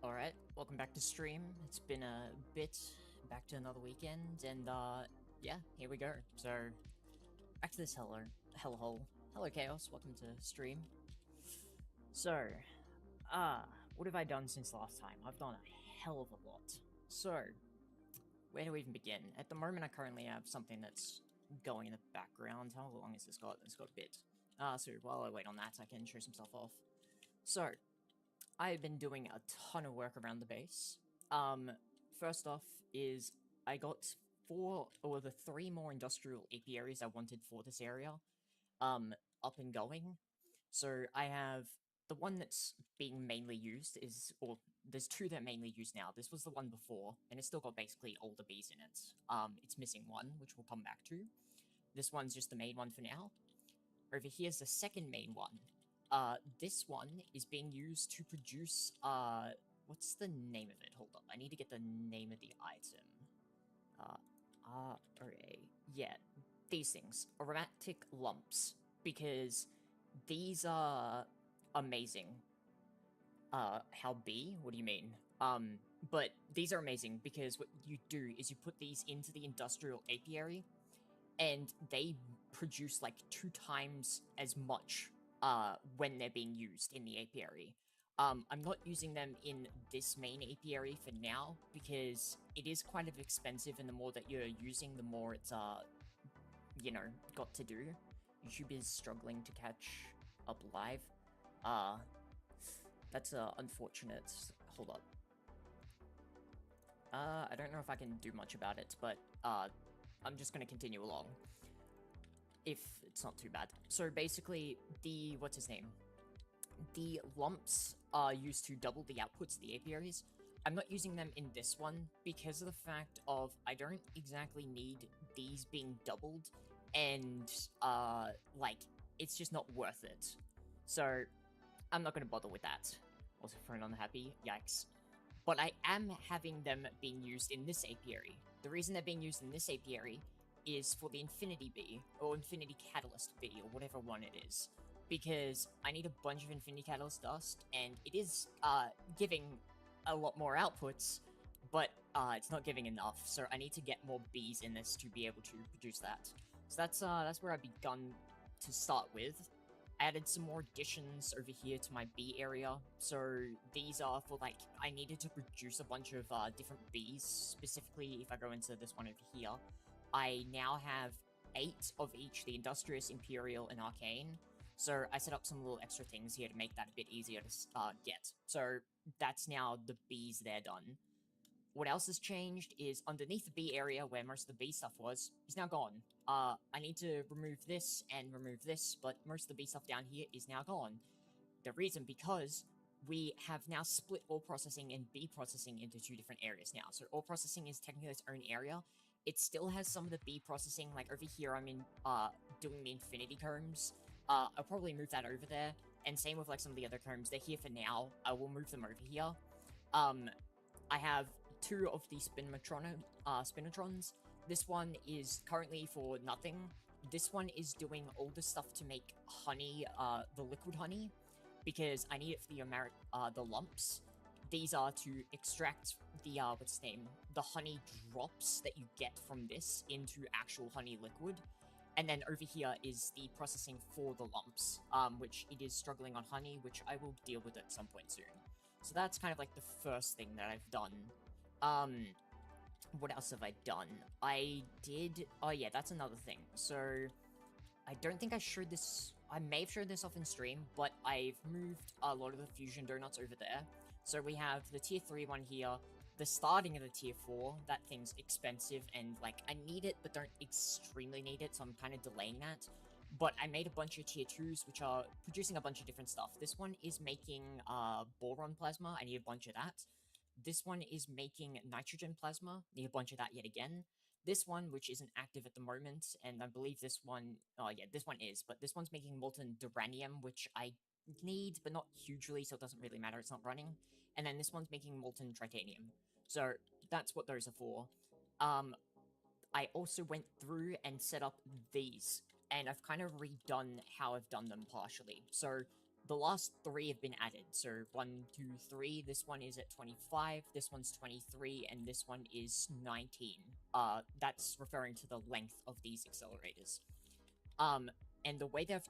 Alright, welcome back to stream. It's been a bit, back to another weekend, and yeah, here we go. So, back to this hellhole. Hello Chaos, welcome to stream. So, what have I done since last time? I've done a hell of a lot. So, where do we even begin? At the moment I currently have something that's going in the background. How long has this got? It's got a bit. So while I wait on that, I can show some stuff off. So, I've been doing a ton of work around the base. First off is I got the three more industrial apiaries I wanted for this area, up and going. So I have the one that's being mainly used or there's two that are mainly used now. This was the one before, and it's still got basically all the bees in it. It's missing one, which we'll come back to. This one's just the main one for now. Over here's the second main one. This one is being used to produce, what's the name of it? Hold up, I need to get the name of the item. Yeah, these things, aromatic lumps, because these are amazing. How B? What do you mean? But these are amazing because what you do is you put these into the industrial apiary, and they produce like 2 times as much when they're being used in the apiary. I'm not using them in this main apiary for now because it is kind of expensive, and the more that you're using, the more it's got to do. YouTube is struggling to catch up live. That's unfortunate. Hold up. I don't know if I can do much about it, but I'm just gonna continue along. If it's not too bad. So basically, what's his name? The lumps are used to double the outputs of the apiaries. I'm not using them in this one because of the fact of I don't exactly need these being doubled, and like it's just not worth it. So I'm not gonna bother with that. Also, friend unhappy. Yikes. But I am having them being used in this apiary. The reason they're being used in this apiary is for the Infinity Bee, or Infinity Catalyst Bee, or whatever one it is. Because I need a bunch of Infinity Catalyst dust, and it is giving a lot more outputs, but it's not giving enough, so I need to get more bees in this to be able to produce that. So that's where I've begun to start with. Added some more additions over here to my bee area. So these are for, like, I needed to produce a bunch of different bees. Specifically, if I go into this one over here, I now have 8 of each, the Industrious, Imperial, and Arcane. So I set up some little extra things here to make that a bit easier to get. So that's now the bees there done. What else has changed is underneath the bee area where most of the bee stuff was, is now gone. I need to remove this and remove this, but most of the bee stuff down here is now gone. The reason because we have now split ore processing and bee processing into 2 different areas now. So ore processing is technically its own area. It still has some of the bee processing, like over here I'm in doing the infinity combs. I'll probably move that over there, and same with like some of the other combs. They're here for now. I will move them over here. I have 2 of the spinatrons. This one is currently for nothing. This one is doing all the stuff to make honey, the liquid honey, because I need it for the lumps. These are to extract the, the honey drops that you get from this into actual honey liquid. And then over here is the processing for the lumps, which it is struggling on honey, which I will deal with at some point soon. So that's kind of like the first thing that I've done. What else have I done? Oh yeah, that's another thing. So, I don't think I showed this, I may have showed this off in stream, but I've moved a lot of the fusion donuts over there. So we have the tier 3 one here, the starting of the tier 4, that thing's expensive, and like, I need it, but don't extremely need it, so I'm kind of delaying that. But I made a bunch of tier 2s, which are producing a bunch of different stuff. This one is making boron plasma, I need a bunch of that. This one is making nitrogen plasma, need a bunch of that yet again. This one, which isn't active at the moment, and I believe this one, oh yeah, this one is, but this one's making molten duranium, which I need, but not hugely, so it doesn't really matter, it's not running. And then this one's making molten titanium. So that's what those are for. I also went through and set up these, and I've kind of redone how I've done them partially. So the last 3 have been added. So 1, 2, 3. This one is at 25. This one's 23, and this one is 19. That's referring to the length of these accelerators. And the way they've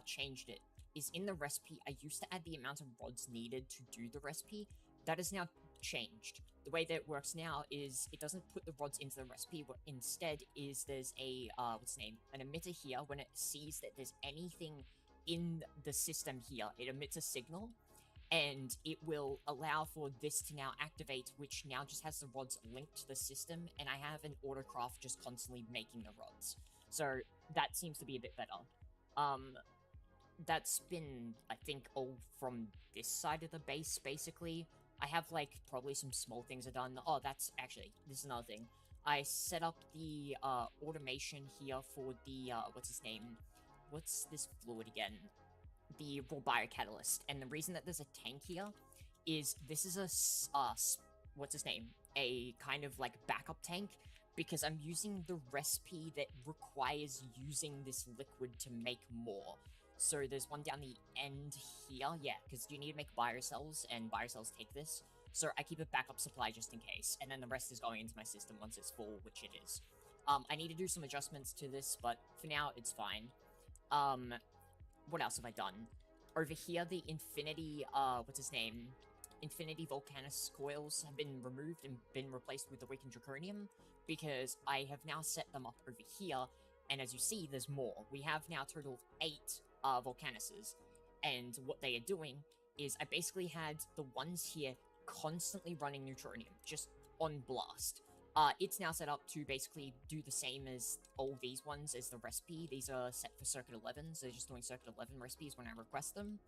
changed it is in the recipe. I used to add the amount of rods needed to do the recipe. That is now changed. The way that it works now is it doesn't put the rods into the recipe. What instead is there's a an emitter here. When it sees that there's anything in the system here, it emits a signal, and it will allow for this to now activate, which now just has the rods linked to the system, and I have an autocraft just constantly making the rods. So that seems to be a bit better. That's been, I think, all from this side of the base, basically. I have, like, probably some small things are done. Oh, that's actually, this is another thing. I set up the automation here for the, what's this fluid again? The raw biocatalyst. And the reason that there's a tank here is this is a kind of like backup tank, because I'm using the recipe that requires using this liquid to make more. So there's one down the end here, yeah, because you need to make biocells, and biocells take this. So I keep a backup supply just in case, and then the rest is going into my system once it's full, which it is. I need to do some adjustments to this, but for now, it's fine. What else have I done? Over here, the Infinity, Infinity Volcanus coils have been removed and been replaced with the weakened Draconium, because I have now set them up over here, and as you see, there's more. We have now a total of 8 Volcanuses, and what they are doing is I basically had the ones here constantly running Neutronium, just on blast. It's now set up to basically do the same as all these ones as the recipe. These are set for Circuit 11, so they're just doing Circuit 11 recipes when I request them.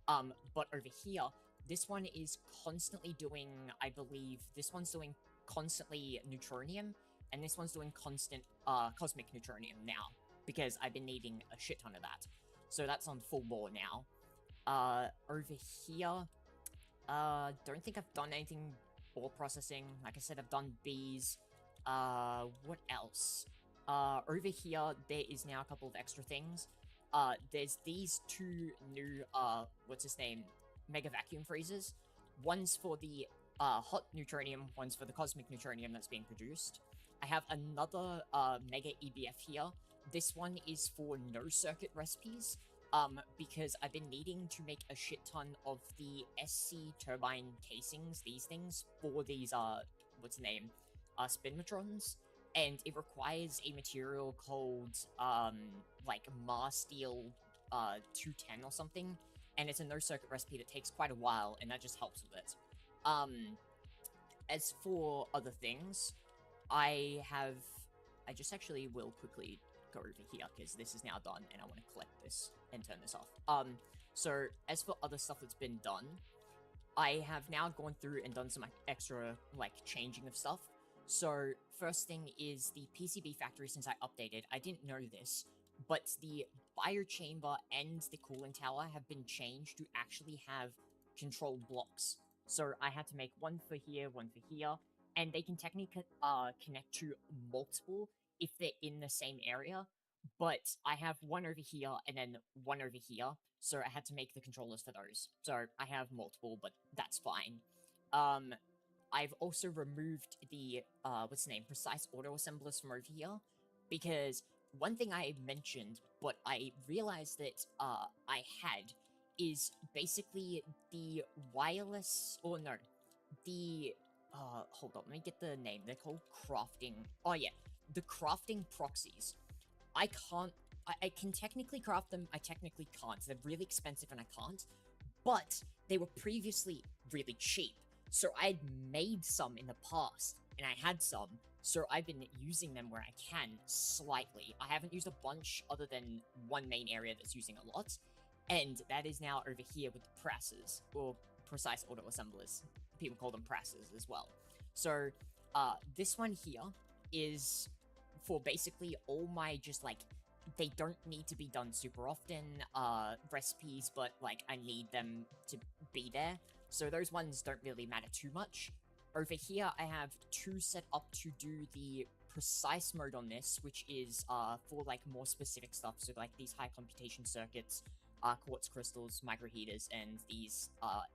But over here, this one is constantly doing, I believe, this one's doing constantly Neutronium, and this one's doing constant Cosmic Neutronium now, because I've been needing a shit ton of that. So that's on full bore now. Over here, don't think I've done anything ore processing. Like I said, I've done bees. What else? Over here, there is now a couple of extra things. There's these 2 new, Mega Vacuum Freezers. One's for the, hot Neutronium, one's for the Cosmic Neutronium that's being produced. I have another, Mega EBF here. This one is for no-circuit recipes, because I've been needing to make a shit ton of the SC turbine casings, these things, for these, Spinmatrons, and it requires a material called, Mars Steel, 210 or something, and it's a no-circuit recipe that takes quite a while, and that just helps with it. As for other things, I just actually will quickly go over here, because this is now done, and I want to collect this and turn this off. So, as for other stuff that's been done, I have now gone through and done some extra, changing of stuff. So, first thing is the PCB factory. Since I updated, I didn't know this, but the biochamber and the cooling tower have been changed to actually have control blocks. So, I had to make one for here, and they can technically connect to multiple if they're in the same area, but I have one over here and then one over here, so I had to make the controllers for those. So I have multiple, but that's fine. I've also removed the, precise auto assemblers from over here, because one thing I mentioned, but I realized that I had, is basically the wireless, hold on, let me get the name. They're called crafting. Oh yeah, the crafting proxies. I can technically craft them, I technically can't. They're really expensive and I can't, but they were previously really cheap. So I had made some in the past, and I had some, so I've been using them where I can, slightly. I haven't used a bunch other than one main area that's using a lot, and that is now over here with the presses, or precise auto assemblers. People call them presses as well. So, this one here is for basically all my they don't need to be done super often, recipes, but, I need them to be there. So those ones don't really matter too much. Over here, I have 2 set up to do the precise mode on this, which is, for, more specific stuff. So, these high computation circuits, quartz crystals, microheaters, and these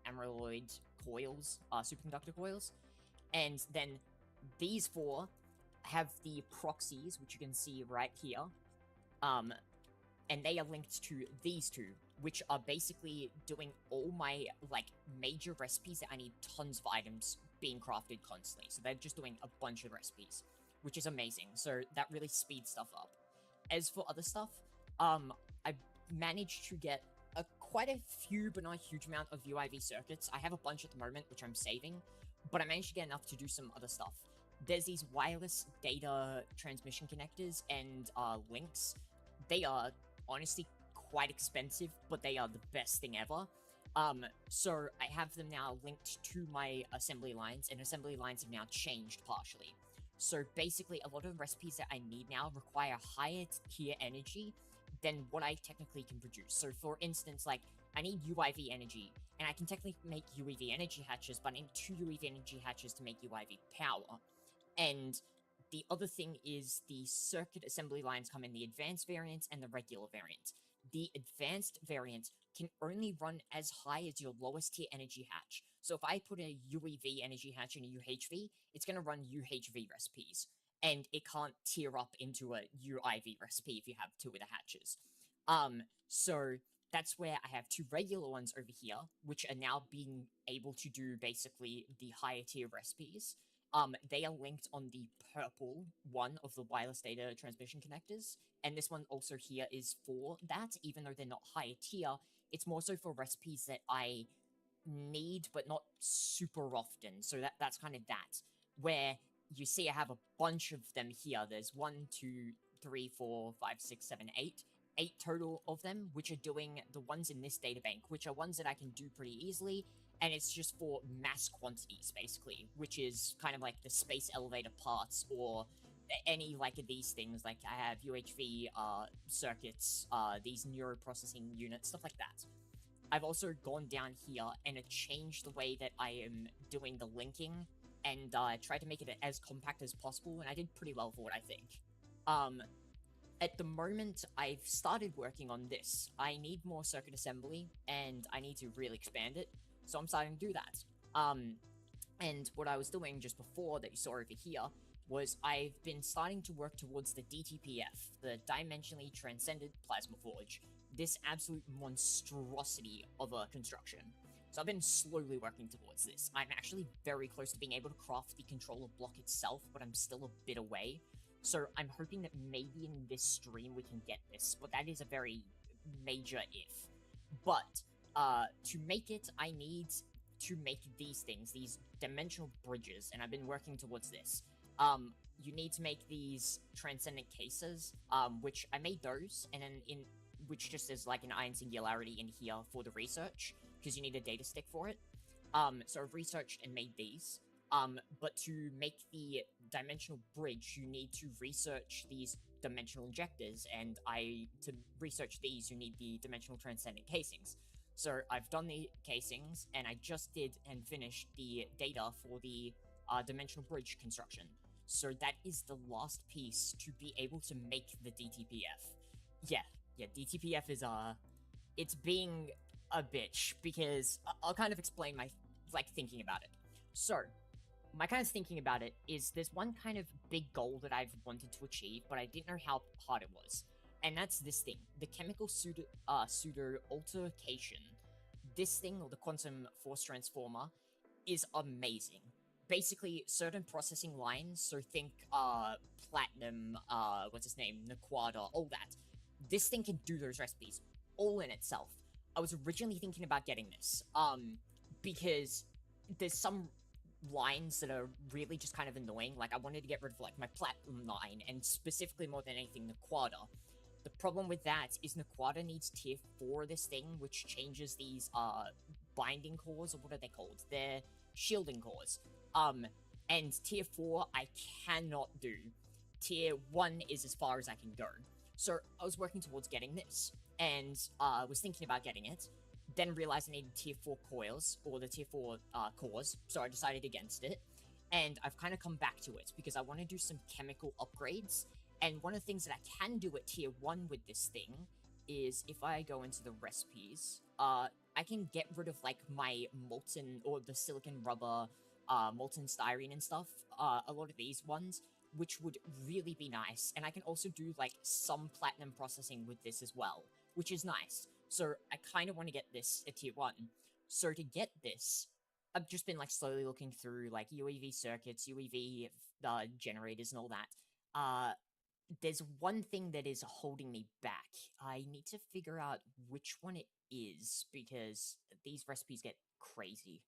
amyloid coils, superconductor coils. And then these 4 have the proxies, which you can see right here. And they are linked to these 2, which are basically doing all my, like, major recipes that I need tons of items being crafted constantly. So they're just doing a bunch of recipes, which is amazing. So that really speeds stuff up. As for other stuff, I've managed to get quite a few, but not a huge amount of UIV circuits. I have a bunch at the moment, which I'm saving, but I managed to get enough to do some other stuff. There's these wireless data transmission connectors and links. They are honestly quite expensive, but they are the best thing ever. So I have them now linked to my assembly lines, and assembly lines have now changed partially. So basically, a lot of recipes that I need now require higher tier energy than what I technically can produce. So for instance, like, I need UIV energy, and I can technically make UEV energy hatches, but I need 2 UEV energy hatches to make UIV power. And the other thing is the circuit assembly lines come in the advanced variant and the regular variant. The advanced variant can only run as high as your lowest tier energy hatch. So if I put a UEV energy hatch in a UHV, it's going to run UHV recipes. And it can't tier up into a UIV recipe if you have 2 of the hatches. So that's where I have 2 regular ones over here, which are now being able to do basically the higher tier recipes. They are linked on the purple one of the wireless data transmission connectors, and this one also here is for that, even though they're not higher tier. It's more so for recipes that I need, but not super often, so that's kind of that. Where you see I have a bunch of them here. There's 1, 2, 3, 4, 5, 6, 7, 8. 8 total of them, which are doing the ones in this data bank, which are ones that I can do pretty easily, and it's just for mass quantities, basically, which is kind of like the space elevator parts, or any, like, of these things. Like, I have UHV circuits, these neuroprocessing units, stuff like that. I've also gone down here and changed the way that I am doing the linking, and tried to make it as compact as possible, and I did pretty well for what I think. At the moment, I've started working on this. I need more circuit assembly, and I need to really expand it, so I'm starting to do that. And what I was doing just before that you saw over here was I've been starting to work towards the DTPF, the Dimensionally Transcended Plasma Forge, this absolute monstrosity of a construction. So I've been slowly working towards this. I'm actually very close to being able to craft the controller block itself, but I'm still a bit away. So I'm hoping that maybe in this stream we can get this, but that is a very major if. But to make it, I need to make these things, these dimensional bridges, and I've been working towards this. You need to make these transcendent cases, which I made those, and then which just is like an iron singularity in here for the research, because you need a data stick for it. So I've researched and made these. But to make the dimensional bridge, you need to research these dimensional injectors, and to research these, you need the dimensional transcendent casings. So I've done the casings, and I just did and finished the data for the dimensional bridge construction. So that is the last piece to be able to make the DTPF. Yeah, DTPF is, it's being a bitch, because I'll kind of explain my, thinking about it. So, my kind of thinking about it is there's one kind of big goal that I've wanted to achieve, but I didn't know how hard it was. And that's this thing, the chemical pseudo altercation. This thing, or the quantum force transformer, is amazing. Basically, certain processing lines, so think, platinum, what's his name, Naquada, all that. This thing can do those recipes, all in itself. I was originally thinking about getting this, because there's some lines that are really just kind of annoying. Like, I wanted to get rid of, my platinum line, and specifically more than anything, Naquada. The problem with that is Naquada needs tier 4 of this thing, which changes these, binding cores, or what are they called? They're shielding cores. And tier 4 I cannot do. Tier 1 is as far as I can go. So I was working towards getting this, and was thinking about getting it, then realized I needed tier 4 coils, or the tier 4 cores, so I decided against it, and I've kind of come back to it, because I want to do some chemical upgrades, and one of the things that I can do at tier 1 with this thing is if I go into the recipes, I can get rid of like my molten or the silicon rubber, molten styrene and stuff, a lot of these ones, which would really be nice. And I can also do like some platinum processing with this as well, which is nice. So I kind of want to get this at tier 1. So to get this, I've just been like slowly looking through like UEV circuits, UEV generators and all that. There's one thing that is holding me back. I need to figure out which one it is because these recipes get crazy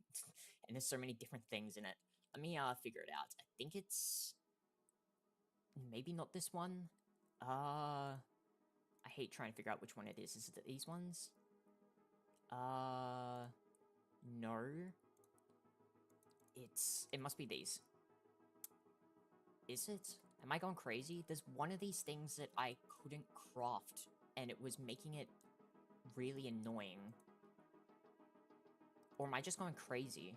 and there's so many different things in it. Let me figure it out. I think it's maybe not this one. I hate trying to figure out which one it is. Is it these ones? No. It must be these. Is it? Am I going crazy? There's one of these things that I couldn't craft, and it was making it really annoying. Or am I just going crazy?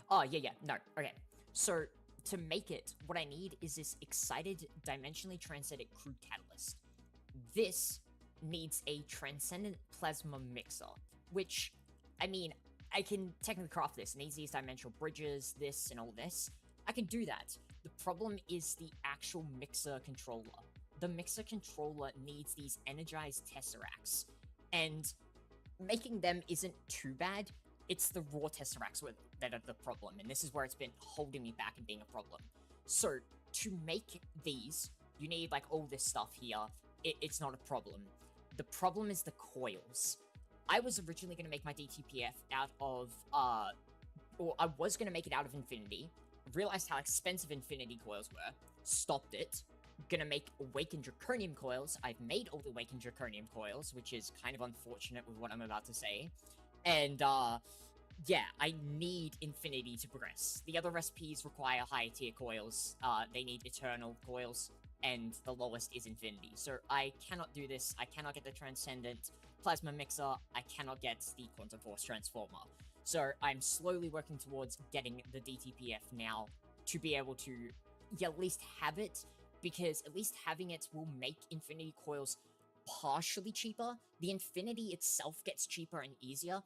Oh, yeah, no, okay. So, to make it, what I need is this excited dimensionally transcendent crude catalyst. This needs a transcendent plasma mixer, which, I mean, I can technically craft this. It needs these dimensional bridges, this, and all this. I can do that. The problem is the actual mixer controller. The mixer controller needs these energized tesseracts, and making them isn't too bad. It's the raw tesseracts that are the problem, and this is where it's been holding me back and being a problem. So, to make these, you need, like, all this stuff here. It's not a problem. The problem is the coils. I was originally going to make my DTPF out of, or I was going to make it out of Infinity, realized how expensive Infinity coils were, stopped it, gonna make Awakened Draconium coils. I've made all the Awakened Draconium coils, which is kind of unfortunate with what I'm about to say. And, yeah, I need Infinity to progress. The other recipes require higher tier coils. They need Eternal coils, and the lowest is Infinity. So I cannot do this. I cannot get the Transcendent Plasma Mixer. I cannot get the Quantum Force Transformer. So I'm slowly working towards getting the DTPF now to be able to at least have it, because at least having it will make Infinity coils partially cheaper. The Infinity itself gets cheaper and easier.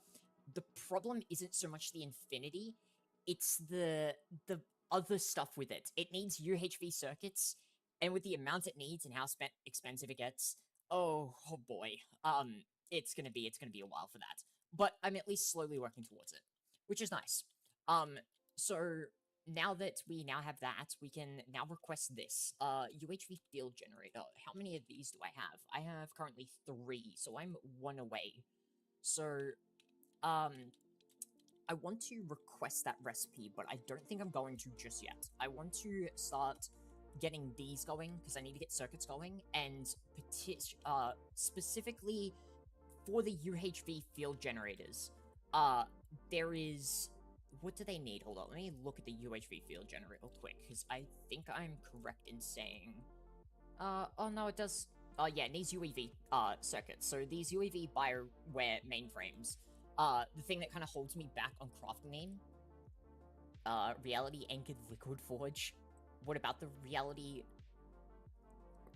The problem isn't so much the Infinity, it's the other stuff with it. It needs UHV circuits, and with the amount it needs and how expensive it gets, oh boy, it's gonna be a while for that. But I'm at least slowly working towards it, which is nice. So now that we now have that, we can now request this, UHV field generator. How many of these do I have? I have currently 3, so I'm 1 away. So, I want to request that recipe, but I don't think I'm going to just yet. I want to start getting these going, because I need to get circuits going, and specifically for the UHV field generators, there is... What do they need? Hold on, let me look at the UHV field generator real quick, because I think I'm correct in saying... oh no, it does... yeah, it needs UEV, circuits. So these UEV Bioware mainframes, the thing that kind of holds me back on crafting them, Reality Anchored Liquid Forge. What about the Reality,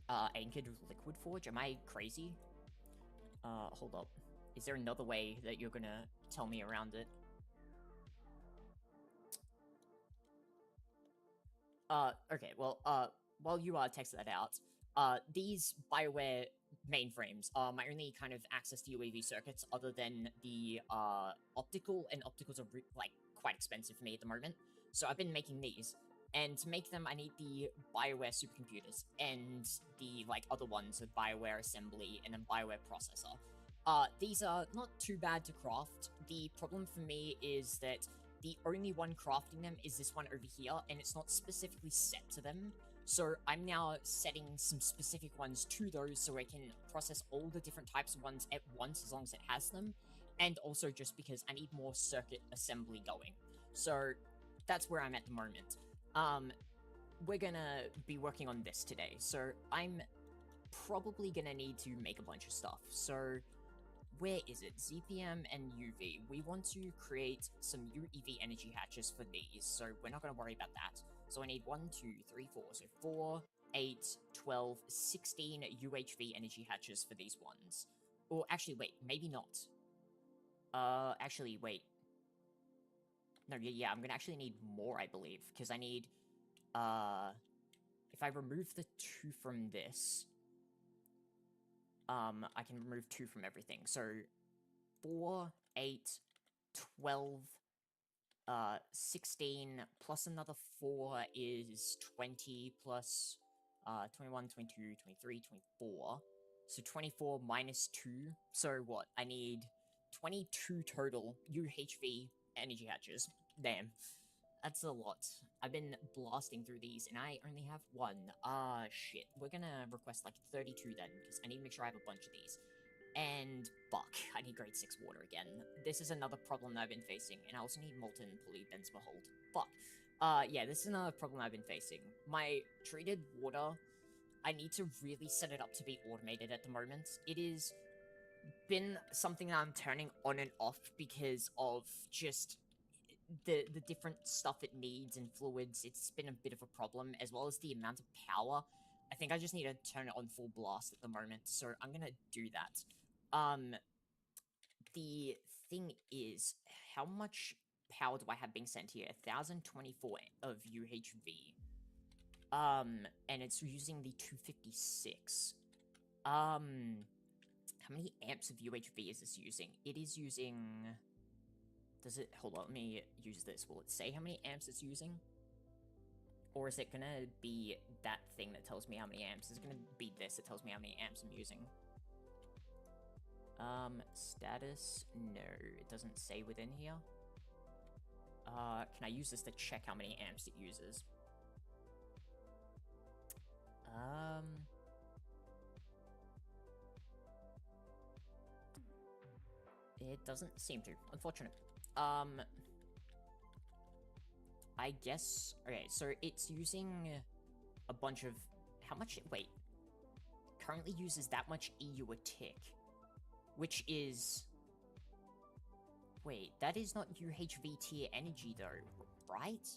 Anchored Liquid Forge? Am I crazy? Hold up. Is there another way that you're gonna tell me around it? Okay, well, while you, text that out, these Bioware mainframes are my only kind of access to UAV circuits other than the, optical, and opticals are, like, quite expensive for me at the moment. So I've been making these, and to make them, I need the Bioware supercomputers, and the, like, other ones with Bioware assembly, and then Bioware processor. These are not too bad to craft. The problem for me is that the only one crafting them is this one over here, and it's not specifically set to them. So I'm now setting some specific ones to those so I can process all the different types of ones at once as long as it has them, and also just because I need more circuit assembly going. So that's where I'm at the moment. We're gonna be working on this today, so I'm probably gonna need to make a bunch of stuff. So where is it? ZPM and UV. We want to create some UEV energy hatches for these, so we're not going to worry about that. So I need 1, 2, 3, 4. So 4, 8, 12, 16 UHV energy hatches for these ones. Or actually, wait, maybe not. Actually, wait. No, yeah, I'm gonna actually need more, I believe, because I need, if I remove the 2 from this, I can remove 2 from everything. So, 4, 8, 12, 16, plus another 4 is 20, plus, 21, 22, 23, 24. So 24 minus 2. So what? I need 22 total UHV energy hatches. Damn. That's a lot. I've been blasting through these, and I only have 1. Shit. We're gonna request, like, 32 then, because I need to make sure I have a bunch of these. And, fuck, I need grade 6 water again. This is another problem that I've been facing, and I also need molten polybenzmahold. Fuck. Yeah, this is another problem I've been facing. My treated water, I need to really set it up to be automated at the moment. It is been something that I'm turning on and off because of just the different stuff it needs and fluids. It's been a bit of a problem, as well as the amount of power. I think I just need to turn it on full blast at the moment, so I'm gonna do that. The thing is, how much power do I have being sent here? 1024 of UHV. And it's using the 256. How many amps of UHV is this using? It is using... Does it... Hold on, let me use this. Will it say how many amps it's using? Or is it gonna be that thing that tells me how many amps? Is it gonna be this that tells me how many amps I'm using? Status? No, it doesn't say within here. Can I use this to check how many amps it uses? It doesn't seem to. Unfortunate. I guess... Okay, so it's using a bunch of... How much... Wait. Currently uses that much EU a tick. Which is... Wait, that is not UHV tier energy though, right?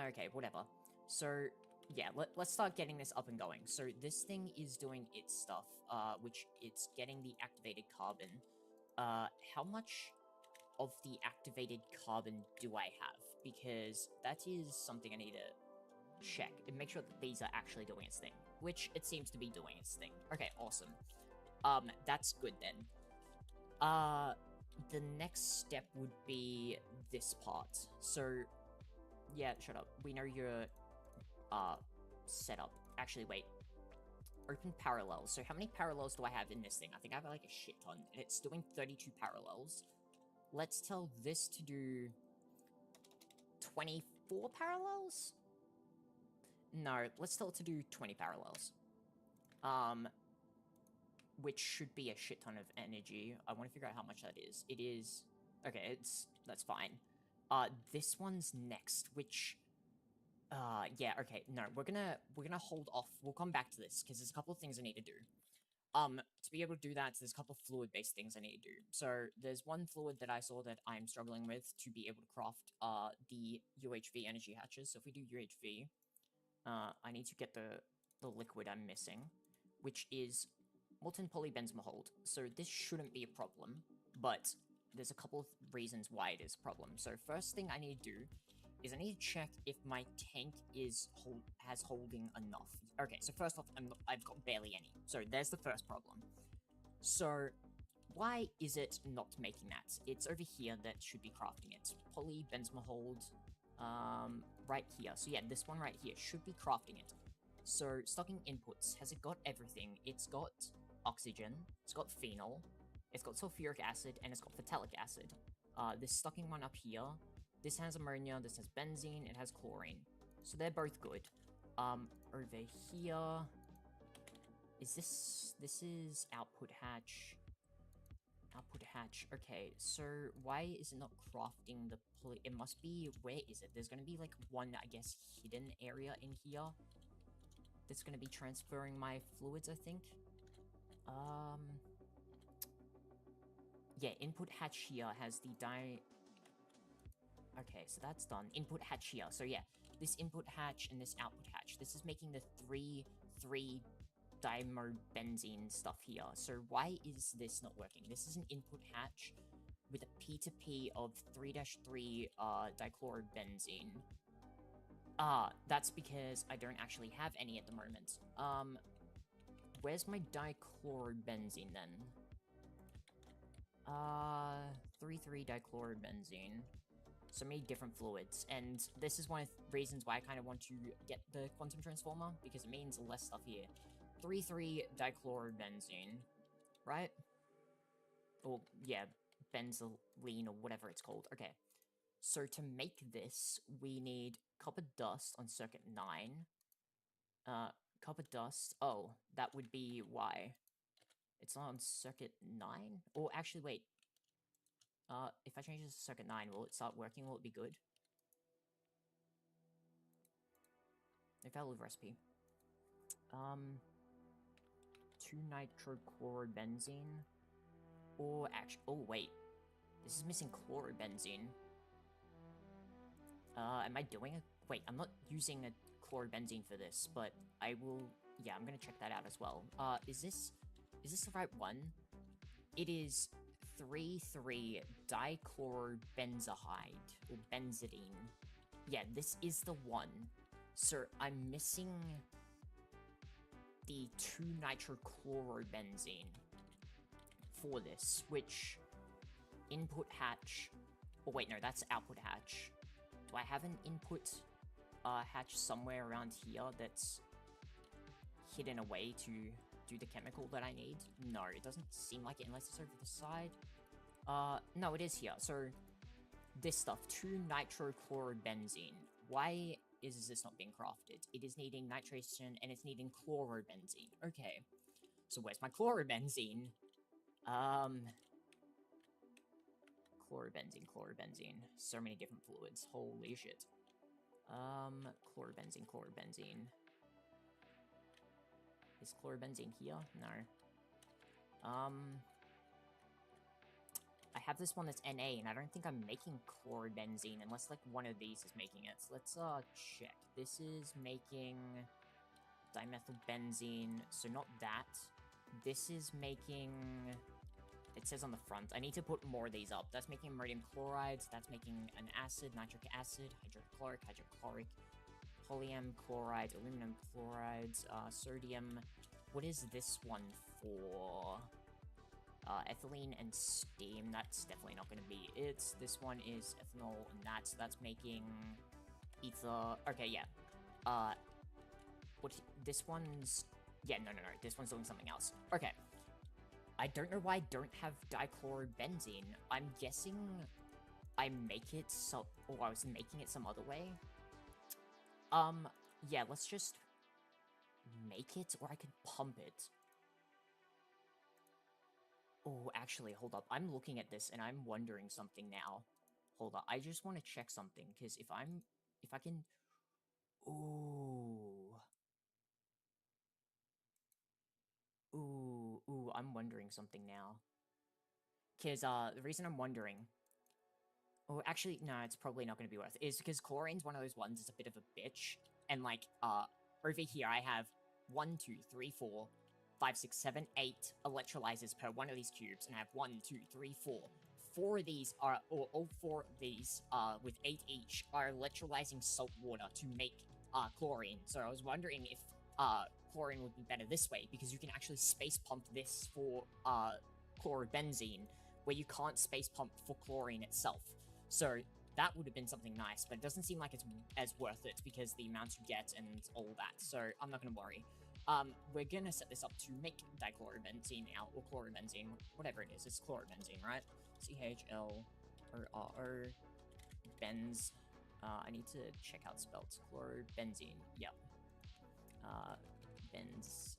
Okay, whatever. So, yeah, let's start getting this up and going. So this thing is doing its stuff, which it's getting the activated carbon. How much of the activated carbon do I have? Because that is something I need to check and make sure that these are actually doing its thing, which it seems to be doing its thing. Okay, awesome. That's good then. The next step would be this part. So, yeah, shut up. We know your, setup. Actually, wait. Open parallels. So how many parallels do I have in this thing? I think I have like a shit ton, and it's doing 32 parallels. Let's tell this to do 24 parallels? No, let's tell it to do 20 parallels. Which should be a shit ton of energy. I want to figure out how much that is. It is... Okay, that's fine. This one's next, which... yeah, okay, no, we're gonna hold off. We'll come back to this, because there's a couple of things I need to do. To be able to do that, there's a couple of fluid-based things I need to do. So, there's one fluid that I saw that I'm struggling with to be able to craft, the UHV energy hatches. So if we do UHV, I need to get the liquid I'm missing, which is molten polybenzmahold. So this shouldn't be a problem, but there's a couple of reasons why it is a problem. So first thing I need to do is I need to check if my tank has holding enough. Okay, so first off, I've got barely any. So there's the first problem. So why is it not making that? It's over here that should be crafting it. Polybenzmahold, right here. So yeah, this one right here should be crafting it. So stocking inputs, has it got everything? It's got oxygen, it's got phenol, it's got sulfuric acid, and it's got phthalic acid. This stocking one up here, this has ammonia, this has benzene, it has chlorine. So they're both good. Over here, is this is output hatch. Output hatch, okay, so why is it not crafting the it must be, where is it? There's gonna be like one, I guess, hidden area in here that's gonna be transferring my fluids, I think. Yeah, input hatch here has the Okay, so that's done. Input hatch here. So yeah, this input hatch and this output hatch. This is making the 3 3 dimobenzene stuff here. So why is this not working? This is an input hatch with a P2P of 3-3 dichlorobenzene. That's because I don't actually have any at the moment. Where's my dichlorobenzene then? 3-3 dichlorobenzene. So many different fluids, and this is one of the reasons why I kind of want to get the quantum transformer, because it means less stuff here. 3-3 dichlorobenzene, right? Or, yeah, benzoline or whatever it's called. Okay. So to make this, we need copper dust on circuit 9. Copper dust. Oh, that would be why. It's not on circuit 9? Or actually, wait. If I change this to circuit 9, will it start working? Will it be good? Invalid recipe. 2-nitrochlorobenzene. Or actually, oh wait. This is missing chlorobenzene. Am I doing a... Wait, I'm not using a chlorobenzene for this, but I will... Yeah, I'm gonna check that out as well. Is this the right one? It is 3-3 dichlorobenzahide, or benzidine. Yeah, this is the one. So I'm missing the 2-nitrochlorobenzene for this, which input hatch... Oh wait, no, that's output hatch. Do I have an input hatch somewhere around here that's hidden away to do the chemical that I need? No, it doesn't seem like it unless it's over the side. No, it is here. So, this stuff, 2-nitrochlorobenzene. Why is this not being crafted? It is needing nitration and it's needing chlorobenzene. Okay. So where's my chlorobenzene? Chlorobenzene. So many different fluids. Holy shit. Chlorobenzene. Is chlorobenzene here? No. I have this one that's Na, and I don't think I'm making chlorobenzene unless, like, one of these is making it. So let's, check. This is making dimethylbenzene, so not that. This is making... It says on the front. I need to put more of these up. That's making ammonium chlorides. That's making an acid, nitric acid, hydrochloric, polyam chlorides, aluminum chlorides, sodium. What is this one for? Ethylene and steam. That's definitely not going to be it. This one is ethanol and that's making ether. Okay, yeah. What? This one's... Yeah, no. This one's doing something else. Okay. I don't know why I don't have dichlorobenzene. I'm guessing I make it so... Or I was making it some other way. Yeah, let's just make it, or I could pump it. Oh, actually, hold up. I'm looking at this, and I'm wondering something now. Hold up. I just want to check something, because if I can... Ooh, I'm wondering something now. Because, the reason I'm wondering... Oh, actually, no, it's probably not going to be worth it. Is because chlorine's one of those ones that's a bit of a bitch. And, like, over here I have 1, 2, 3, 4, 5, 6, 7, 8 electrolyzers per one of these cubes. And I have 1, 2, 3, 4. 4 of these are, or all 4 of these, with 8 each, are electrolyzing salt water to make, chlorine. So I was wondering if, chlorine would be better this way, because you can actually space pump this for, chlorobenzene, where you can't space pump for chlorine itself. So that would have been something nice, but it doesn't seem like it's as worth it because the amounts you get and all that, so I'm not going to worry. We're going to set this up to make dichlorobenzene out, or chlorobenzene, whatever it is. It's chlorobenzene, right? CHLORO benz. I need to check how it's spelled. Chlorobenzene, yep. Benzene.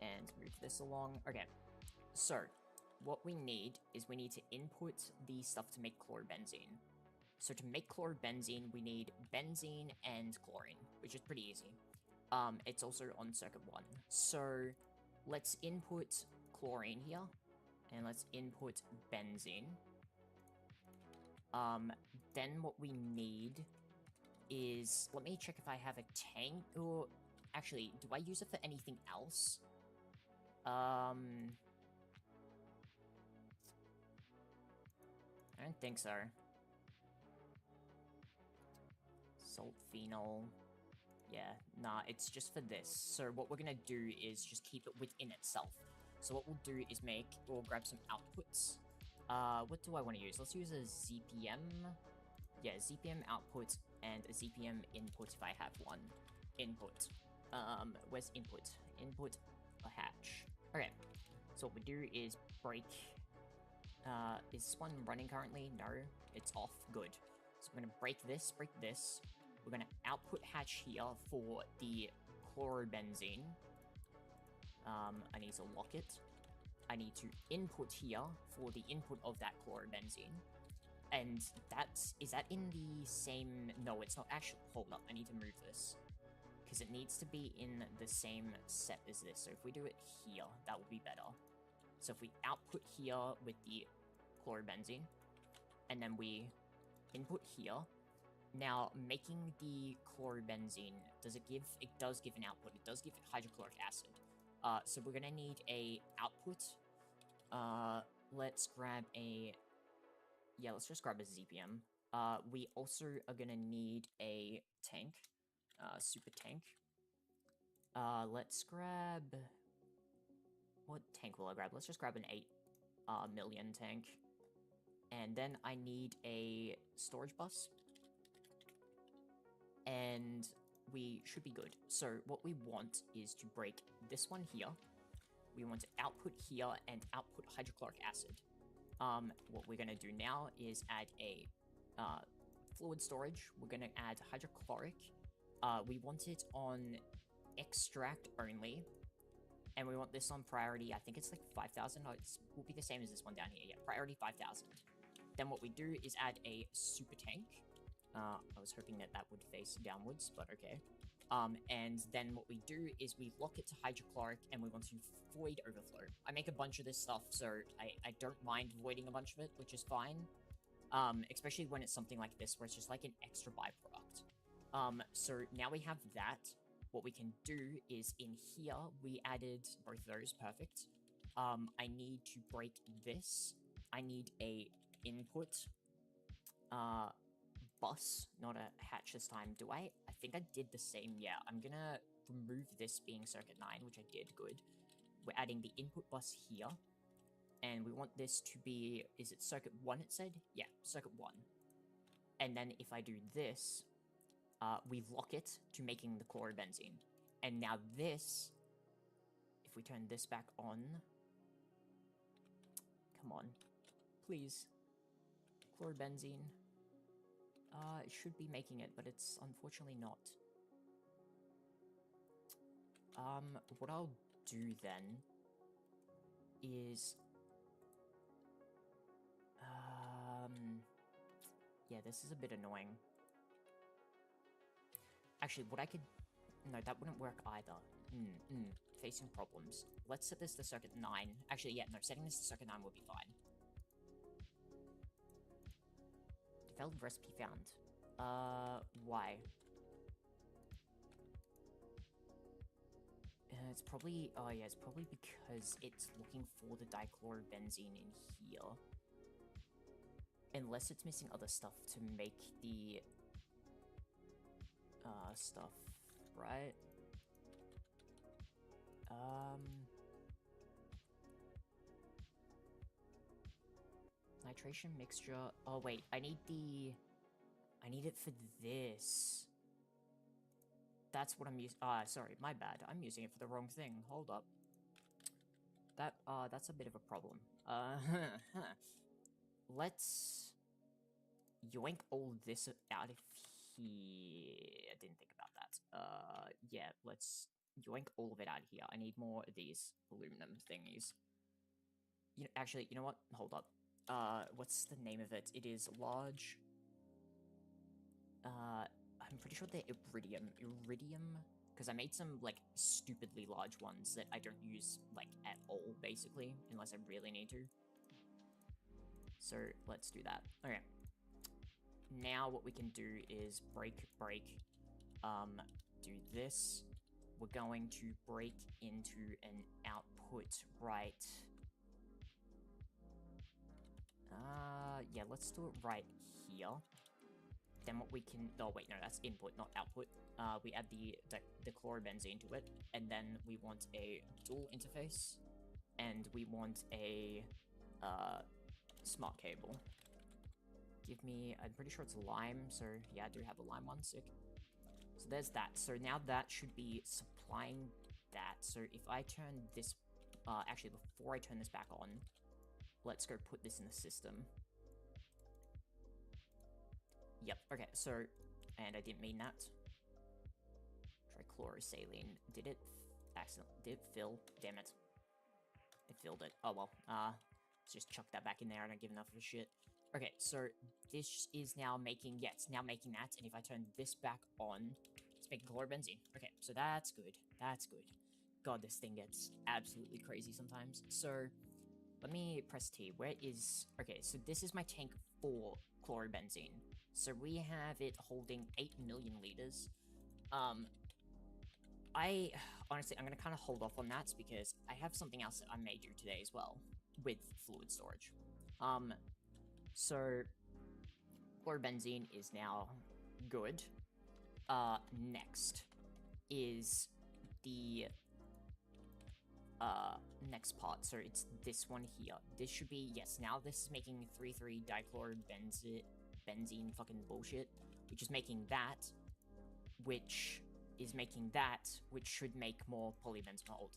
And move this along. Okay, so what we need is we need to input the stuff to make chlorobenzene. So to make chlorobenzene, we need benzene and chlorine, which is pretty easy. It's also on circuit 1. So let's input chlorine here, and let's input benzene. Then what we need is, let me check if I have a tank, or actually, do I use it for anything else? I don't think so. Salt phenol. Yeah, nah, it's just for this. So what we're gonna do is just keep it within itself. So what we'll do is we'll grab some outputs. What do I want to use? Let's use a ZPM. Yeah, ZPM output and a ZPM input if I have one. Input. Where's input? Input a hatch. Okay, so what we do is break. Is this one running currently? No, it's off. Good. So we're gonna break this, break this. We're gonna output hatch here for the chlorobenzene. I need to lock it. I need to input here for the input of that chlorobenzene. And is that in the same, no, it's not actually, hold up, I need to move this. Because it needs to be in the same set as this. So if we do it here, that will be better. So if we output here with the chlorobenzene, and then we input here. Now, making the chlorobenzene, it does give an output. It does give hydrochloric acid. So we're gonna need a output. Let's just grab a ZPM. We also are gonna need a tank, super tank. Let's grab, what tank will I grab? Let's just grab an 8 million tank. And then I need a storage bus. And we should be good. So what we want is to break this one here. We want to output here and output hydrochloric acid. What we're going to do now is add a fluid storage. We're going to add hydrochloric. We want it on extract only. And we want this on priority, I think it's like 5,000. It will be the same as this one down here. Yeah, priority 5,000. Then what we do is add a super tank. I was hoping that would face downwards, but okay. And then what we do is we lock it to hydrochloric, and we want to void overflow. I make a bunch of this stuff, so I don't mind voiding a bunch of it, which is fine. Especially when it's something like this, where it's just like an extra byproduct. So now we have that. What we can do is in here, we added both of those, perfect. I need to break this. I need a input bus, not a hatch this time. I think I did the same, yeah. I'm gonna remove this being circuit 9, which I did, good. We're adding the input bus here. And we want this to be, is it circuit 1 it said? Yeah, circuit 1. And then if I do this, we lock it to making the chlorobenzene. And now this, if we turn this back on, come on, please, chlorobenzene. It should be making it, but it's unfortunately not. What I'll do then is, yeah, this is a bit annoying. Actually, no, that wouldn't work either. Facing problems. Let's set this to circuit 9. Actually, yeah, no, setting this to circuit 9 will be fine. Developed recipe found. Why? It's probably, oh yeah, it's probably because it's looking for the dichlorobenzene in here. Unless it's missing other stuff to make the, stuff, right? Nitration mixture. Oh wait, I need it for this. That's what I'm using. Sorry, my bad. I'm using it for the wrong thing. Hold up. That's a bit of a problem. Let's yoink all this out of here. I didn't think about that. Yeah, let's yoink all of it out of here. I need more of these aluminum thingies. Actually, you know what? Hold up. What's the name of it? It is large. I'm pretty sure they're iridium. Iridium? Because I made some, like, stupidly large ones that I don't use, like, at all, basically, unless I really need to. So, let's do that. Okay. now what we can do is break, do this. We're going to break into an output right. Yeah, let's do it right here. Then what we can, oh wait, no, that's input, not output. We add the chlorobenzene to it, and then we want a dual interface, and we want a smart cable. Give me, I'm pretty sure it's lime, so yeah, I do have a lime one, sick. So there's that. So now that should be supplying that. So if I turn this, actually before I turn this back on, let's go put this in the system. Yep, okay, so, and I didn't mean that. Trichlorosaline, did it fill? Damn it. It filled it. Oh well, let's just chuck that back in there, I don't give enough of a shit. Okay, so this is now making, yeah, it's now making that, and if I turn this back on, it's making chlorobenzene. Okay, so that's good, that's good. God, this thing gets absolutely crazy sometimes. So, let me press T. Where is... Okay, so this is my tank for chlorobenzene. So we have it holding 8 million liters. Honestly, I'm going to kind of hold off on that because I have something else that I may do today as well with fluid storage. So chlorobenzene is now good. Next is the next part. So it's this one here. This should be, yes, now this is making 3,3-dichlorobenzene fucking bullshit, which is making that, which is making that, which should make more polybenzoate.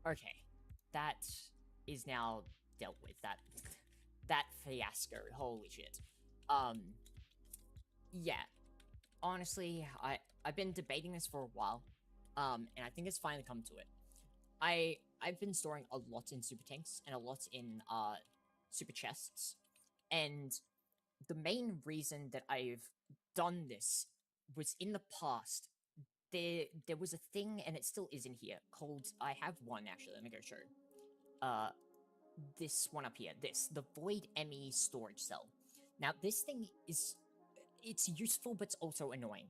Okay, that is now dealt with. That fiasco. Holy shit. Yeah. Honestly, I've been debating this for a while, and I think it's finally come to it. I've been storing a lot in super tanks and a lot in super chests, and the main reason that I've done this was in the past. There was a thing, and it still is in here, called, I have one actually, let me go show. This one up here, the Void ME storage cell. Now this thing is, it's useful, but it's also annoying.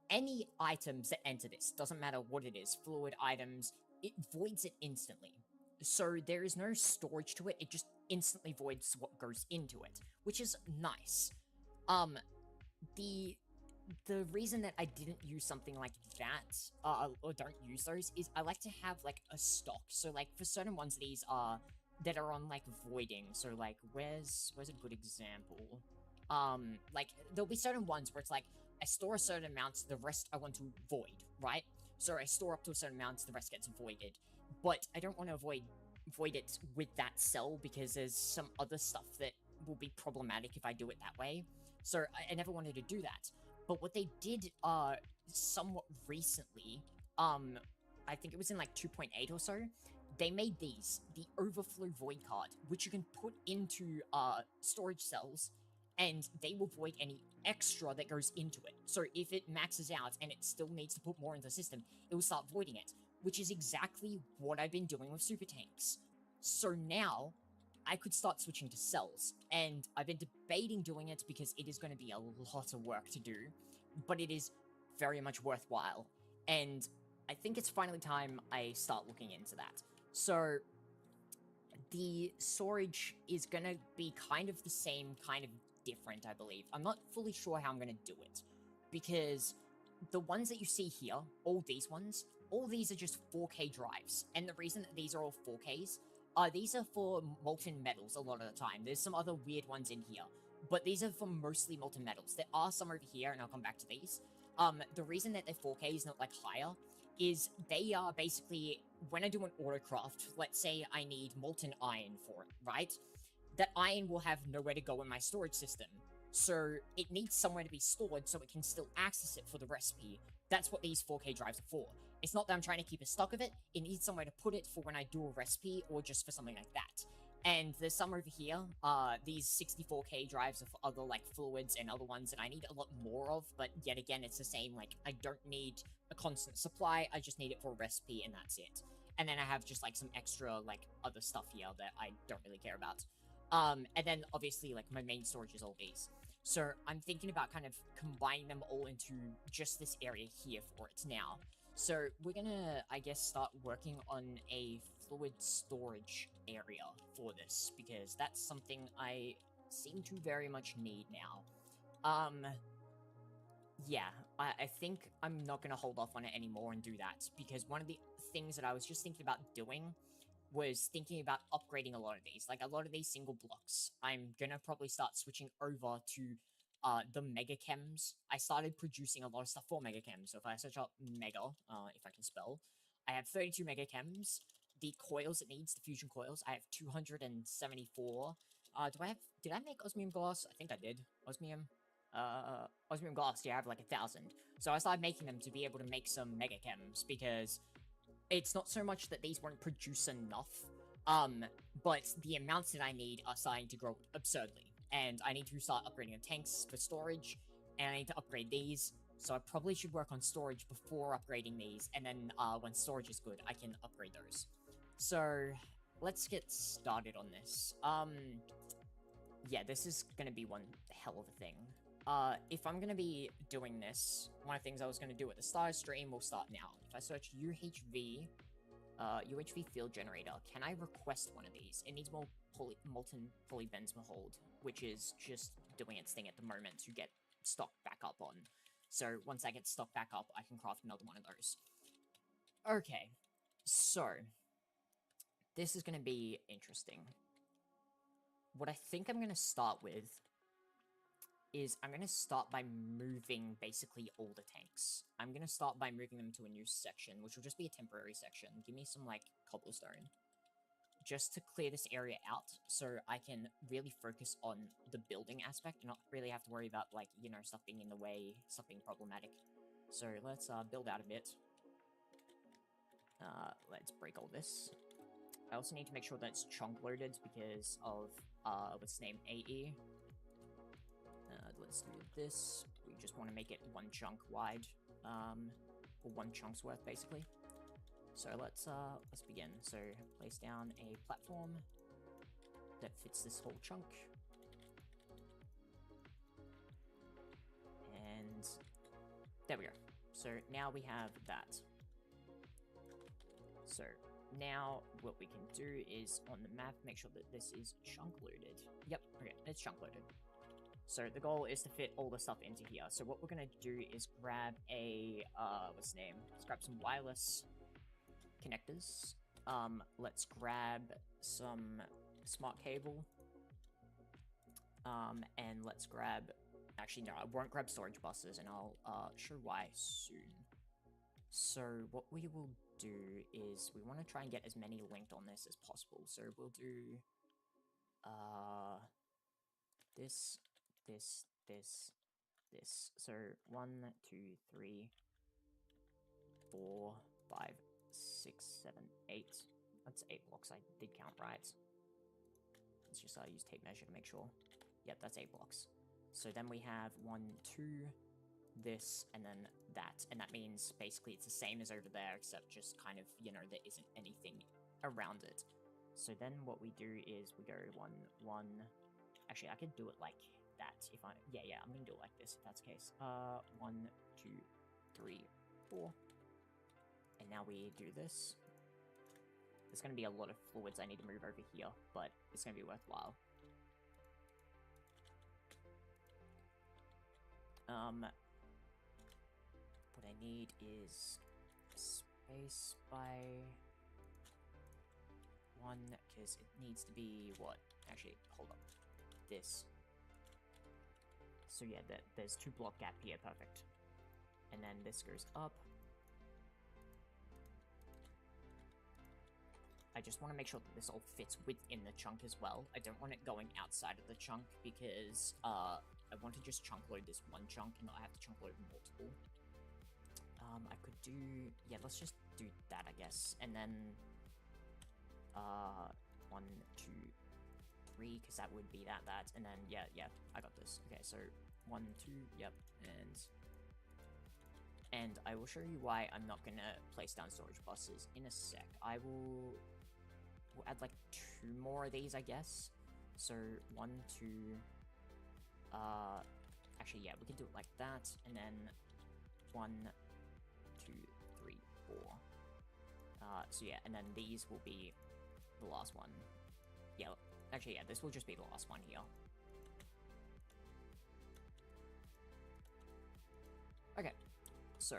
Any items that enter this, doesn't matter what it is, fluid items, it voids it instantly. So there is no storage to it, it just instantly voids what goes into it, which is nice. The reason that I didn't use something like that, or don't use those, is I like to have, like, a stock. So, like, for certain ones of these, that are on, like, voiding, so, like, where's a good example? Like, there'll be certain ones where it's like, I store a certain amount, the rest I want to void, right? So I store up to a certain amount, the rest gets voided. But I don't want to void it with that cell, because there's some other stuff that will be problematic if I do it that way. So I never wanted to do that. But what they did, somewhat recently, I think it was in, like, 2.8 or so, they made these, the Overflow Void Card, which you can put into, storage cells, and they will void any extra that goes into it. So if it maxes out and it still needs to put more into the system, it will start voiding it, which is exactly what I've been doing with super tanks. So now, I could start switching to cells, and I've been debating doing it because it is going to be a lot of work to do, but it is very much worthwhile, and I think it's finally time I start looking into that. So, the storage is going to be kind of the same, kind of different, I believe. I'm not fully sure how I'm going to do it, because the ones that you see here, all these ones, all these are just 4K drives, and the reason that these are all 4Ks, these are for molten metals a lot of the time. There's some other weird ones in here, but these are for mostly molten metals. There are some over here, and I'll come back to these. The reason that they're 4K is not, like, higher, is they are basically, when I do an autocraft, let's say I need molten iron for it, right? That iron will have nowhere to go in my storage system, so it needs somewhere to be stored so it can still access it for the recipe. That's what these 4K drives are for. It's not that I'm trying to keep a stock of it, it needs somewhere to put it for when I do a recipe, or just for something like that. And there's some over here, these 64K drives are for other, like, fluids and other ones that I need a lot more of, but yet again, it's the same, like, I don't need a constant supply, I just need it for a recipe, and that's it. And then I have just, like, some extra, like, other stuff here that I don't really care about. And then, obviously, like, my main storage is all these. So I'm thinking about kind of combining them all into just this area here for it now. So we're gonna, I guess, start working on a fluid storage area for this, because that's something I seem to very much need now. Yeah, I think I'm not gonna hold off on it anymore and do that, because one of the things that I was just thinking about doing was thinking about upgrading a lot of these. Like, a lot of these single blocks, I'm gonna probably start switching over to the mega chems. I started producing a lot of stuff for mega chems, so if I search up mega, if I can spell, I have 32 mega chems. The coils it needs, the fusion coils, I have 274. Did I make osmium glass? I think I did. Osmium glass, yeah, I have like 1,000. So I started making them to be able to make some mega chems, because it's not so much that these won't produce enough, but the amounts that I need are starting to grow absurdly. And I need to start upgrading the tanks for storage, and I need to upgrade these. So I probably should work on storage before upgrading these, and then when storage is good, I can upgrade those. So let's get started on this. Yeah, this is gonna be one hell of a thing. If I'm gonna be doing this, one of the things I was gonna do at the start of stream will start now. If I search UHV field generator, can I request one of these? It needs more molten polybenzmold, which is just doing its thing at the moment to get stock back up on. So once I get stock back up, I can craft another one of those. Okay, so this is gonna be interesting. What I think I'm gonna start with is I'm going to start by moving basically all the tanks. I'm going to start by moving them to a new section, which will just be a temporary section. Give me some, like, cobblestone. Just to clear this area out, so I can really focus on the building aspect, and not really have to worry about, like, you know, stuff being in the way, stuff being problematic. So let's build out a bit. Let's break all this. I also need to make sure that it's chunk loaded because of, what's the name, AE. Let's do this. We just want to make it one chunk wide, or one chunk's worth, basically. So let's begin. So place down a platform that fits this whole chunk, and there we go. So now we have that. So now what we can do is on the map make sure that this is chunk loaded. Yep, okay, it's chunk loaded. So the goal is to fit all the stuff into here. So what we're going to do is grab a, what's the name? Let's grab some wireless connectors. Let's grab some smart cable. And let's grab, actually no, I won't grab storage buses, and I'll show why soon. So what we will do is we want to try and get as many linked on this as possible. So we'll do, this, this. So 1, 2, 3, 4, 5, 6, 7, 8. That's 8 blocks. I did count right. Let's just use tape measure to make sure. Yep, that's 8 blocks. So then we have 1, 2, this, and then that. And that means basically it's the same as over there, except just kind of, you know, there isn't anything around it. So then what we do is we go 1, 1. Actually, I could do it like that if I, yeah, I'm gonna do it like this if that's the case. 1, 2, 3, 4. And now we do this. There's gonna be a lot of fluids I need to move over here, but it's gonna be worthwhile. What I need is space by 1, because it needs to be what? Actually, hold up. This. So yeah, there's 2 block gap here, perfect. And then this goes up. I just want to make sure that this all fits within the chunk as well. I don't want it going outside of the chunk, because I want to just chunk load this one chunk and not have to chunk load multiple. I could do, yeah, let's just do that, I guess. And then 1, 2, 3, because that would be that, and then yeah, I got this. Okay, so 1, 2, yep, and I will show you why I'm not gonna place down storage buses in a sec. We'll add like 2 more of these, I guess. So 1, 2, actually, yeah, we can do it like that, and then 1, 2, 3, 4. So yeah, and then these will be the last one. Yeah, actually, yeah, this will just be the last one here. Okay, so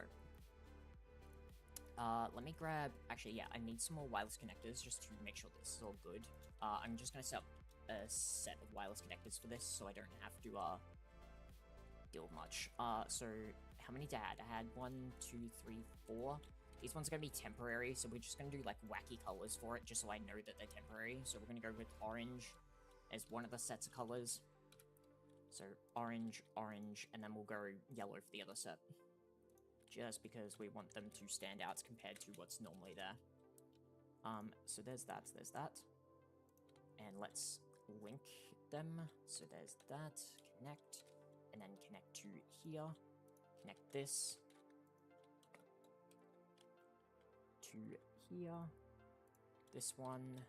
let me grab, actually, yeah, I need some more wireless connectors just to make sure this is all good. I'm just gonna set up a set of wireless connectors for this, so I don't have to, deal with much. So, how many did I had? I had 1, 2, 3, 4. These ones are gonna be temporary, so we're just gonna do, like, wacky colors for it, just so I know that they're temporary. So we're gonna go with orange as one of the sets of colors. So, orange, orange, and then we'll go yellow for the other set. Just because we want them to stand out compared to what's normally there. So there's that, And let's link them. So there's that, connect, and then connect to here. Connect this to here. This one.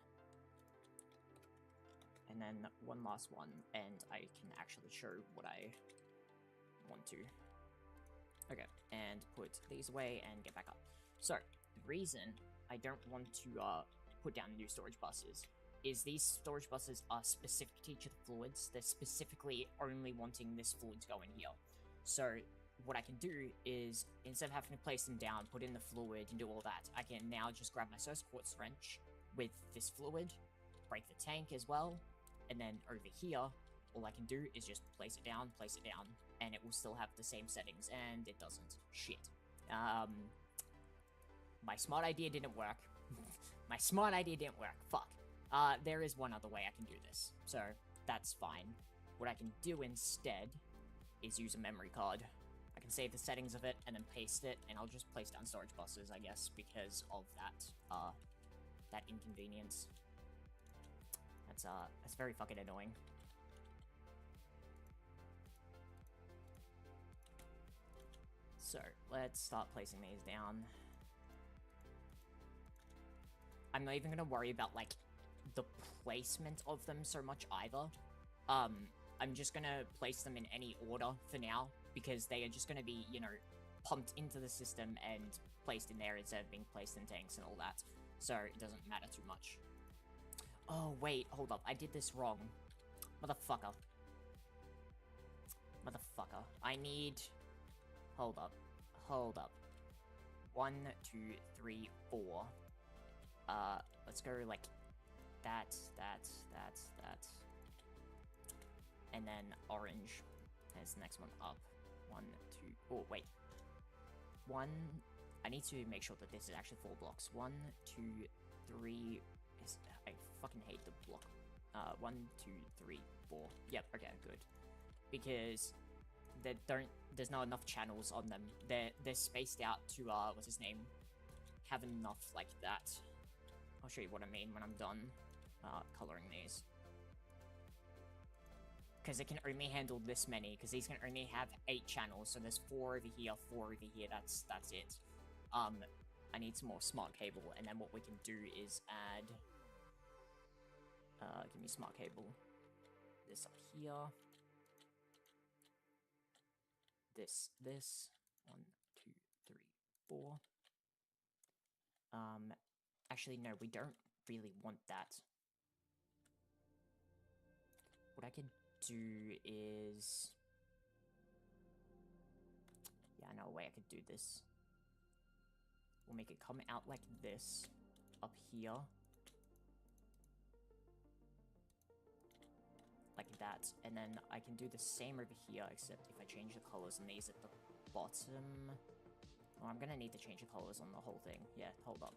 And then one last one, and I can actually show what I want to. Okay, and put these away and get back up. So, the reason I don't want to put down new storage buses is these storage buses are specific to each of the fluids. They're specifically only wanting this fluid to go in here. So, what I can do is, instead of having to place them down, put in the fluid, and do all that, I can now just grab my source quartz wrench with this fluid, break the tank as well, and then over here, all I can do is just place it down, and it will still have the same settings, and it doesn't. Shit. My smart idea didn't work. My smart idea didn't work. Fuck. There is one other way I can do this, so that's fine. What I can do instead is use a memory card. I can save the settings of it, and then paste it, and I'll just place down storage buses, I guess, because of that inconvenience. That's very fucking annoying. So, let's start placing these down. I'm not even gonna worry about, like, the placement of them so much either. I'm just gonna place them in any order for now, because they are just gonna be, you know, pumped into the system and placed in there instead of being placed in tanks and all that. So, it doesn't matter too much. Oh, wait, hold up. I did this wrong. Motherfucker. Motherfucker. I need... Hold up. 1, 2, 3, 4. Let's go like that. And then orange as the next one up. 1, 2, oh, wait. 1, I need to make sure that this is actually 4 blocks. 1, 2, 3, I fucking hate the block. 1, 2, 3, 4. Yep, okay, good. Because there's not enough channels on them. They're spaced out to, what's his name? Have enough like that. I'll show you what I mean when I'm done, coloring these. Because it can only handle this many, because these can only have 8 channels, so there's 4 over here, 4 over here, that's it. I need some more smart cable, and then what we can do is add... give me smart cable. This up here. This. 1, 2, 3, 4. Actually, no, we don't really want that. What I could do is... Yeah, I know a way I could do this. We'll make it come out like this, up here. Like that, and then I can do the same over here, except if I change the colors on these at the bottom... Oh, I'm gonna need to change the colors on the whole thing. Yeah, hold up.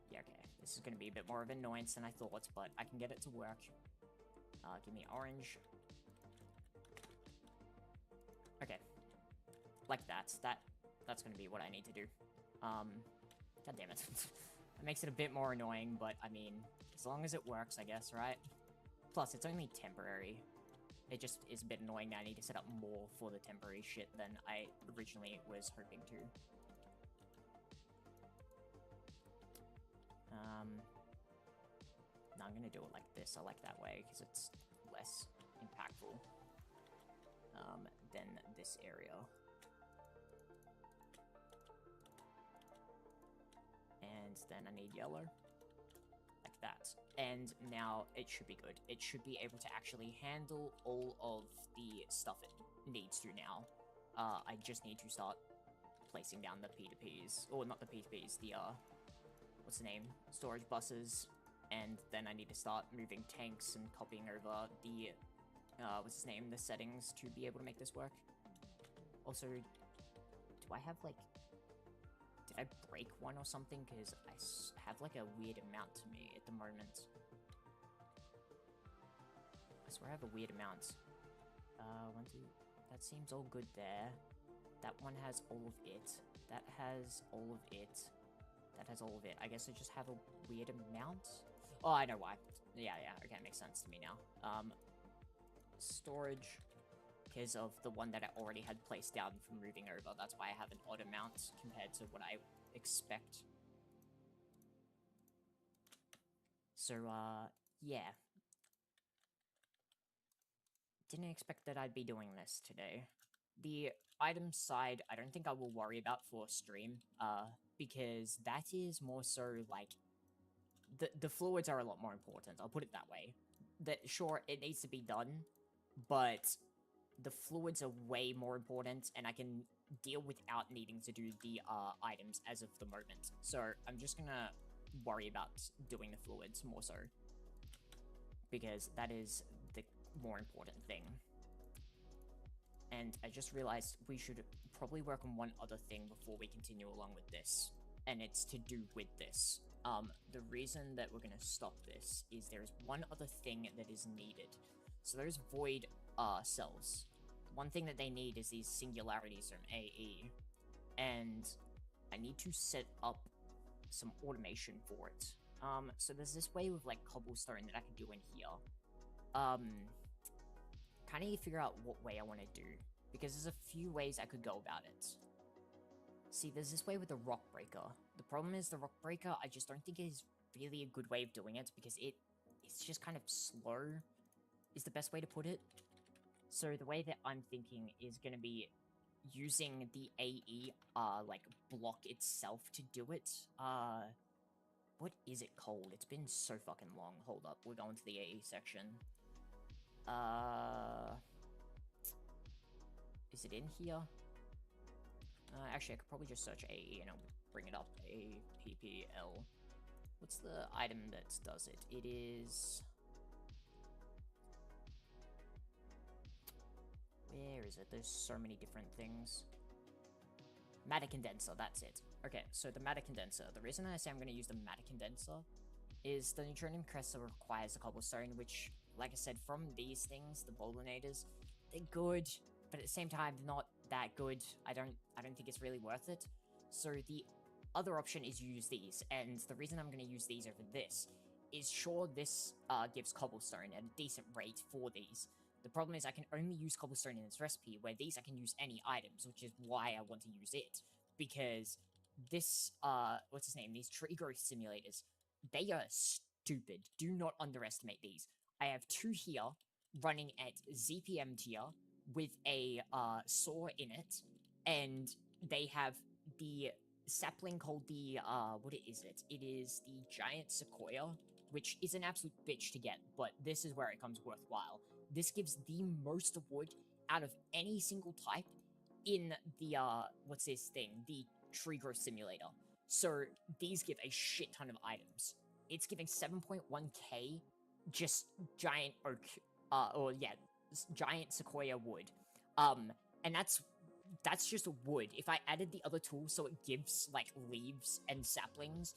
Yeah, okay. This is gonna be a bit more of an annoyance than I thought, but I can get it to work. Give me orange. Okay. Like that. That's gonna be what I need to do. God damn it. That makes it a bit more annoying, but, I mean, as long as it works, I guess, right? Plus, it's only temporary. It just is a bit annoying that I need to set up more for the temporary shit than I originally was hoping to. No, I'm gonna do it like this. I like that way, because it's less impactful. this area. And then I need yellow. Like that. And now it should be good. It should be able to actually handle all of the stuff it needs to now. I just need to start placing down the P2Ps. Or not the P2Ps, the, what's the name? Storage buses. And then I need to start moving tanks and copying over the, what's his name? The settings to be able to make this work. Also, do I have, like... Did I break one or something? Because I have, like, a weird amount to me at the moment. I swear I have a weird amount. 1, 2... That seems all good there. That one has all of it. That has all of it. That has all of it. I guess I just have a weird amount? Oh, I know why. Yeah, okay, makes sense to me now. Storage, because of the one that I already had placed down from moving over. That's why I have an odd amount compared to what I expect. So, yeah. Didn't expect that I'd be doing this today. The item side, I don't think I will worry about for stream, because that is more so, like, the fluids are a lot more important, I'll put it that way. Sure, it needs to be done, but the fluids are way more important, and I can deal without needing to do the, items as of the moment. So, I'm just gonna worry about doing the fluids more so, because that is the more important thing. And I just realized we should probably work on one other thing before we continue along with this. And it's to do with this. The reason that we're going to stop this is there's one other thing that is needed. So there's void cells. One thing that they need is these singularities from AE. And I need to set up some automation for it. So there's this way with like cobblestone that I can do in here. Kind of need to figure out what way I want to do, because there's a few ways I could go about it. See, there's this way with the rock breaker. The problem is the rock breaker, I just don't think is really a good way of doing it, because it's just kind of slow, is the best way to put it. So the way that I'm thinking is going to be using the AE, like, block itself to do it. What is it called? It's been so fucking long. Hold up, we're going to the AE section. Is it in here? Actually, I could probably just search AE and I'll bring it up. APPL. What's the item that does it? It is... Where is it? There's so many different things. Matter condenser, that's it. Okay, so the matter condenser. The reason I say I'm going to use the matter condenser is the neutronium crystal requires a cobblestone, which, like I said, from these things, the bollinators, they're good, but at the same time, not that good. I don't think it's really worth it. So the other option is use these, and the reason I'm going to use these over this is, sure, this gives cobblestone at a decent rate for these. The problem is I can only use cobblestone in this recipe, where these I can use any items, which is why I want to use it. Because this, what's his name, these tree growth simulators, they are stupid. Do not underestimate these. I have 2 here, running at ZPM tier, with a, saw in it, and they have the sapling called the, what is it? It is the giant sequoia, which is an absolute bitch to get, but this is where it comes worthwhile. This gives the most wood out of any single type in the, what's this thing? The tree growth simulator. So these give a shit ton of items. It's giving 7.1k just giant oak, giant sequoia wood. And that's just wood. If I added the other tool so it gives, like, leaves and saplings,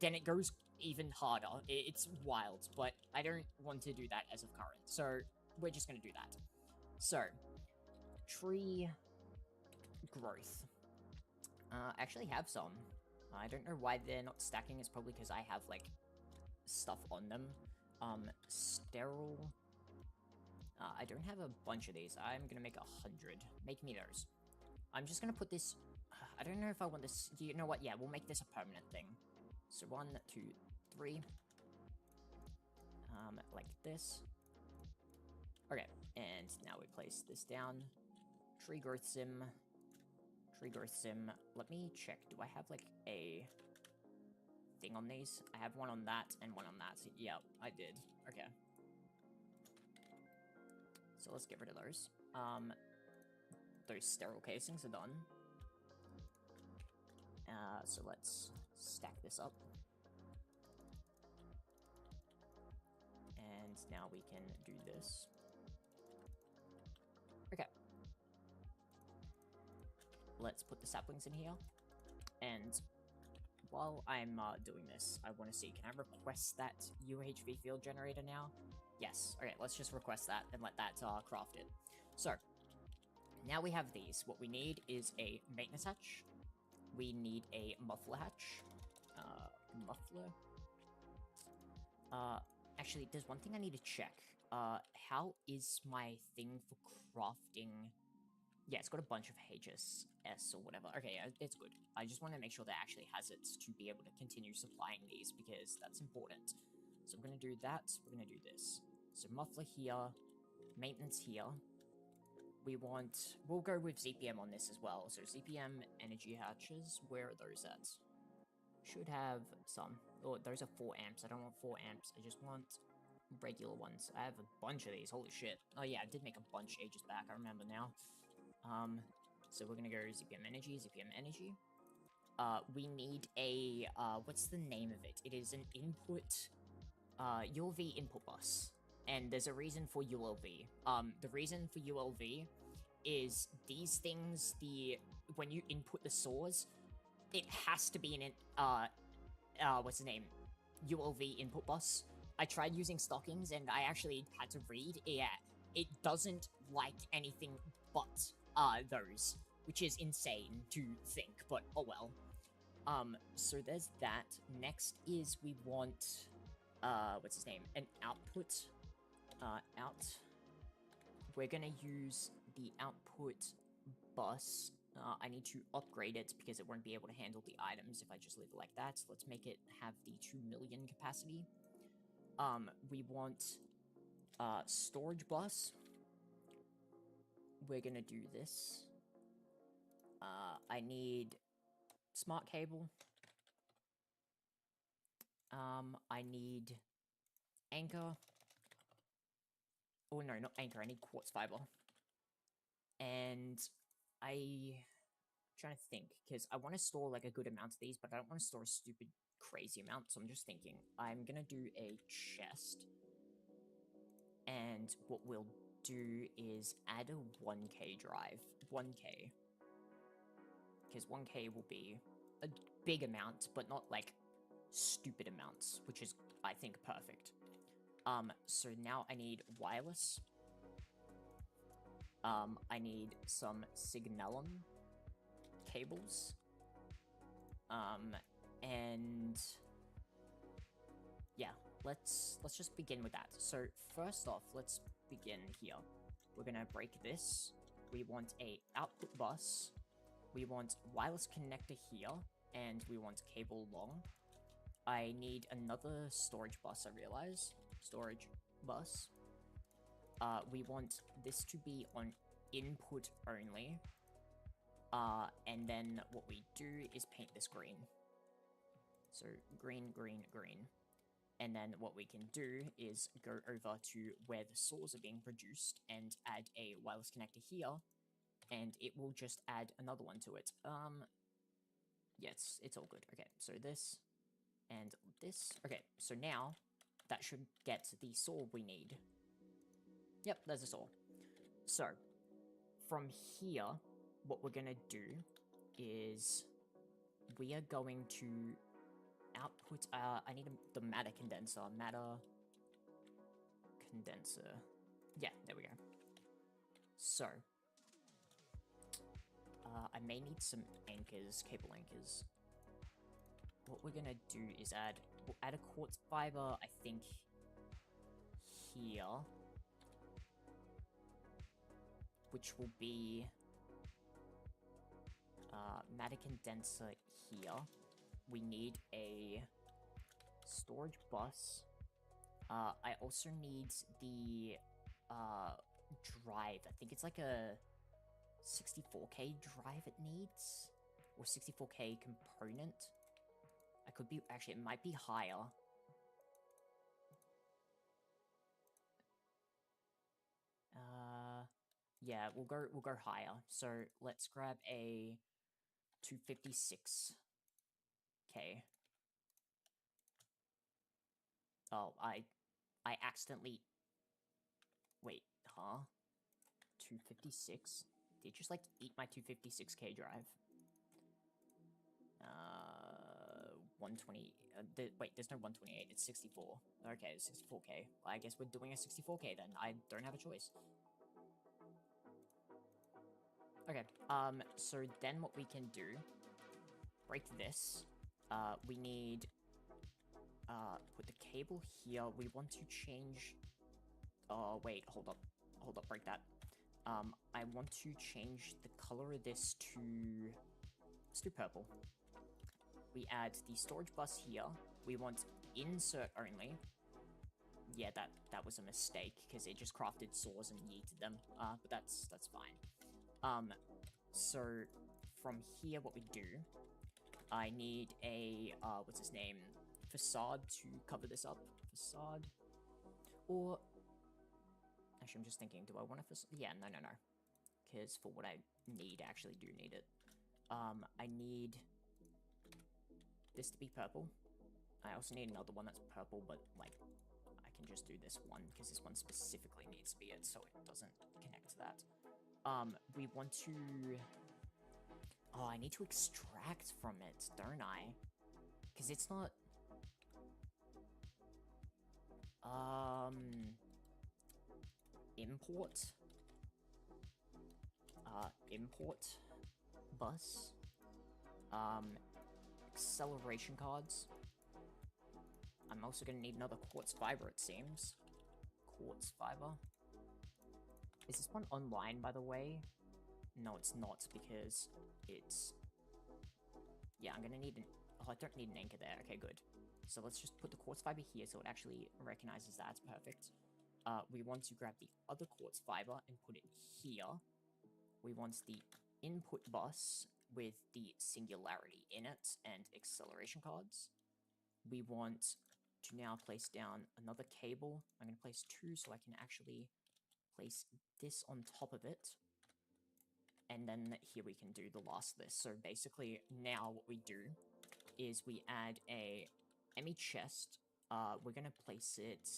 then it goes even harder. It's wild, but I don't want to do that as of current. So we're just going to do that. So, tree growth. I actually have some. I don't know why they're not stacking. It's probably because I have, like, stuff on them. Sterile. I don't have a bunch of these. I'm going to make 100. Make me those. I'm just going to put this... I don't know if I want this... You know what? Yeah, we'll make this a permanent thing. So 1, 2, 3. Like this. Okay, and now we place this down. tree growth sim. Tree growth sim. Let me check. Do I have like a thing on these? I have one on that and one on that. Yep, I did. Okay. So let's get rid of those. Those sterile casings are done. So let's stack this up. And now we can do this. Okay. Let's put the saplings in here. And while I'm doing this, I want to see, can I request that UHV field generator now? Yes. Okay, let's just request that and let that craft it. So, now we have these. What we need is a maintenance hatch. We need a muffler hatch. Muffler? Actually, there's one thing I need to check. How is my thing for crafting? Yeah, it's got a bunch of HSS or whatever. Okay, yeah, it's good. I just want to make sure that it actually has it to be able to continue supplying these, because that's important. So I'm going to do that. We're going to do this. So muffler here, maintenance here. We'll go with ZPM on this as well. So ZPM energy hatches, where are those at? Should have some. Oh, those are 4 amps. I don't want 4 amps. I just want regular ones. I have a bunch of these. Holy shit. Oh yeah, I did make a bunch ages back. I remember now. So we're gonna go ZPM energy, ZPM energy. We need a, what's the name of it? It is an input, ULV input bus. And there's a reason for ULV. The reason for ULV is these things, when you input the source, it has to be an, what's the name? ULV input bus. I tried using stockings and I actually had to read, yeah, it doesn't like anything but, those, which is insane to think, but oh well. So there's that. Next is we want, what's his name? An output, out. We're gonna use the output bus. I need to upgrade it because it won't be able to handle the items if I just leave it like that. So let's make it have the 2 million capacity. We want, storage bus. We're gonna do this. I need smart cable. I need anchor. Oh no, not anchor, I need quartz fiber. And I'm trying to think, because I want to store like a good amount of these, but I don't want to store a stupid crazy amount, so I'm just thinking, I'm gonna do a chest. And what we'll do is add a 1K drive. 1K. Because 1K will be a big amount, but not like stupid amounts, which is, I think, perfect. So now I need wireless. I need some signalum cables. And yeah, let's just begin with that. So first off, let's begin here. We're gonna break this. We want a output bus. We want wireless connector here, and we want cable long. I need another storage bus, I realize. Storage bus. We want this to be on input only. And then what we do is paint this green. So green, green, green. And then what we can do is go over to where the saws are being produced and add a wireless connector here. And it will just add another one to it. Yeah, it's all good. Okay, so this and this. Okay, so now that should get the saw we need. Yep, there's a saw. So, from here, what we're gonna do is we are going to output, I need the matter condenser. Matter condenser. Yeah, there we go. So, I may need some anchors, cable anchors. What we're gonna do is we'll add a quartz fiber, I think, here. Which will be matter condenser here. We need a storage bus. I also need the drive. I think it's like a 64k drive it needs? Or 64k component? I could be... Actually, it might be higher. Yeah, we'll go higher. So let's grab a 256k. Oh, I accidentally... Wait, huh? 256? Did you just, like, eat my 256k drive? 120... wait, there's no 128, it's 64. Okay, it's 64k. Well, I guess we're doing a 64k then. I don't have a choice. Okay, so then what we can do... Break this. We need... put the cable here. We want to change... wait, hold up. Hold up, break that. I want to change the color of this to... Let's do purple. We add the storage bus here. We want insert only. Yeah, that was a mistake, because it just crafted saws and yeeted them. But that's fine. So, from here, what we do... I need a, what's his name? Facade to cover this up. Facade. Or... Actually, I'm just thinking, do I want a facade? Yeah, no. Because for what I need, I actually do need it. I need this to be purple. I also need another one that's purple, but, like, I can just do this one, because this one specifically needs to be it, so it doesn't connect to that. We want to... Oh, I need to extract from it, don't I? Because it's not... Import? Import bus? Acceleration cards? I'm also gonna need another quartz fiber, it seems. Quartz fiber? Is this one online, by the way? No, it's not, because it's... Yeah, I'm gonna need an... Oh, I don't need an anchor there. Okay, good. So let's just put the quartz fiber here so it actually recognizes that. Perfect. We want to grab the other quartz fiber and put it here. We want the input bus with the singularity in it and acceleration cards. We want to now place down another cable. I'm going to place two so I can actually place this on top of it. And then here we can do the last of this. So basically now what we do is we add a ME chest. We're going to place it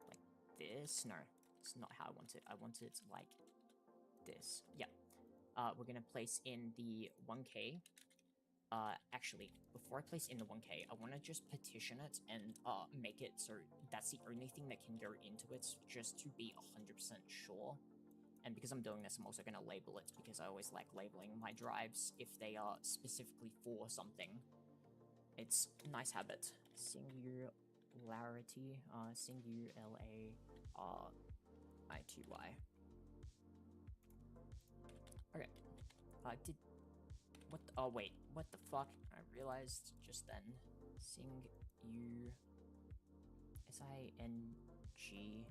like this. No, it's not how I want it. I want it like this. Yeah. We're going to place in the 1K. Actually, before I place in the 1K, I want to just petition it and make it so that's the only thing that can go into it, just to be 100% sure. And because I'm doing this, I'm also going to label it, because I always like labeling my drives if they are specifically for something. It's a nice habit. Singularity, singularity. Okay. Oh wait, what the fuck? I realized just then. S-I-N-G.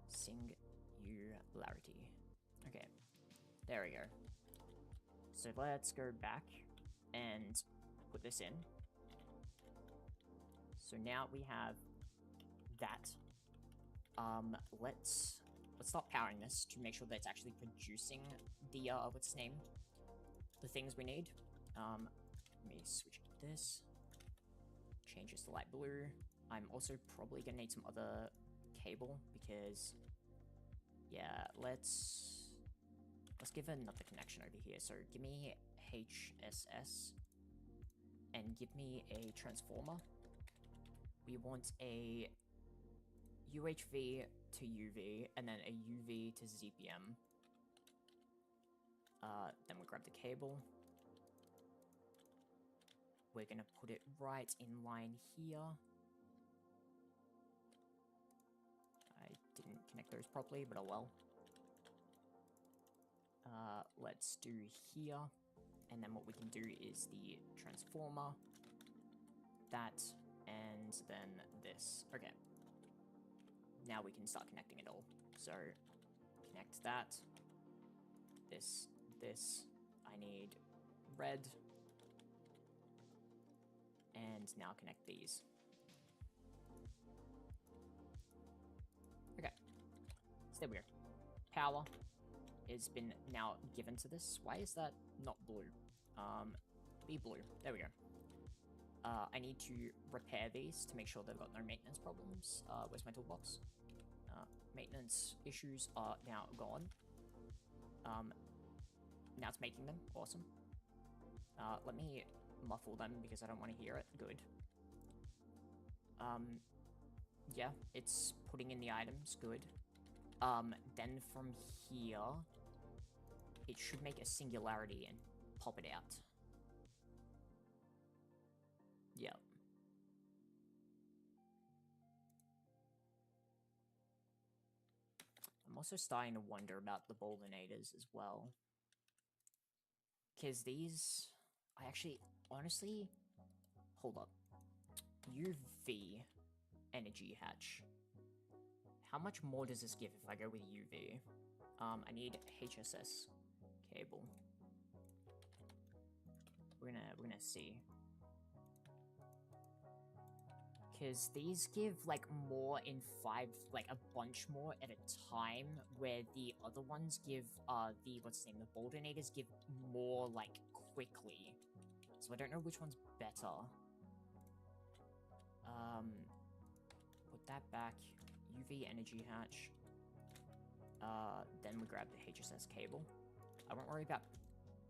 Singularity. Okay. There we go. So let's go back and put this in. So now we have that. Let's start powering this to make sure that it's actually producing the, what's its name? The things we need. Let me switch to this. Change this to light blue. I'm also probably gonna need some other cable because, yeah, let's give another connection over here. So give me HSS and give me a transformer. We want a UHV to UV and then a UV to ZPM. Then we grab the cable. We're gonna put it right in line here. I didn't connect those properly, but oh well. Let's do here. And then what we can do is the transformer. That, and then this. Okay. Now we can start connecting it all. So, connect that. this, this. I need red. And now connect these. Okay. So there we go. Power has been now given to this. Why is that not blue? Be blue. There we go. I need to repair these to make sure they've got no maintenance problems. Where's my toolbox? Maintenance issues are now gone. Now it's making them. Awesome. Let me muffle them because I don't want to hear it. Good. Yeah, it's putting in the items. Good. Then from here, it should make a singularity and pop it out. Yeah. I'm also starting to wonder about the Boldenators as well. Because these... I actually... Honestly... Hold up. UV energy hatch. How much more does this give if I go with UV? I need HSS cable. We're gonna see. Because these give, like, more in 5, like, a bunch more at a time, where the other ones give, what's the name, the Boldenators give more, like, quickly. So I don't know which one's better. Put that back. UV energy hatch. Then we grab the HSS cable. I won't worry about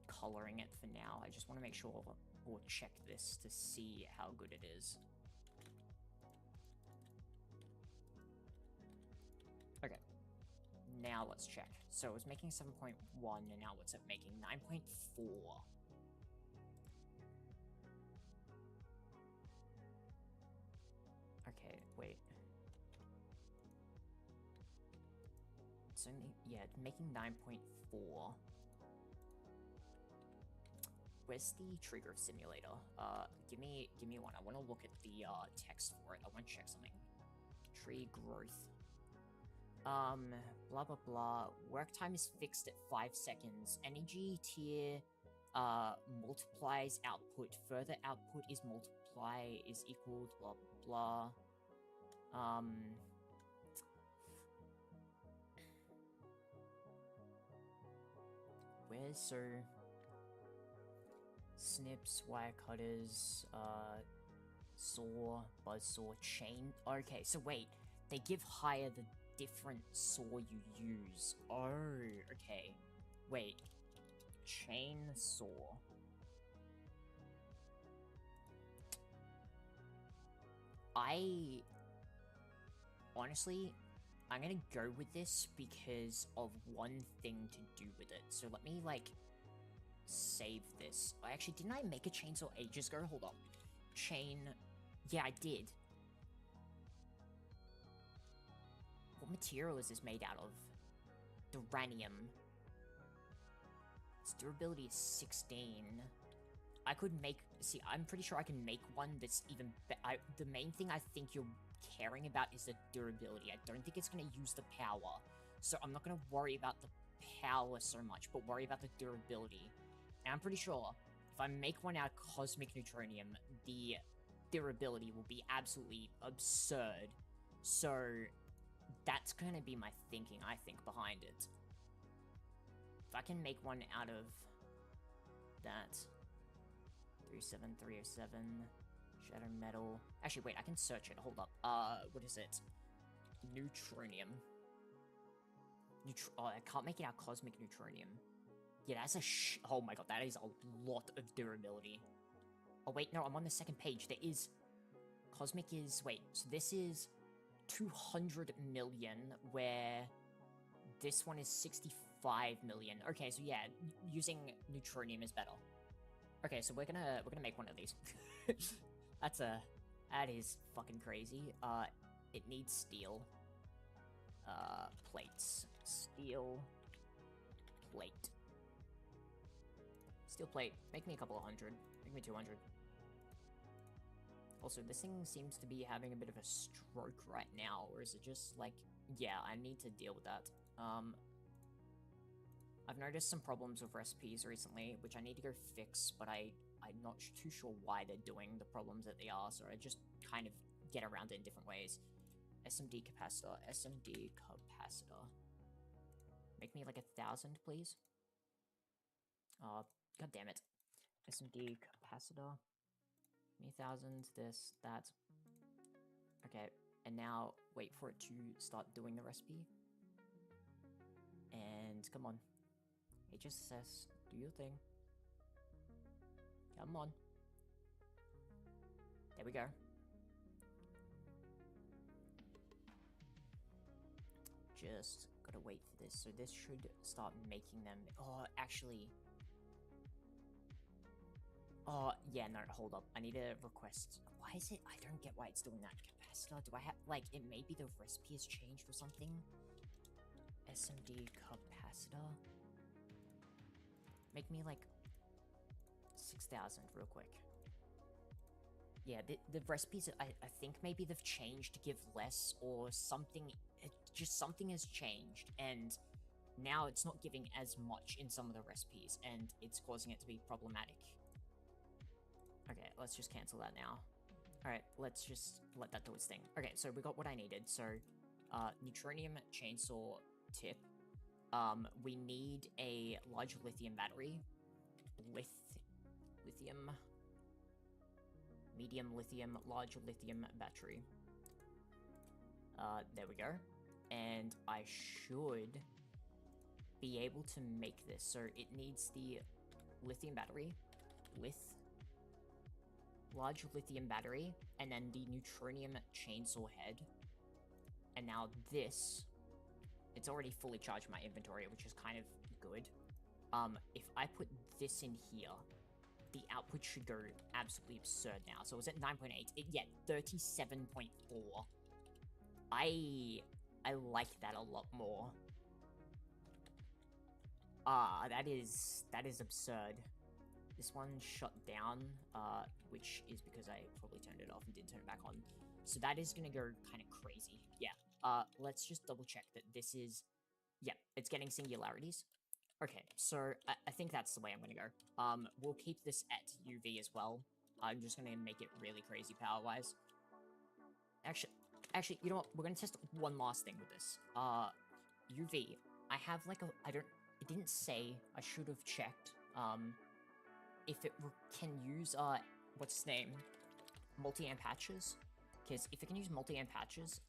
coloring it for now. I just want to make sure we'll check this to see how good it is. Okay. Now let's check. So it was making 7.1 and now what's it making? 9.4. Okay, wait. It's only, yeah, making 9.4. Where's the tree growth simulator? Give me one. I want to look at the text for it. I want to check something. Tree growth. Blah blah blah. Work time is fixed at 5 seconds. Energy tier multiplies output. Further output is equal to blah blah blah. Where's so snips, wire cutters, saw, buzzsaw, chain. Okay, so wait, they give higher the different saw you use. Oh, okay. Wait, chainsaw. Honestly, I'm gonna go with this because of one thing to do with it. So let me, like, save this. Didn't I make a chainsaw ages ago? Hold up. Yeah, I did. What material is this made out of? Duranium. Its durability is 16. I could make... See, I'm pretty sure I can make one that's even better. The main thing I think you're caring about is the durability. I don't think it's going to use the power. So I'm not going to worry about the power so much, but worry about the durability. And I'm pretty sure if I make one out of cosmic neutronium, the durability will be absolutely absurd. So that's going to be my thinking, I think, behind it. If I can make one out of that... 37307, shadow metal. Actually, wait, I can search it. Hold up. What is it? Neutronium. Oh, I can't make it out cosmic neutronium. Yeah, that's oh my god, that is a lot of durability. Oh wait, no, I'm on the second page. There is... Cosmic is... Wait, so this is 200 million, where this one is 65 million. Okay, so yeah, using neutronium is better. Okay, so we're gonna make one of these. That is fucking crazy. It needs steel. Plates. Steel plate. Steel plate. Make me a couple of hundred. Make me 200. Also, this thing seems to be having a bit of a stroke right now, or is it just like... Yeah, I need to deal with that. I've noticed some problems with recipes recently, which I need to go fix, but I'm not too sure why they're doing the problems that they are, so I just kind of get around it in different ways. SMD capacitor, SMD capacitor. Make me like 1,000, please. God damn it. SMD capacitor. Me 1,000, this, that. Okay, and now wait for it to start doing the recipe. And come on. HSS, do your thing. Come on. There we go. Just gotta wait for this. So this should start making them... Oh, actually... Oh, yeah, no, hold up. I need to request... Why is it... I don't get why it's doing that. Capacitor? Do I have... Like, it may be the recipe has changed or something. SMD capacitor. Make me, like, 6,000 real quick. Yeah, the recipes, I think maybe they've changed to give less or something. Just something has changed, and now it's not giving as much in some of the recipes, and it's causing it to be problematic. Okay, let's just cancel that now. Alright, let's just let that do its thing. Okay, so we got what I needed. So, neutronium chainsaw tip. We need a large lithium battery. Lithium. Medium lithium, large lithium battery. There we go. And I should be able to make this. So it needs the lithium battery with large lithium battery, and then the neutronium chainsaw head. And now this, it's already fully charged my inventory, which is kind of good. If I put this in here, the output should go absolutely absurd now. So it's at 9.8. Yeah, 37.4. I like that a lot more. That is absurd. This one shut down, which is because I probably turned it off and didn't turn it back on. So that is gonna go kind of crazy. Yeah. Let's just double check that this is... Yeah, it's getting singularities. Okay, so I think that's the way I'm gonna go. We'll keep this at UV as well. I'm just gonna make it really crazy power-wise. Actually, you know what? We're gonna test one last thing with this. UV. I have like a... It didn't say. I should have checked. If it can use, what's its name? Multi-amp patches. Because if it can use multi-amp patches,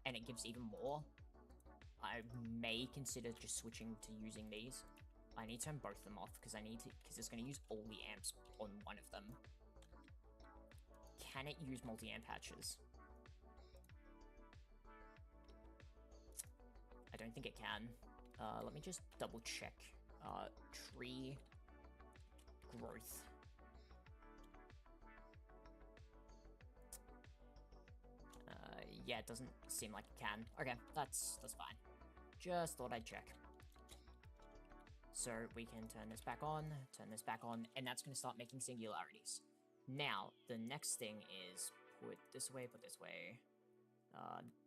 and it gives even more, I may consider just switching to using these. I need to turn both of them off because because it's going to use all the amps on one of them. Can it use multi-amp patches? I don't think it can. Let me just double check. Tree growth. Yeah, it doesn't seem like it can. Okay, that's fine. Just thought I'd check. So we can turn this back on, and that's going to start making singularities. Now, the next thing is put this way,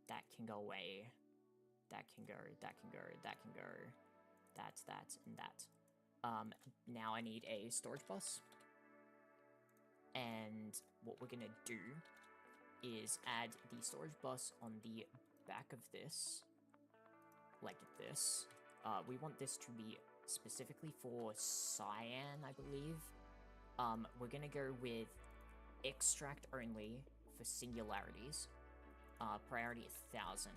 that can go away. That can go, that can go, that can go. That, and that. Now I need a storage bus. And what we're going to do is add the storage bus on the back of this, like this. We want this to be specifically for cyan, I believe. We're gonna go with extract only for singularities, priority 1,000.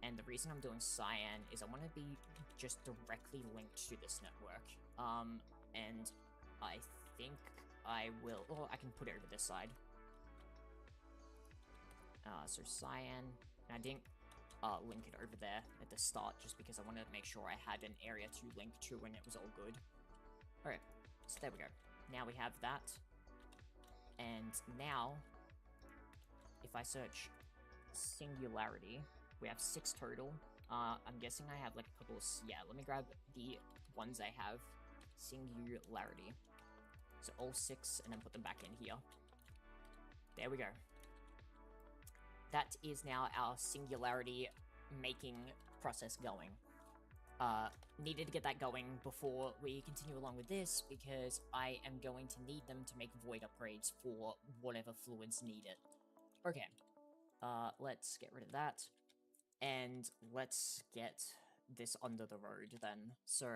And the reason I'm doing cyan is I want to be just directly linked to this network. And I think I will... Oh, I can put it over this side. So cyan, and I didn't link it over there at the start just because I wanted to make sure I had an area to link to when it was all good. Alright, so there we go. Now we have that. And now, if I search singularity, we have 6 total. I'm guessing I have like a couple of... Yeah, let me grab the ones I have. Singularity. So all 6, and then put them back in here. There we go. That is now our singularity making process going. Needed to get that going before we continue along with this, because I am going to need them to make void upgrades for whatever fluids need it. Okay, let's get rid of that, and let's get this under the road then. So,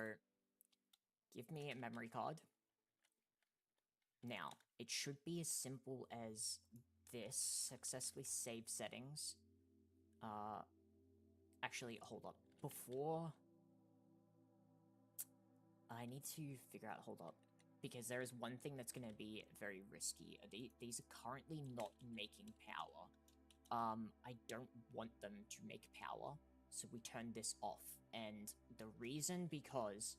give me a memory card. Now, it should be as simple as this. Successfully save settings. Actually, hold up. Before... I need to figure out, hold up, because there is one thing that's going to be very risky. These are currently not making power. I don't want them to make power, so we turn this off. And the reason because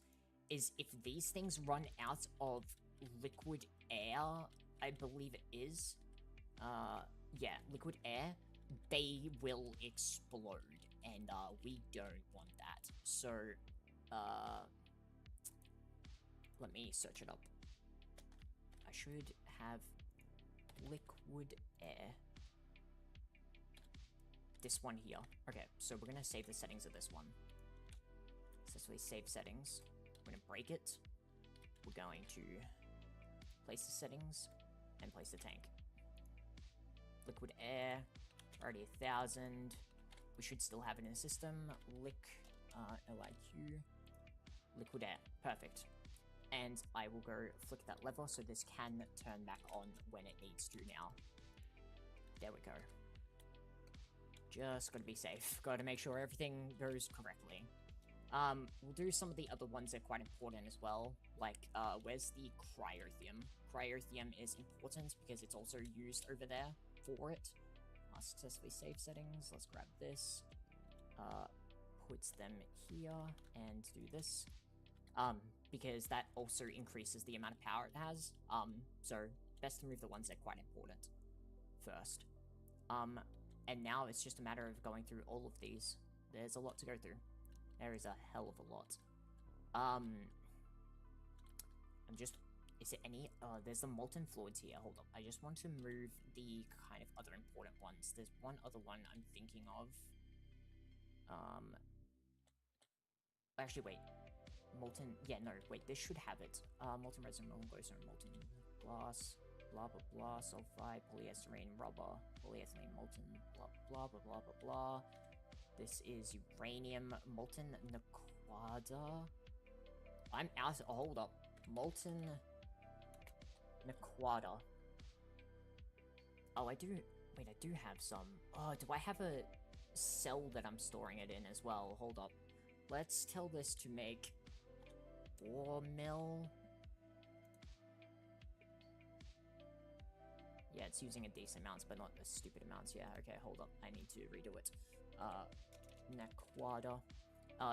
is if these things run out of liquid air, I believe it is, yeah, liquid air, they will explode, and we don't want that. So, let me search it up. I should have liquid air. This one here. Okay, so we're gonna save the settings of this one. Successfully save settings. We're gonna break it. We're going to place the settings and place the tank. Liquid air, already 1,000. We should still have it in the system. LIQ, liquid air, perfect. And I will go flick that lever so this can turn back on when it needs to now. There we go. Just gotta be safe. Gotta make sure everything goes correctly. We'll do some of the other ones that are quite important as well. Like, where's the cryothium? Cryothium is important because it's also used over there for it. Successfully save settings. Let's grab this. Puts them here and do this. Because that also increases the amount of power it has. So best to move the ones that are quite important first. And now it's just a matter of going through all of these. There's a lot to go through. There is a hell of a lot. Is it any, there's the molten fluids here. Hold up. I just want to move the kind of other important ones. There's one other one I'm thinking of. Actually, wait. Molten, yeah, no, wait, this should have it. Molten resin, molten glycerine, molten glass, blah, blah, blah, sulfide, polyestyrene, rubber, polyethylene, molten, blah, blah, blah, blah, blah, blah. This is uranium, molten naquada. I'm out, hold up. Molten naquada. Oh, I do have some. Oh, do I have a cell that I'm storing it in as well? Hold up. Let's tell this to make 4 mil. Yeah, it's using a decent amounts, but not the stupid amounts. Yeah, okay, hold up. I need to redo it. Naquada.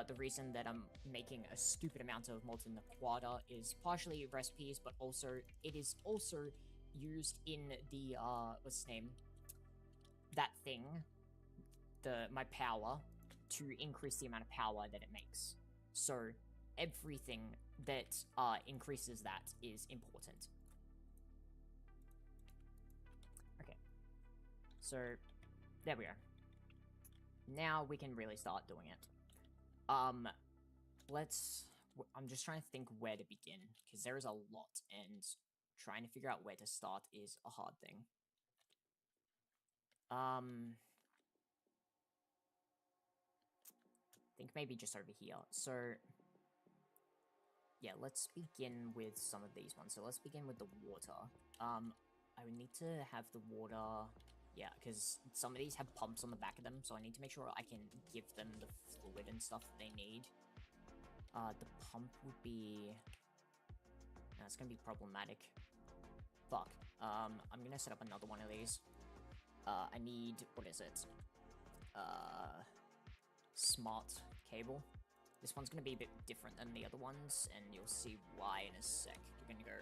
The reason that I'm making a stupid amount of molten naquada is partially recipes, but also it is also used in the what's its name? That thing, my power, to increase the amount of power that it makes. So everything that increases that is important. Okay. So there we are. Now we can really start doing it. I'm just trying to think where to begin, because there is a lot, and trying to figure out where to start is a hard thing. I think maybe just over here. So, yeah, let's begin with some of these ones. So let's begin with the water. I would need to have the water... Yeah, because some of these have pumps on the back of them, so I need to make sure I can give them the fluid and stuff that they need. The pump would be... That's gonna be problematic. Fuck. I'm gonna set up another one of these. I need... What is it? Smart cable. This one's gonna be a bit different than the other ones, and you'll see why in a sec. We're gonna go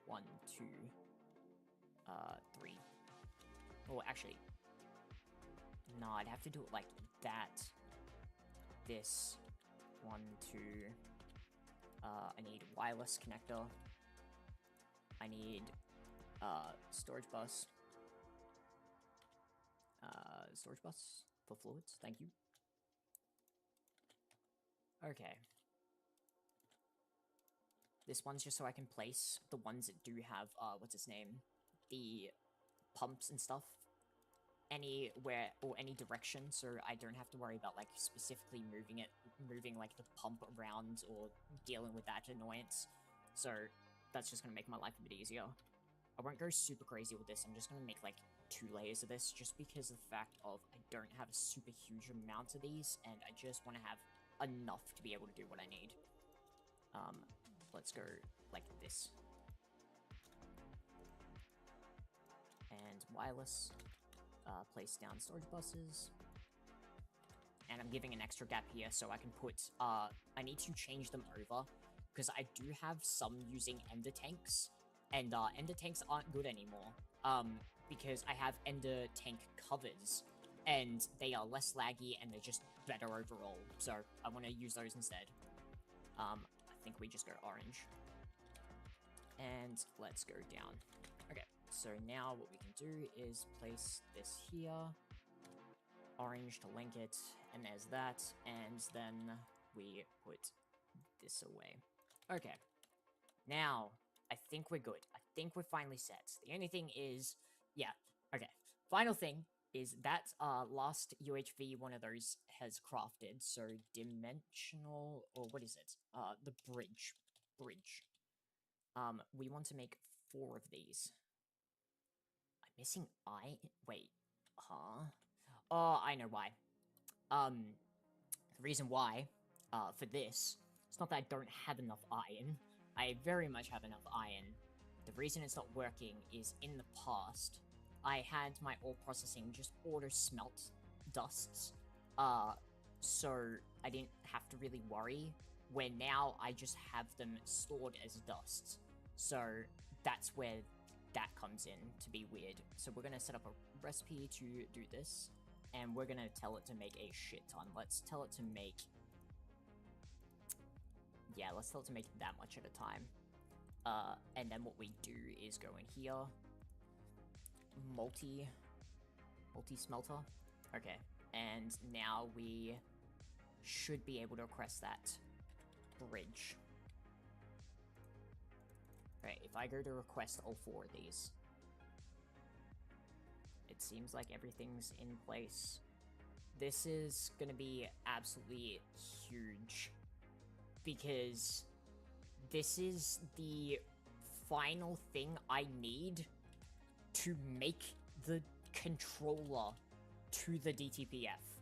1, 2, 3. Oh, actually, no, I'd have to do it like that. This, 1, 2, I need wireless connector. I need, storage bus. Storage bus for fluids, thank you. Okay. This one's just so I can place the ones that do have, what's its name? The pumps and stuff anywhere or any direction, so I don't have to worry about, like, specifically moving, like, the pump around or dealing with that annoyance. So that's just gonna make my life a bit easier. I won't go super crazy with this. I'm just gonna make, like, 2 layers of this, just because of the fact of I don't have a super huge amount of these, and I just want to have enough to be able to do what I need. Let's go like this. And wireless. Place down storage buses. And I'm giving an extra gap here so I can put, I need to change them over, because I do have some using ender tanks, and ender tanks aren't good anymore, because I have ender tank covers, and they are less laggy, and they're just better overall, so I want to use those instead. I think we just go orange. And let's go down. Okay, so now what we can do is place this here, orange to link it, and there's that, and then we put this away. Okay, now I think we're good. I think we're finally set. The only thing is, yeah, okay. Final thing is that last UHV one of those has crafted, so dimensional, or what is it? The bridge. We want to make 4 of these. I'm missing wait, huh? Oh, I know why. The reason why, for this, it's not that I don't have enough iron. I very much have enough iron. The reason it's not working is in the past, I had my ore processing just auto smelt dusts, so I didn't have to really worry, where now I just have them stored as dusts. So that's where that comes in to be weird. So we're going to set up a recipe to do this, and we're going to tell it to make a shit ton. Let's tell it to make... Yeah, let's tell it to make that much at a time. And then what we do is go in here, multi-smelter. Okay, and now we should be able to request that bridge. Right, if I go to request all 4 of these, it seems like everything's in place. This is gonna be absolutely huge, because this is the final thing I need to make the controller to the DTPF.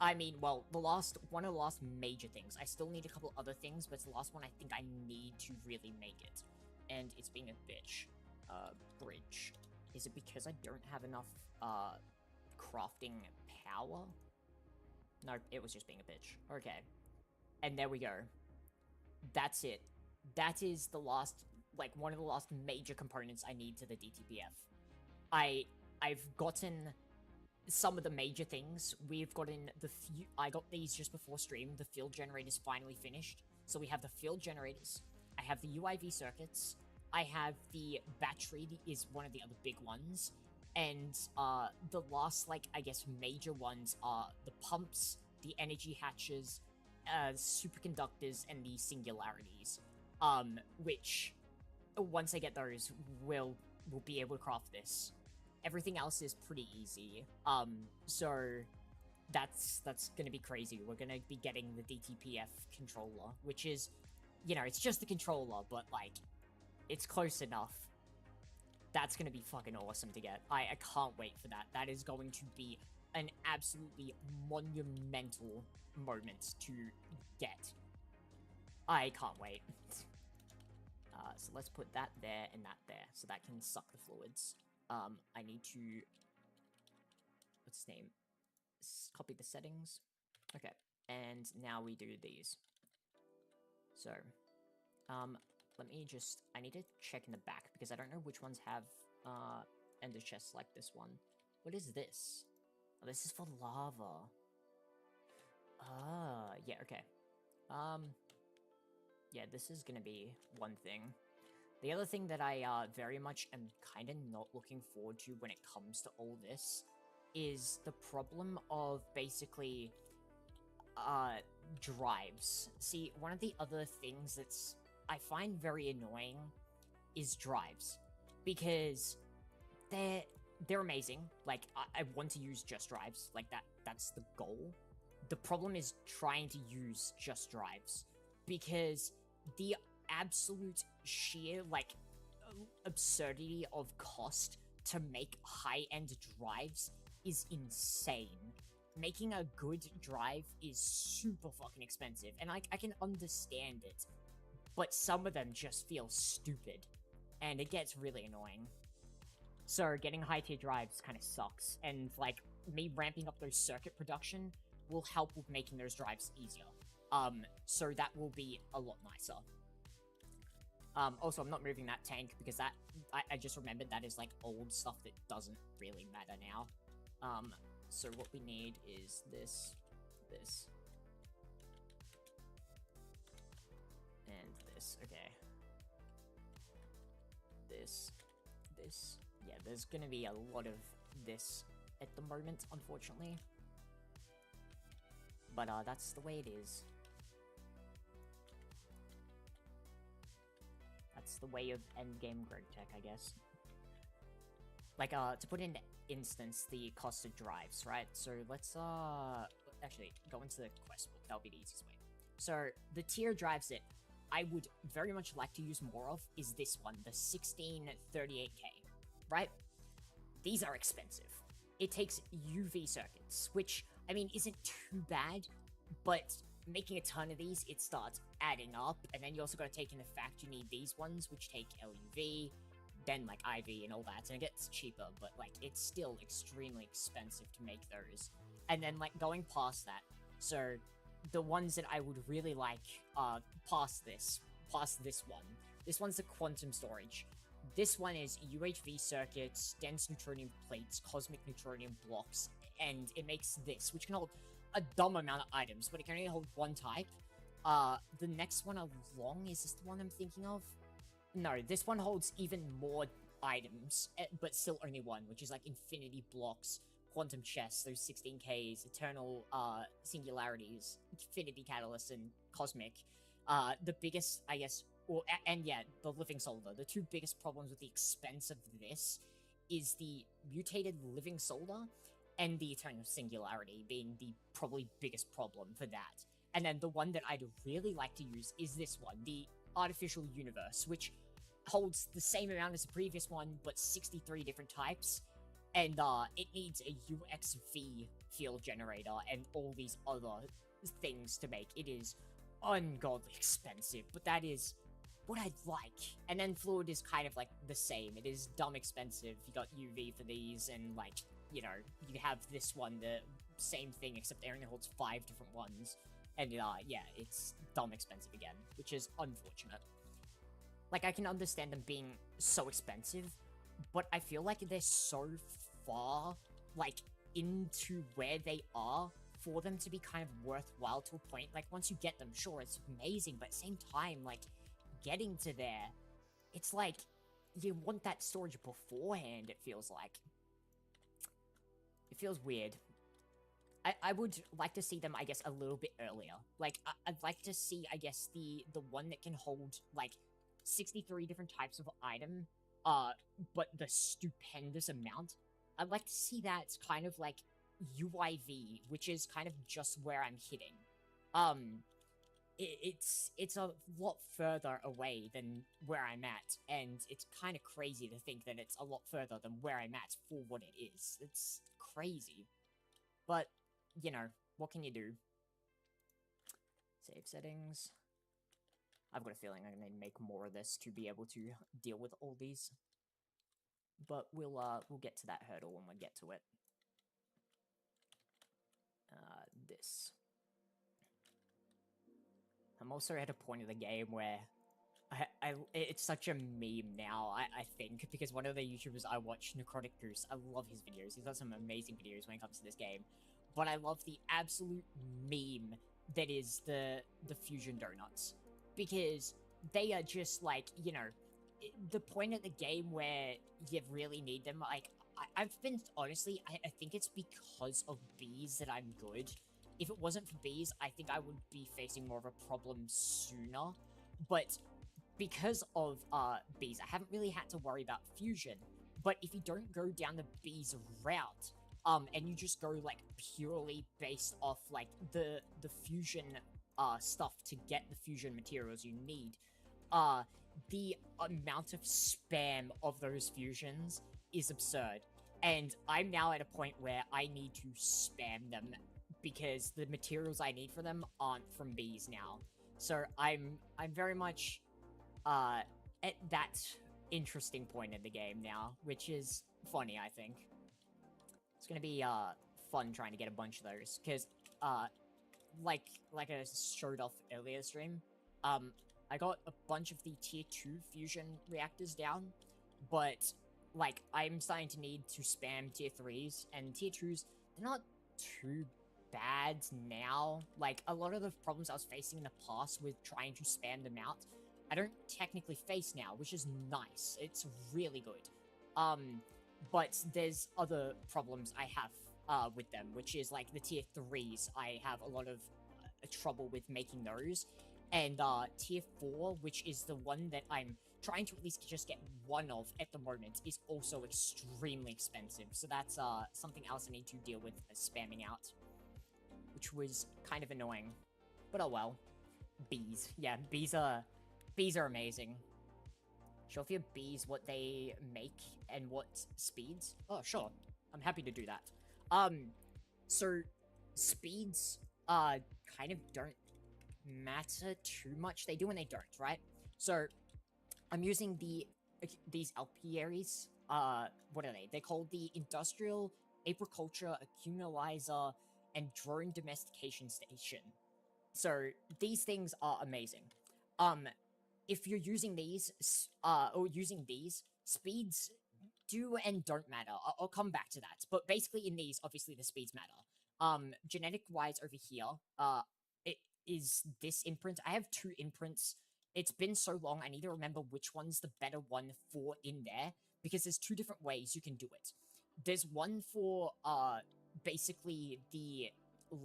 I mean, well, one of the last major things. I still need a couple other things, but it's the last one I think I need to really make it. And it's being a bitch. Bridge. Is it because I don't have enough, crafting power? No, it was just being a bitch. Okay. And there we go. That's it. That is the last, like, one of the last major components I need to the DTPF. I've gotten some of the major things. We've gotten I got these just before stream. The field generator's finally finished. So we have the field generators. I have the UIV circuits. I have the battery is one of the other big ones. And the last, like, I guess, major ones are the pumps, the energy hatches, superconductors, and the singularities. Which, once I get those, we'll be able to craft this. Everything else is pretty easy. So that's gonna be crazy. We're gonna be getting the DTPF controller, which is, you know, it's just the controller, but, like, it's close enough. That's gonna be fucking awesome to get. I can't wait for that. That is going to be an absolutely monumental moment to get. I can't wait. So let's put that there and that there, so that can suck the fluids. I need to, what's his name? Copy the settings. Okay, and now we do these. So, let me just, I need to check in the back, because I don't know which ones have, ender chests like this one. What is this? Oh, this is for lava. Yeah, okay. Yeah, this is gonna be one thing. The other thing that I very much am kind of not looking forward to when it comes to all this is the problem of basically drives. See, one of the other things that's I find very annoying is drives, because they're amazing. Like, I want to use just drives. Like, that's the goal. The problem is trying to use just drives, because the absolute sheer, like, absurdity of cost to make high-end drives is insane. Making a good drive is super fucking expensive, and I can understand it, but some of them just feel stupid, and it gets really annoying. So getting high-tier drives kind of sucks, and like me ramping up those circuit production will help with making those drives easier. So that will be a lot nicer. Also, I'm not moving that tank because that I just remembered that is like old stuff that doesn't really matter now. So what we need is this, and this. Okay. This. Yeah, there's gonna be a lot of this at the moment, unfortunately. But that's the way it is. That's the way of endgame Greg Tech, I guess. Like, to put in instance the cost of drives, right? So let's, actually, go into the quest book. That'll be the easiest way. So, the tier drives that I would very much like to use more of is this one, the 1638K, right? These are expensive. It takes UV circuits, which, I mean, isn't too bad, but making a ton of these, it starts adding up, and then you also gotta take in the fact you need these ones, which take LUV, then, like, IV and all that, and it gets cheaper, but, like, it's still extremely expensive to make those. And then, like, going past that, so the ones that I would really like, past this one. This one's the quantum storage. This one is UHV circuits, dense neutronium plates, cosmic neutronium blocks, and it makes this, which can hold a dumb amount of items, but it can only hold one type. The next one along, is this the one I'm thinking of? No, this one holds even more items, but still only one, which is like infinity blocks, quantum chests, those 16Ks, eternal singularities, infinity catalysts, and cosmic. The biggest, I guess, and yeah, the living solder. The two biggest problems with the expense of this is the mutated living solder and the eternal singularity being the probably biggest problem for that. And then the one that I'd really like to use is this one, the artificial universe, which holds the same amount as the previous one, but 63 different types, and it needs a UXV field generator and all these other things to make. It is ungodly expensive, but that is what I'd like. And then fluid is kind of like the same. It is dumb expensive. You got UV for these, and like, you know, you have this one, the same thing, except it only holds 5 different ones. And yeah, it's dumb expensive again, which is unfortunate. Like, I can understand them being so expensive, but I feel like they're so far, like, into where they are for them to be kind of worthwhile to a point. Like, once you get them, sure, it's amazing, but at the same time, like, getting to there, it's like, you want that storage beforehand, it feels like. It feels weird. I would like to see them, I guess, a little bit earlier. Like, I'd like to see, I guess, the one that can hold, like, 63 different types of item, but the stupendous amount. I'd like to see that kind of, like, UIV, which is kind of just where I'm hitting. It's a lot further away than where I'm at, and it's kind of crazy to think that it's a lot further than where I'm at for what it is. It's crazy. But, you know, what can you do? Save settings. I've got a feeling I'm gonna make more of this to be able to deal with all these. But we'll get to that hurdle when we get to it. This. I'm also at a point of the game where it's such a meme now, I think, because one of the YouTubers I watch, Necrotic Goose, I love his videos. He's got some amazing videos when it comes to this game. But I love the absolute meme that is the Fusion Donuts. Because they are just, like, you know, the point of the game where you really need them. Like, I've been, honestly, I think it's because of bees that I'm good, if it wasn't for bees, I think I would be facing more of a problem sooner. But because of bees, I haven't really had to worry about fusion. But if you don't go down the bees route, and you just go like purely based off like the fusion stuff to get the fusion materials you need, uh, the amount of spam of those fusions is absurd. And I'm now at a point where I need to spam them because the materials I need for them aren't from bees now. So I'm very much uh at that interesting point in the game now, which is funny, I think. It's gonna be fun trying to get a bunch of those, because uh like I showed off earlier stream, I got a bunch of the tier 2 fusion reactors down, but like I'm starting to need to spam tier 3s, and tier 2s, they're not too bad now. Like a lot of the problems I was facing in the past with trying to spam them out, I don't technically face now, which is nice. It's really good. But there's other problems I have with them, which is like the tier 3s. I have a lot of trouble with making those. And tier 4, which is the one that I'm trying to at least just get one of at the moment, is also extremely expensive. So that's something else I need to deal with spamming out, which was kind of annoying. But oh well. Bees. Yeah, bees are amazing. Show off your bees what they make and what speeds. Oh, sure. I'm happy to do that. So speeds kind of don't matter too much. They do and they don't, right? So I'm using these alpiaries. What are they? They're called the Industrial Apiculture Accumulator and Drone Domestication Station. So these things are amazing. If you're using these, or using these, speeds do and don't matter. I'll come back to that. But basically in these, obviously the speeds matter. Genetic-wise over here, it is this imprint. I have 2 imprints. It's been so long, I need to remember which one's the better one for in there, because there's 2 different ways you can do it. There's one for, basically the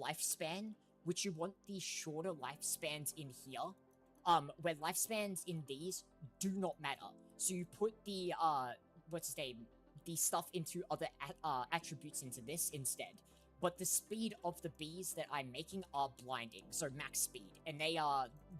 lifespan, which you want the shorter lifespans in here, where lifespans in these do not matter. So you put the, what's its name, the stuff into other attributes into this instead. But the speed of the bees that I'm making are blinding, so max speed, and they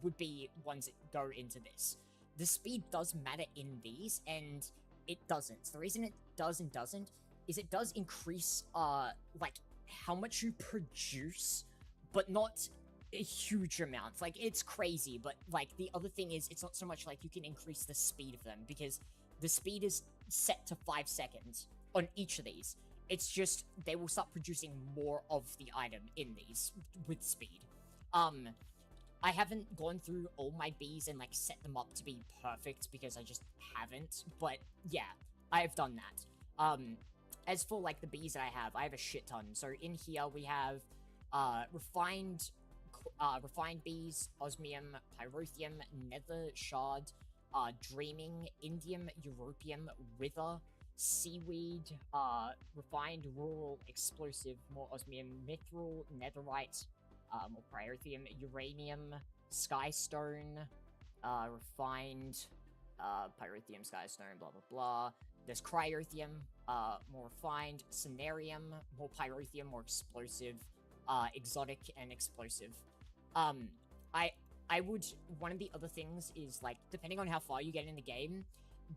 would be ones that go into this. The speed does matter in these, and it doesn't. The reason it does and doesn't is it does increase, like, how much you produce, but not a huge amount. Like, it's crazy, but, like, the other thing is, it's not so much like you can increase the speed of them, because the speed is set to 5 seconds on each of these. It's just, they will start producing more of the item in these with speed. I haven't gone through all my bees and, like, set them up to be perfect, because I just haven't, but, yeah, I've done that. As for, like, the bees that I have a shit ton. So in here, we have, refined bees, osmium, pyrotheum, nether shard, dreaming, indium, europium, wither, seaweed, refined rural explosive, more osmium, mithril, netherite, more pyrotheum, uranium, skystone, refined, pyrotheum, skystone, blah blah blah. There's cryotheum, more refined, cenarium, more pyrotheum, more explosive, exotic and explosive. I would, one of the other things is, like, depending on how far you get in the game,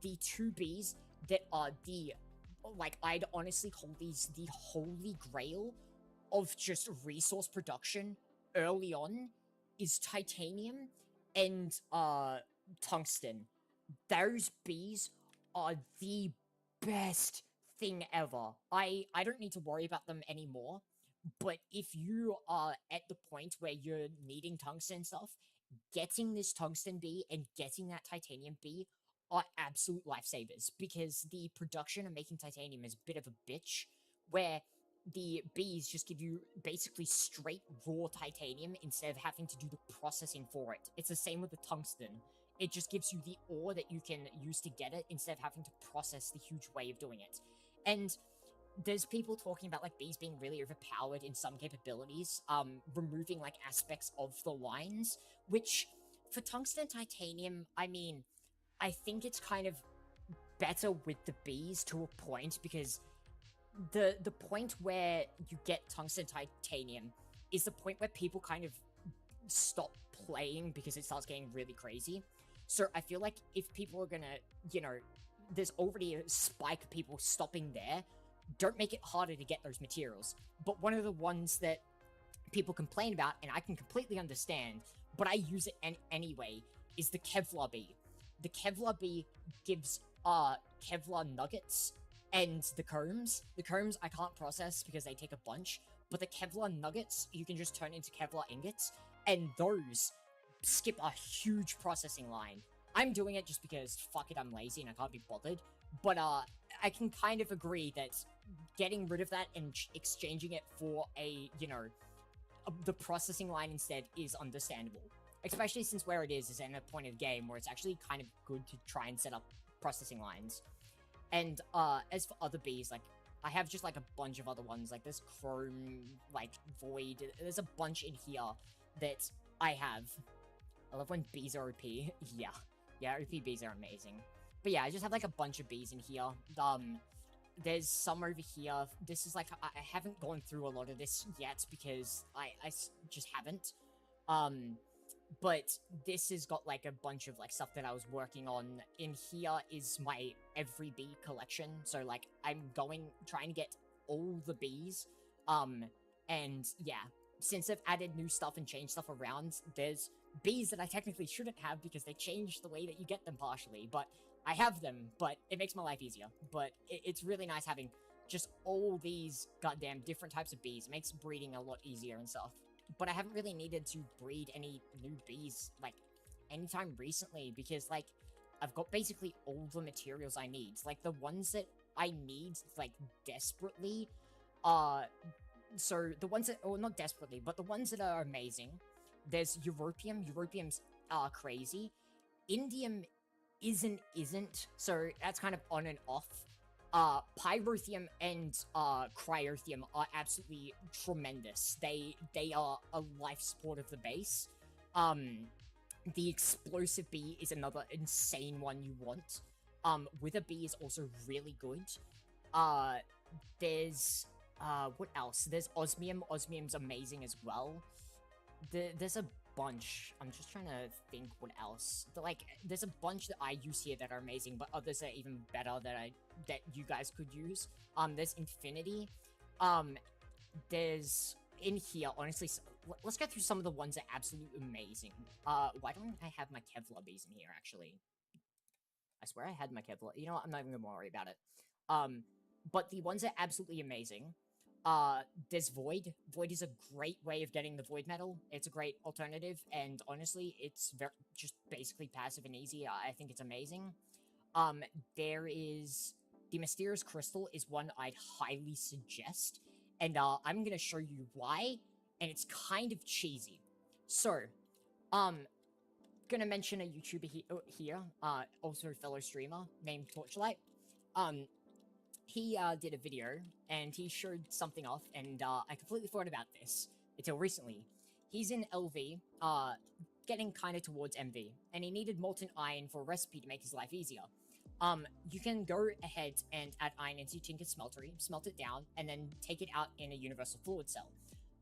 the 2 bees that are the, like, I'd honestly call these the holy grail of just resource production early on is titanium and, tungsten. Those bees are the best thing ever. I don't need to worry about them anymore, but if you are at the point where you're needing tungsten stuff, getting this tungsten bee and getting that titanium bee are absolute lifesavers, because the production of making titanium is a bit of a bitch, where the bees just give you basically straight raw titanium instead of having to do the processing for it. It's the same with the tungsten. It just gives you the ore that you can use to get it instead of having to process the huge way of doing it. And there's people talking about like bees being really overpowered in some capabilities, removing like aspects of the lines, which for tungsten titanium, I mean, I think it's kind of better with the bees to a point, because the point where you get tungsten titanium is the point where people kind of stop playing because it starts getting really crazy. So I feel like if people are gonna, you know, there's already a spike of people stopping there, don't make it harder to get those materials. But one of the ones that people complain about, and I can completely understand, but I use it anyway, is the Kevlar bee. The Kevlar bee gives Kevlar nuggets and the combs. The combs I can't process because they take a bunch, but the Kevlar nuggets you can just turn into Kevlar ingots, and those skip a huge processing line. I'm doing it just because, fuck it, I'm lazy and I can't be bothered, but I can kind of agree that getting rid of that and exchanging it for a, you know, the processing line instead is understandable. Especially since where it is in a point of the game where it's actually kind of good to try and set up processing lines. And as for other bees, like, I have just like a bunch of other ones, like this Chrome, like Void, there's a bunch in here that I have. I love when bees are OP. Yeah, OP bees are amazing. But yeah, I just have like a bunch of bees in here. There's some over here. This is like, I haven't gone through a lot of this yet because I just haven't. But this has got like a bunch of like stuff that I was working on. In here is my every bee collection. So like I'm trying to get all the bees. And yeah, since I've added new stuff and changed stuff around, there's bees that I technically shouldn't have because they changed the way that you get them partially, but I have them, but it makes my life easier. But it's really nice having just all these goddamn different types of bees. It makes breeding a lot easier and stuff. But I haven't really needed to breed any new bees, like, anytime recently, because, like, I've got basically all the materials I need. Like, the ones that I need, like, desperately, so the ones that, or not desperately, but the ones that are amazing, there's Europium. Europium's crazy. Indium isn't, so that's kind of on and off. Pyrotheum and Cryothium are absolutely tremendous. They are a life support of the base. The Explosive Bee is another insane one you want. Wither Bee is also really good. There's what else? There's Osmium. Osmium's amazing as well. There's a bunch. I'm just trying to think what else. There's a bunch that I use here that are amazing, but others are even better that you guys could use. There's Infinity. There's in here, honestly, let's go through some of the ones that are absolutely amazing. Why don't I have my Kevlar bees in here, actually? I swear I had my Kevlar. You know what? I'm not even gonna worry about it. But the ones that are absolutely amazing, there's Void. Void is a great way of getting the Void Metal. It's a great alternative, and honestly, it's just basically passive and easy. I think it's amazing. There is the Mysterious Crystal is one I'd highly suggest, and I'm gonna show you why, and it's kind of cheesy. So, gonna mention a YouTuber here, also a fellow streamer named Torchlight. He did a video, and he showed something off, and I completely forgot about this until recently. He's in LV, getting kind of towards MV, and he needed molten iron for a recipe to make his life easier. You can go ahead and add iron into your Tinker's smeltery, smelt it down, and then take it out in a universal fluid cell.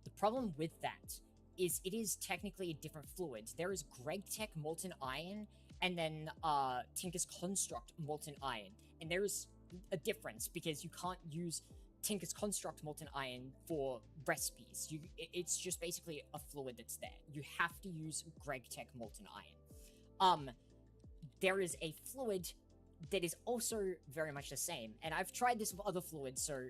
The problem with that is it is technically a different fluid. There is GregTech molten iron, and then Tinker's Construct molten iron, and there is a difference because you can't use Tinker's Construct molten iron for recipes. It's just basically a fluid that's there. You have to use GregTech molten iron. There is a fluid that is also very much the same, and I've tried this with other fluids, so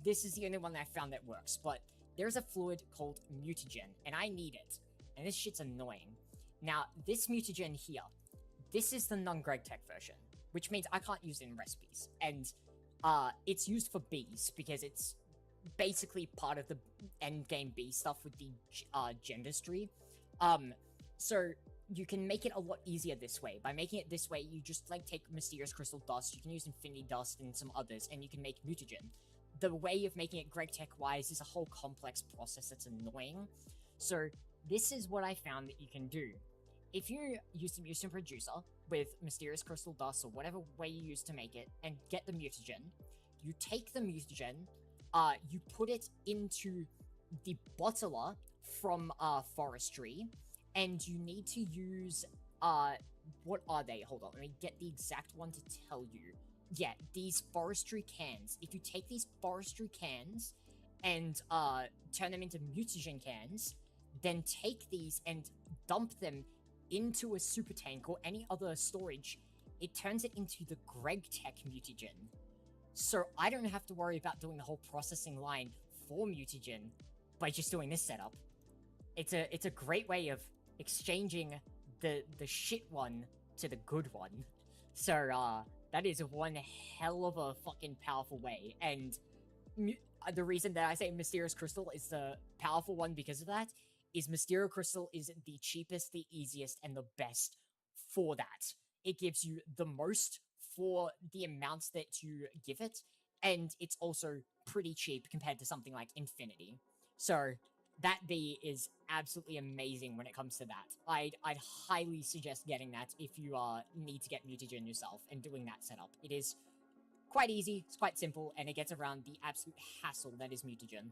this is the only one that I found that works, but there's a fluid called Mutagen, and I need it, and this shit's annoying. Now, this Mutagen here, this is the non-GregTech version, which means I can't use it in recipes, and it's used for bees, because it's basically part of the endgame bee stuff with the gendistry. So you can make it a lot easier this way. By making it this way, you just, like, take Mysterious Crystal Dust, you can use Infinity Dust and some others, and you can make Mutagen. the way of making it Greg Tech wise is a whole complex process that's annoying. So this is what I found that you can do. If you use the mutagen producer with mysterious crystal dust or whatever way you use to make it and get the mutagen, you take the mutagen, you put it into the bottler from forestry, and you need to use what are they? Hold on, let me get the exact one to tell you. Yeah, these forestry cans. If you take these forestry cans and turn them into mutagen cans, then take these and dump them into a super tank or any other storage, it turns it into the Greg Tech mutagen. So I don't have to worry about doing the whole processing line for mutagen by just doing this setup. It's a great way of exchanging the shit one to the good one. So that is one hell of a fucking powerful way. And the reason that I say Mysterious Crystal is the powerful one because of that is Mysterious Crystal is the cheapest, the easiest, and the best for that. It gives you the most for the amounts that you give it, and it's also pretty cheap compared to something like Infinity. So that B is absolutely amazing when it comes to that. I'd highly suggest getting that if you need to get mutagen yourself and doing that setup. It is quite easy, it's quite simple, and it gets around the absolute hassle that is mutagen.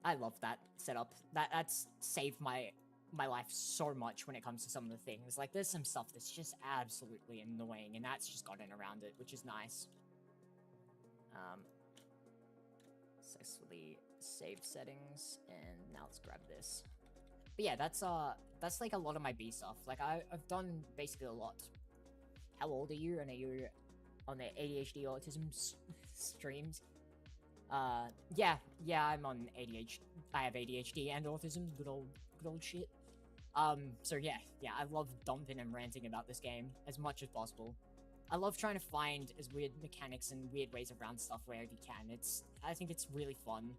I love that setup. That's saved my life so much when it comes to some of the things. Like, there's some stuff that's just absolutely annoying, and that's just gotten around it, which is nice. Successfully saved settings, and now let's grab this. But yeah, that's like a lot of my B stuff. Like, I've done basically a lot. How old are you, and are you on the ADHD autism streams? Yeah, I'm on ADHD. I have ADHD and autism. Good old shit. So yeah, I love dumping and ranting about this game as much as possible. I love trying to find as weird mechanics and weird ways around stuff wherever you can. I think it's really fun.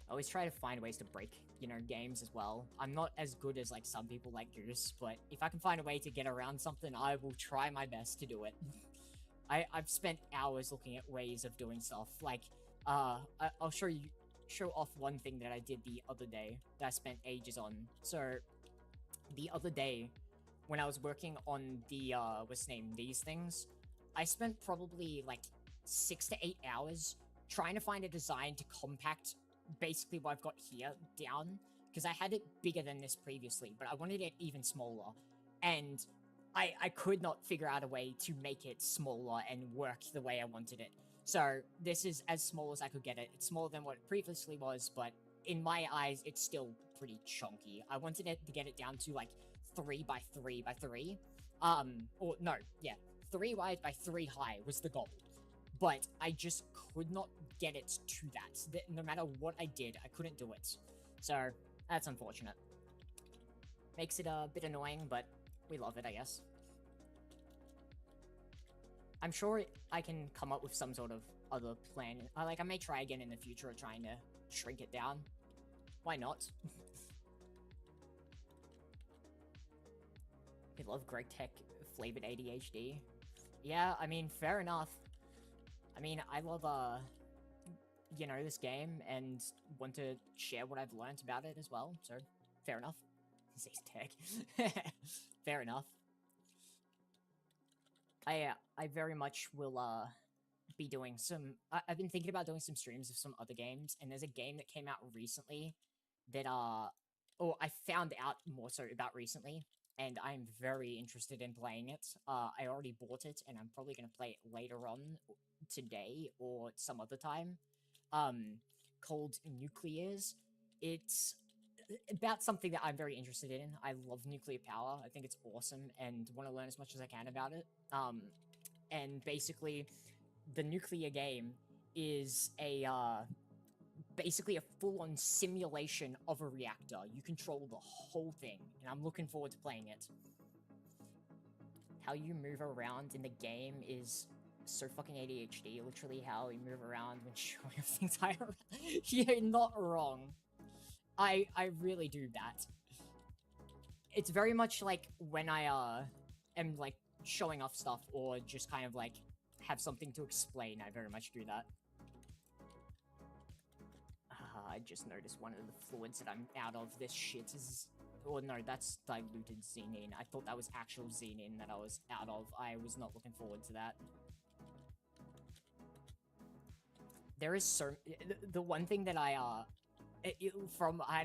I always try to find ways to break, games as well. I'm not as good as, like, some people like Goose, but if I can find a way to get around something, I will try my best to do it. I've spent hours looking at ways of doing stuff. Like, I'll show off one thing that I did the other day that I spent ages on. So, the other day, when I was working on the, these things, I spent probably, like, 6 to 8 hours trying to find a design to compact basically what I've got here down, because I had it bigger than this previously, but I wanted it even smaller, and I could not figure out a way to make it smaller and work the way I wanted it. So this is as small as I could get it. It's smaller than what it previously was, but in my eyes, it's still pretty chunky. I wanted it to get it down to, like, 3 by 3 by 3. 3 wide by 3 high was the goal. But I just could not get it to that. No matter what I did, I couldn't do it. So, that's unfortunate. Makes it a bit annoying, but we love it, I guess. I'm sure I can come up with some sort of other plan. I may try again in the future of trying to shrink it down. Why not? We love Greg Tech flavored ADHD. Yeah, I mean, fair enough. I mean, I love, this game and want to share what I've learned about it as well, so fair enough. This is tech. Fair enough. I very much will, be doing some... I've been thinking about doing some streams of some other games, and there's a game that came out recently that, I found out more so about recently, and I'm very interested in playing it. I already bought it, and I'm probably going to play it later on today or some other time, called Nuclears. It's about something that I'm very interested in. I love nuclear power. I think it's awesome and want to learn as much as I can about it. And basically, the nuclear game is basically a full-on simulation of a reactor. You control the whole thing, and I'm looking forward to playing it. How you move around in the game is so fucking ADHD. Literally how we move around when showing off things. You're not wrong. I really do that. It's very much like when I am, like, showing off stuff or just kind of, like, have something to explain, I very much do that. I just noticed one of the fluids that I'm out of. This shit is... Oh, no, that's diluted xenin. I thought that was actual xenin that I was out of. I was not looking forward to that. There is so... The one thing that I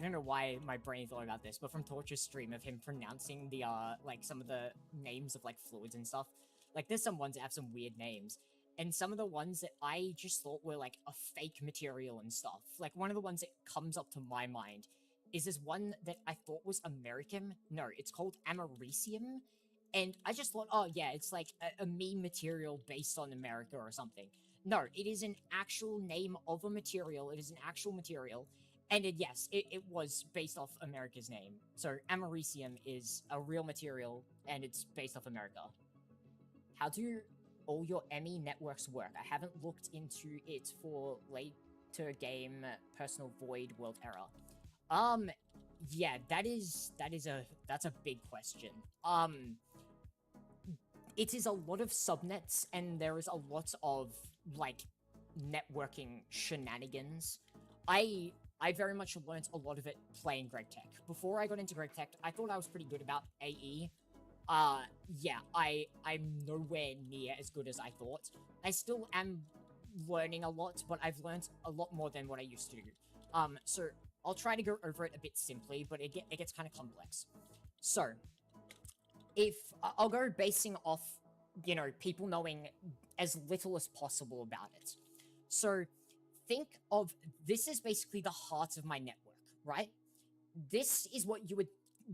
don't know why my brain thought about this, but from Torture's stream of him pronouncing the, like, some of the names of, like, fluids and stuff, like, there's some ones that have some weird names, and some of the ones that I just thought were, like, a fake material and stuff, like, one of the ones that comes up to my mind is this one that I thought was American. No, it's called americium, and I just thought, oh, yeah, it's, like, a meme material based on America or something. No, it is an actual name of a material. It is an actual material. And yes, it was based off America's name. So americium is a real material, and it's based off America. How do all your ME networks work? I haven't looked into it for later game personal void world error. Yeah, that's a big question. It is a lot of subnets, and there is a lot of, like, networking shenanigans. I very much learned a lot of it playing Greg Tech. Before I got into Greg Tech, I thought I was pretty good about AE. Yeah, I'm nowhere near as good as I thought. I still am learning a lot, but I've learned a lot more than what I used to do. So I'll try to go over it a bit simply, but it gets kind of complex. So, if I'll go basing off, you know, people knowing as little as possible about it. So, think of this is basically the heart of my network, right? This is what you would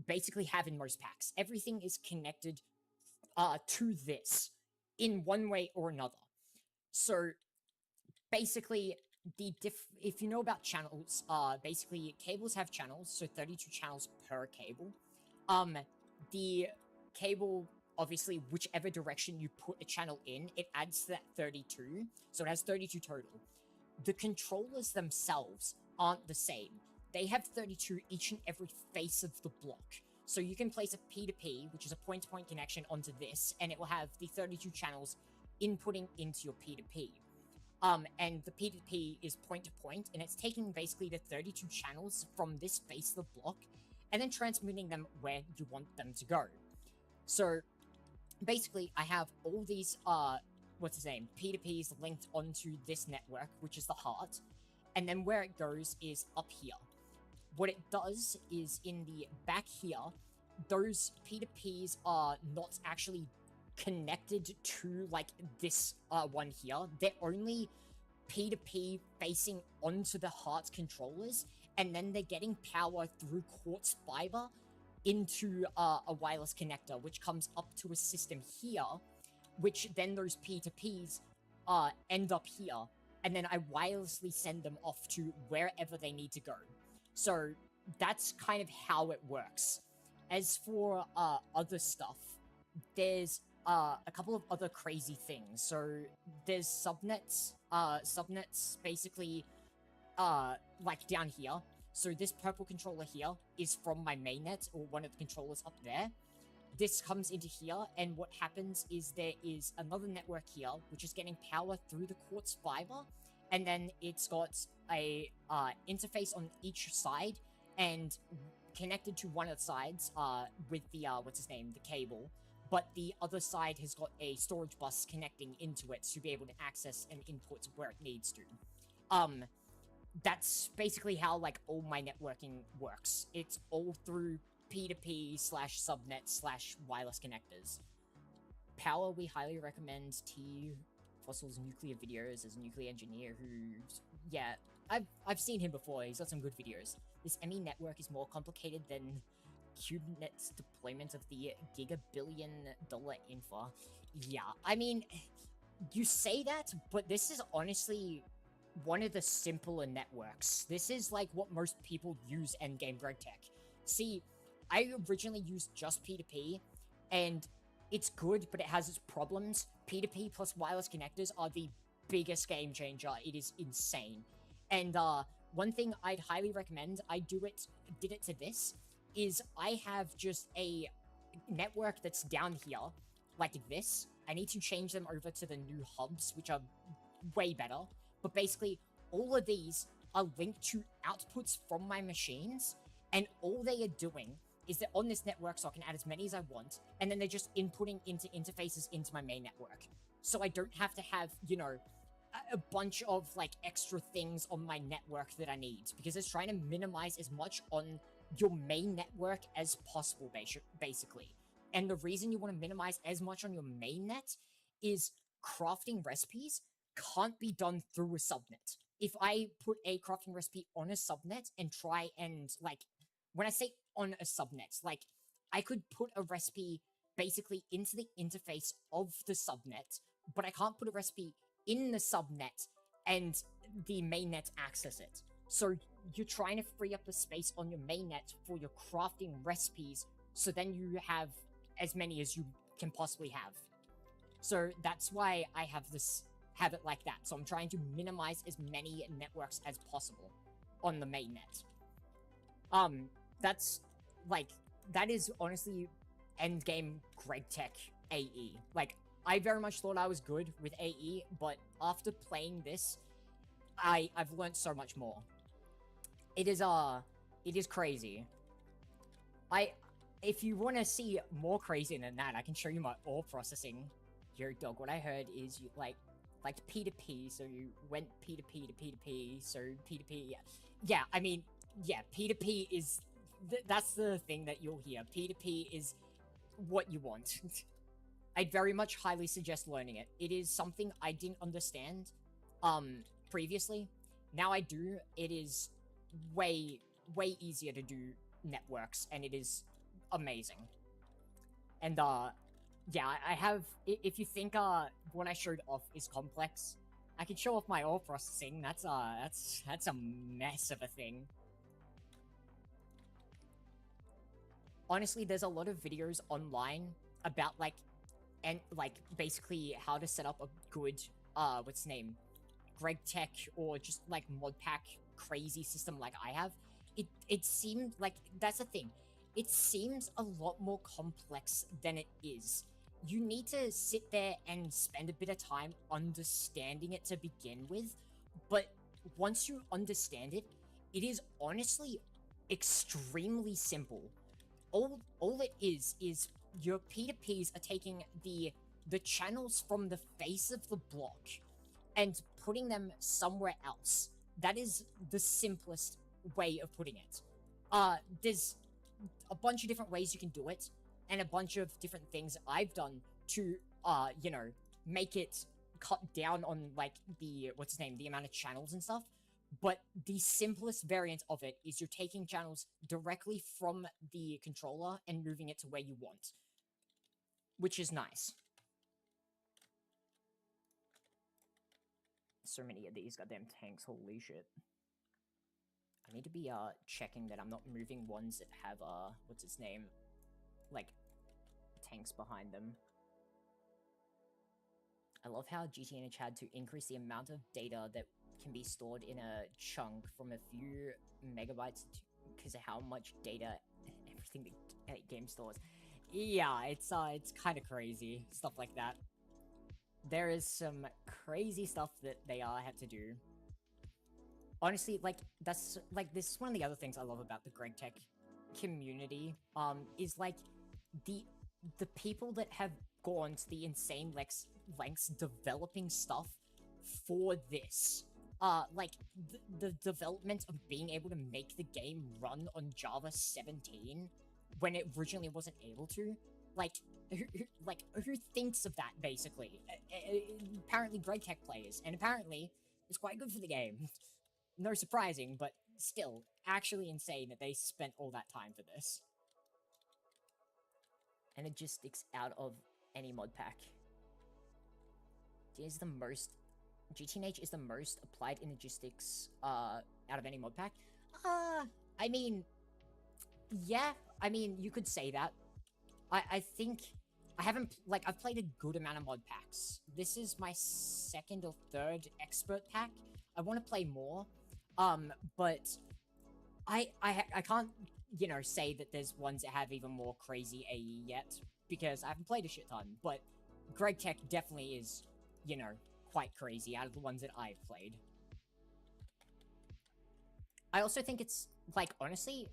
basically have in most packs. Everything is connected to this in one way or another. So basically, if you know about channels, basically cables have channels, so 32 channels per cable. The cable, obviously, whichever direction you put a channel in, it adds to that 32, so it has 32 total. The controllers themselves aren't the same. They have 32 each and every face of the block. So you can place a P2P, which is a point-to-point connection, onto this, and it will have the 32 channels inputting into your P2P. And the P2P is point-to-point, and it's taking basically the 32 channels from this face of the block, and then transmitting them where you want them to go. So, basically, I have all these, P2Ps linked onto this network, which is the heart, and then where it goes is up here. What it does is, in the back here, those P2Ps are not actually connected to, like, this one here. They're only P2P facing onto the heart controllers, and then they're getting power through quartz fiber into a wireless connector, which comes up to a system here, which then those P2Ps end up here, and then I wirelessly send them off to wherever they need to go. So that's kind of how it works. As for other stuff, there's a couple of other crazy things. So there's subnets. Subnets basically, like down here. So this purple controller here is from my mainnet, or one of the controllers up there. This comes into here, and what happens is there is another network here, which is getting power through the quartz fiber, and then it's got a interface on each side, and connected to one of the sides with the, the cable, but the other side has got a storage bus connecting into it to be able to access and input where it needs to. That's basically how, like, all my networking works. It's all through P2P/subnet/wireless connectors. Power, we highly recommend T. Fossil's nuclear videos as a nuclear engineer who's... Yeah, I've seen him before. He's got some good videos. This ME network is more complicated than CubeNet's deployment of the gigabillion-dollar infra. Yeah, I mean, you say that, but this is honestly one of the simpler networks. This is like what most people use endgame Greg Tech. See, I originally used just P2P, and it's good, but it has its problems. P2P plus wireless connectors are the biggest game changer. It is insane. And one thing I'd highly recommend, I did it to this, is I have just a network that's down here, like this, I need to change them over to the new hubs, which are way better. But basically, all of these are linked to outputs from my machines, and all they are doing is that on this network, so I can add as many as I want, and then they're just inputting into interfaces into my main network. So I don't have to have, you know, a bunch of like extra things on my network that I need, because it's trying to minimize as much on your main network as possible, basically. And the reason you want to minimize as much on your main net is crafting recipes can't be done through a subnet. If I put a crafting recipe on a subnet and try and, like, when I say on a subnet, like, I could put a recipe basically into the interface of the subnet, but I can't put a recipe in the subnet and the mainnet access it. So you're trying to free up the space on your mainnet for your crafting recipes, so then you have as many as you can possibly have. So that's why I have it like that. So I'm trying to minimize as many networks as possible on the mainnet. That's like, that is honestly endgame GregTech AE. Like, I very much thought I was good with AE, but after playing this, I've learned so much more. It is crazy. If you want to see more crazy than that, I can show you my ore processing. Yo, dog, what I heard is you like P2P, so you went P2P to P2P, so P2P, yeah. Yeah, I mean, yeah, P2P is, that's the thing that you'll hear. P2P is what you want. I'd very much highly suggest learning it. It is something I didn't understand, previously. Now I do. It is way easier to do networks, and it is amazing. And, yeah, I have, if you think, what I showed off is complex, I can show off my ore processing. That's a mess of a thing. Honestly, there's a lot of videos online about, like, and, like, basically how to set up a good, what's the name? GregTech, or just, like, modpack crazy system like I have. It seemed like, that's the thing. It seems a lot more complex than it is. You need to sit there and spend a bit of time understanding it to begin with, but once you understand it, it is honestly extremely simple. All it is your P2Ps are taking the channels from the face of the block and putting them somewhere else. That is the simplest way of putting it. There's a bunch of different ways you can do it, and a bunch of different things I've done to, you know, make it cut down on, like, the, what's his name, the amount of channels and stuff. But the simplest variant of it is you're taking channels directly from the controller and moving it to where you want, which is nice. So many of these goddamn tanks, holy shit. I need to be, checking that I'm not moving ones that have, what's its name, like, tanks behind them. I love how GTNH had to increase the amount of data that can be stored in a chunk from a few megabytes because of how much data everything the game stores. Yeah, it's kind of crazy, stuff like that. There is some crazy stuff that they had to do. Honestly, like, that's, like, this is one of the other things I love about the GregTech community, is, like, the people that have gone to the insane lengths developing stuff for this. Like, the development of being able to make the game run on Java 17 when it originally wasn't able to, like, who thinks of that, basically? Apparently GregTech players, and apparently it's quite good for the game. No surprising, but still, actually insane that they spent all that time for this. And it just sticks out of any mod pack. GTNH is the most applied in logistics, out of any mod pack. I mean, yeah, I mean, you could say that. I think, I haven't, like, I've played a good amount of mod packs. This is my second or third expert pack. I want to play more, but I can't, you know, say that there's ones that have even more crazy AE yet, because I haven't played a shit ton, but Greg Tech definitely is, you know, quite crazy out of the ones that I've played. I also think it's, like, honestly,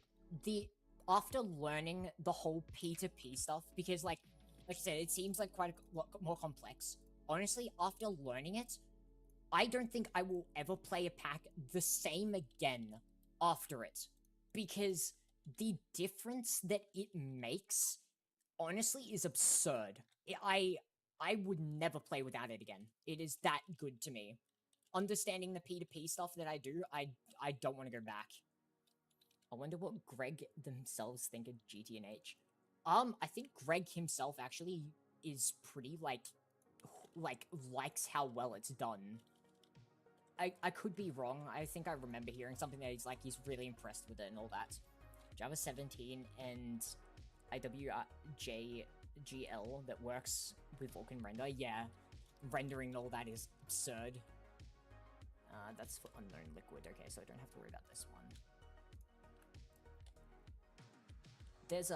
after learning the whole P2P stuff, because, like I said, it seems like quite a lot more complex. Honestly, after learning it, I don't think I will ever play a pack the same again after it. Because the difference that it makes, honestly, is absurd. I would never play without it again. It is that good to me. Understanding the P2P stuff that I do, I don't want to go back. I wonder what Greg themselves think of GTNH. I think Greg himself actually is pretty, like, likes how well it's done. I could be wrong. I think I remember hearing something that he's really impressed with it and all that. Java 17 and IWJGL that works with Vulkan Render. Yeah, rendering and all that is absurd. That's for Unknown Liquid. Okay, so I don't have to worry about this one. There's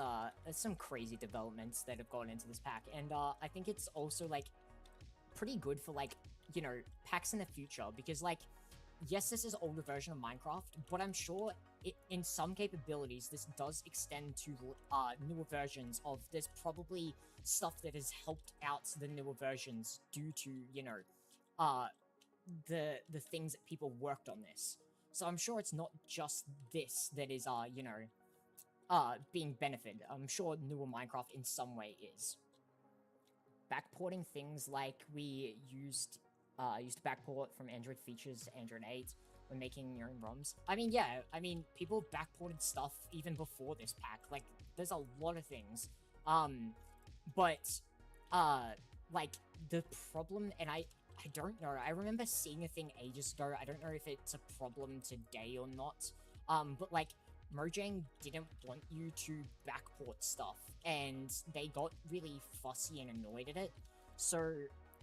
some crazy developments that have gone into this pack, and I think it's also, like, pretty good for, like, you know, packs in the future, because, like, yes, this is older version of Minecraft, but I'm sure in some capabilities this does extend to newer versions of. There's probably stuff that has helped out the newer versions due to, you know, the things that people worked on this. So I'm sure it's not just this that is, you know, being benefited. I'm sure newer Minecraft in some way is. Backporting things like we used to backport from Android features to Android 8 when making your own ROMs. I mean, yeah, I mean, people backported stuff even before this pack. Like, there's a lot of things. But, like, the problem, and I don't know, I remember seeing a thing ages ago, I don't know if it's a problem today or not, but, like, Mojang didn't want you to backport stuff, and they got really fussy and annoyed at it, so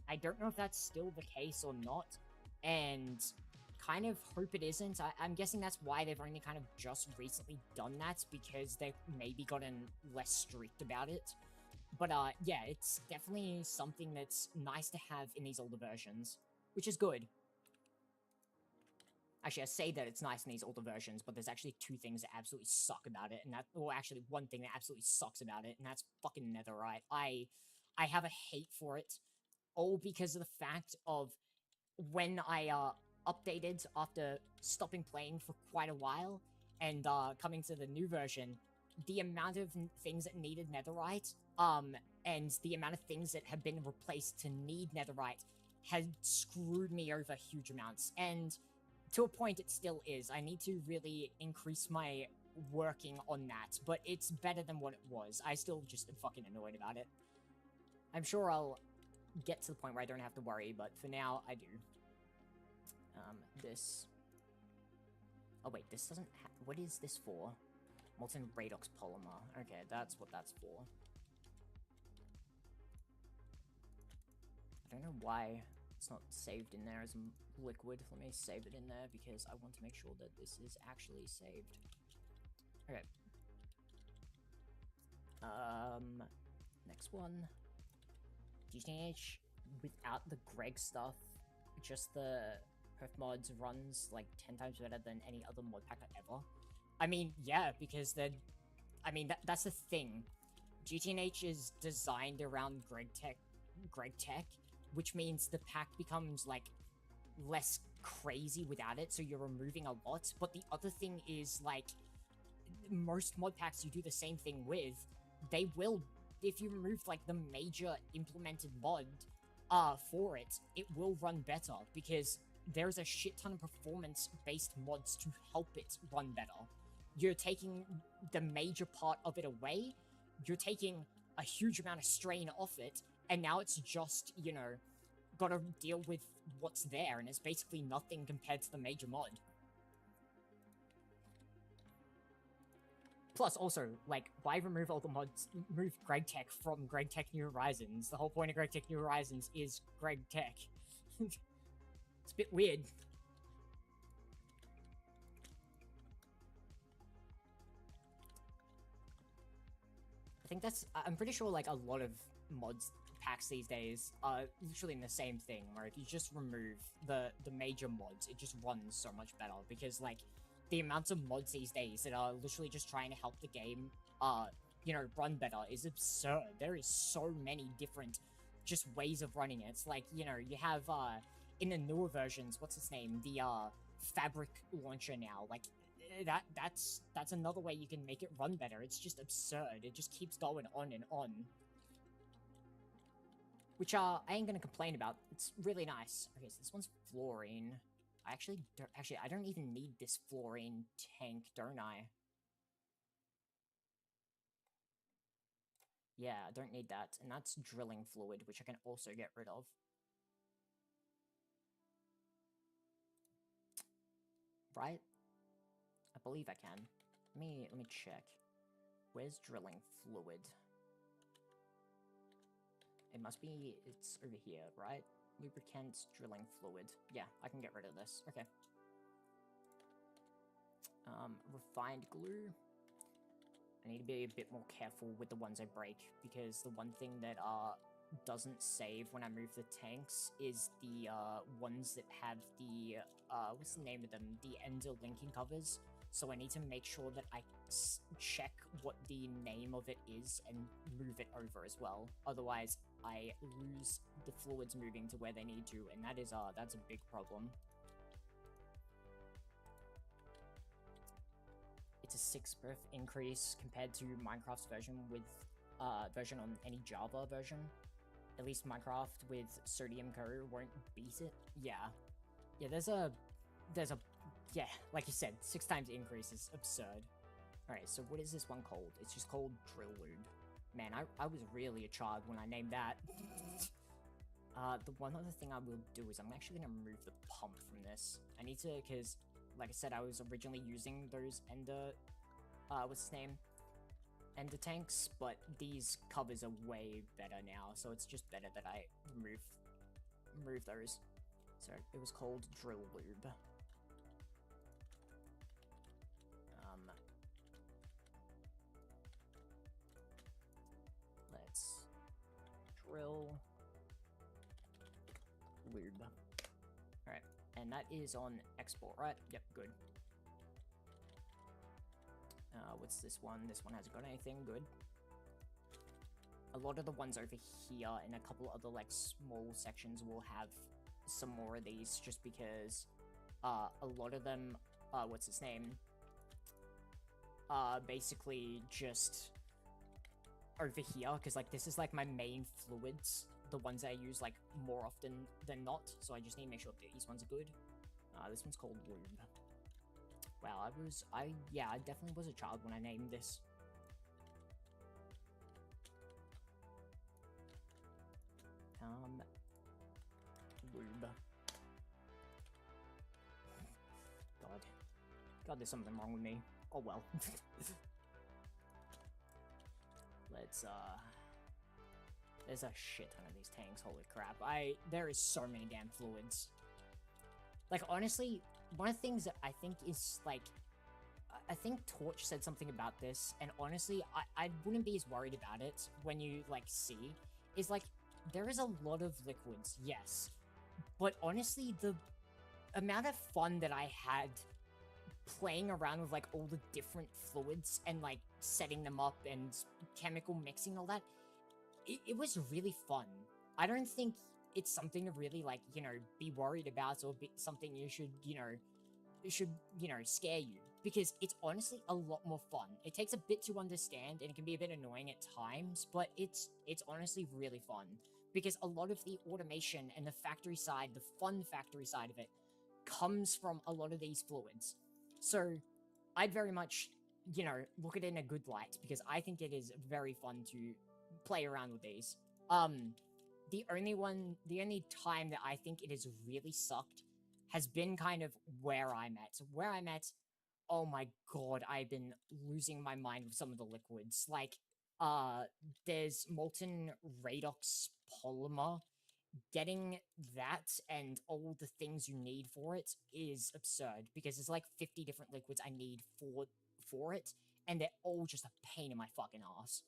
I don't know if that's still the case or not, and kind of hope it isn't. I'm guessing that's why they've only kind of just recently done that, because they've maybe gotten less strict about it. But yeah, it's definitely something that's nice to have in these older versions, which is good. Actually, I say that it's nice in these older versions, but there's actually two things that absolutely suck about it, and that, or actually one thing that absolutely sucks about it, and that's fucking Netherite. I have a hate for it, all because of the fact of when I updated after stopping playing for quite a while and coming to the new version, the amount of things that needed Netherite, and the amount of things that have been replaced to need Netherite had screwed me over huge amounts, and to a point it still is. I need to really increase my working on that, but it's better than what it was. I still just am fucking annoyed about it. I'm sure I'll get to the point where I don't have to worry, but for now, I do. This... Oh wait, this doesn't have... What is this for? Molten Radox Polymer. Okay, that's what that's for. I don't know why it's not saved in there as a liquid. Let me save it in there because I want to make sure that this is actually saved. Okay. Next one. GTNH without the Greg stuff, just the perf mods runs like 10 times better than any other mod pack ever. I mean, yeah, because they're... I mean, that's the thing. GTNH is designed around Greg Tech, which means the pack becomes, like, less crazy without it, so you're removing a lot. But the other thing is, like, most mod packs you do the same thing with, they will, if you remove, like, the major implemented mod for it, it will run better, because there's a shit ton of performance-based mods to help it run better. You're taking the major part of it away, you're taking a huge amount of strain off it, and now it's just, you know, gotta deal with what's there, and it's basically nothing compared to the major mod. Plus, also, like, why remove all the mods? Remove Greg Tech from Greg Tech New Horizons. The whole point of Greg Tech New Horizons is Greg Tech. It's a bit weird. I think that's. I'm pretty sure like a lot of mods packs these days are literally in the same thing. Where if you just remove the major mods, it just runs so much better because like the amounts of mods these days that are literally just trying to help the game, run better is absurd. There is so many different just ways of running it. It's like you have in the newer versions, what's its name, the fabric launcher now, like that's another way you can make it run better. It's just absurd. It just keeps going on and on. Which I ain't gonna complain about. It's really nice. Okay, so this one's fluorine. I don't even need this fluorine tank, don't I? Yeah, I don't need that. And that's drilling fluid, which I can also get rid of. Right? I believe I can. Let me check. Where's drilling fluid? It must be, it's over here, right? Lubricant, drilling fluid. Yeah, I can get rid of this. Okay. Refined glue. I need to be a bit more careful with the ones I break, because the one thing that doesn't save when I move the tanks is the ones that have the what's the name of them? The ender linking covers. So I need to make sure that I check what the name of it is and move it over as well. Otherwise, I lose the fluids moving to where they need to, and that's a big problem. It's a 6 perf increase compared to Minecraft's version with version on any Java version. At least Minecraft with Sodium Co won't beat it. Yeah, there's a yeah, like you said, 6 times increase is absurd. Alright, so what is this one called? It's just called Drill Lube. Man, I was really a child when I named that. The one other thing I will do is I'm actually going to remove the pump from this. I need to, because, like I said, I was originally using those ender, what's his name? Ender tanks, but these covers are way better now, so it's just better that I remove those. So it was called Drill Lube. Let's drill lube. Alright, and that is on export, right? Yep, good. What's this one? This one hasn't got anything. Good. A lot of the ones over here and a couple other like small sections will have some more of these just because a lot of them, what's its name? Basically just over here, because like this is like my main fluids, the ones I use like more often than not, so I just need to make sure that these ones are good. This one's called lube. Wow, I definitely was a child when I named this. Lube. God, there's something wrong with me. Oh well. Let's, there's a shit ton of these tanks, holy crap. There is so many damn fluids. Like, honestly, one of the things that I think is, like, I think Torch said something about this, and honestly, I wouldn't be as worried about it when you, like, see, is, like, there is a lot of liquids, yes, but honestly, the amount of fun that I had playing around with, like, all the different fluids and, like, setting them up and chemical mixing and all that, it was really fun. I don't think it's something to really, like, be worried about or be something you should, scare you. Because it's honestly a lot more fun. It takes a bit to understand, and it can be a bit annoying at times, but it's honestly really fun. Because a lot of the automation and the factory side, the fun factory side of it, comes from a lot of these fluids. So, I'd very much, look at it in a good light, because I think it is very fun to play around with these. The only time that I think it has really sucked has been kind of where I'm at. Where I'm at, oh my god, I've been losing my mind with some of the liquids. Like, there's molten redox polymer. Getting that and all the things you need for it is absurd, because there's like 50 different liquids I need for it, and they're all just a pain in my fucking ass.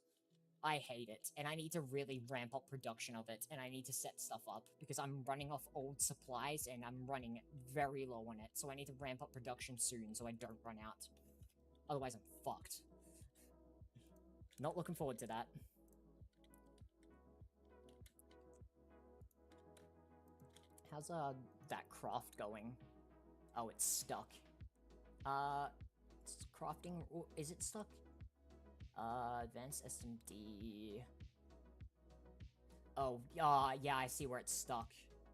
I hate it, and I need to really ramp up production of it, and I need to set stuff up, because I'm running off old supplies, and I'm running very low on it, so I need to ramp up production soon so I don't run out. Otherwise, I'm fucked. Not looking forward to that. How's that craft going? Oh, it's stuck. It's crafting. Is it stuck? Advanced SMD. Oh, yeah, I see where it's stuck.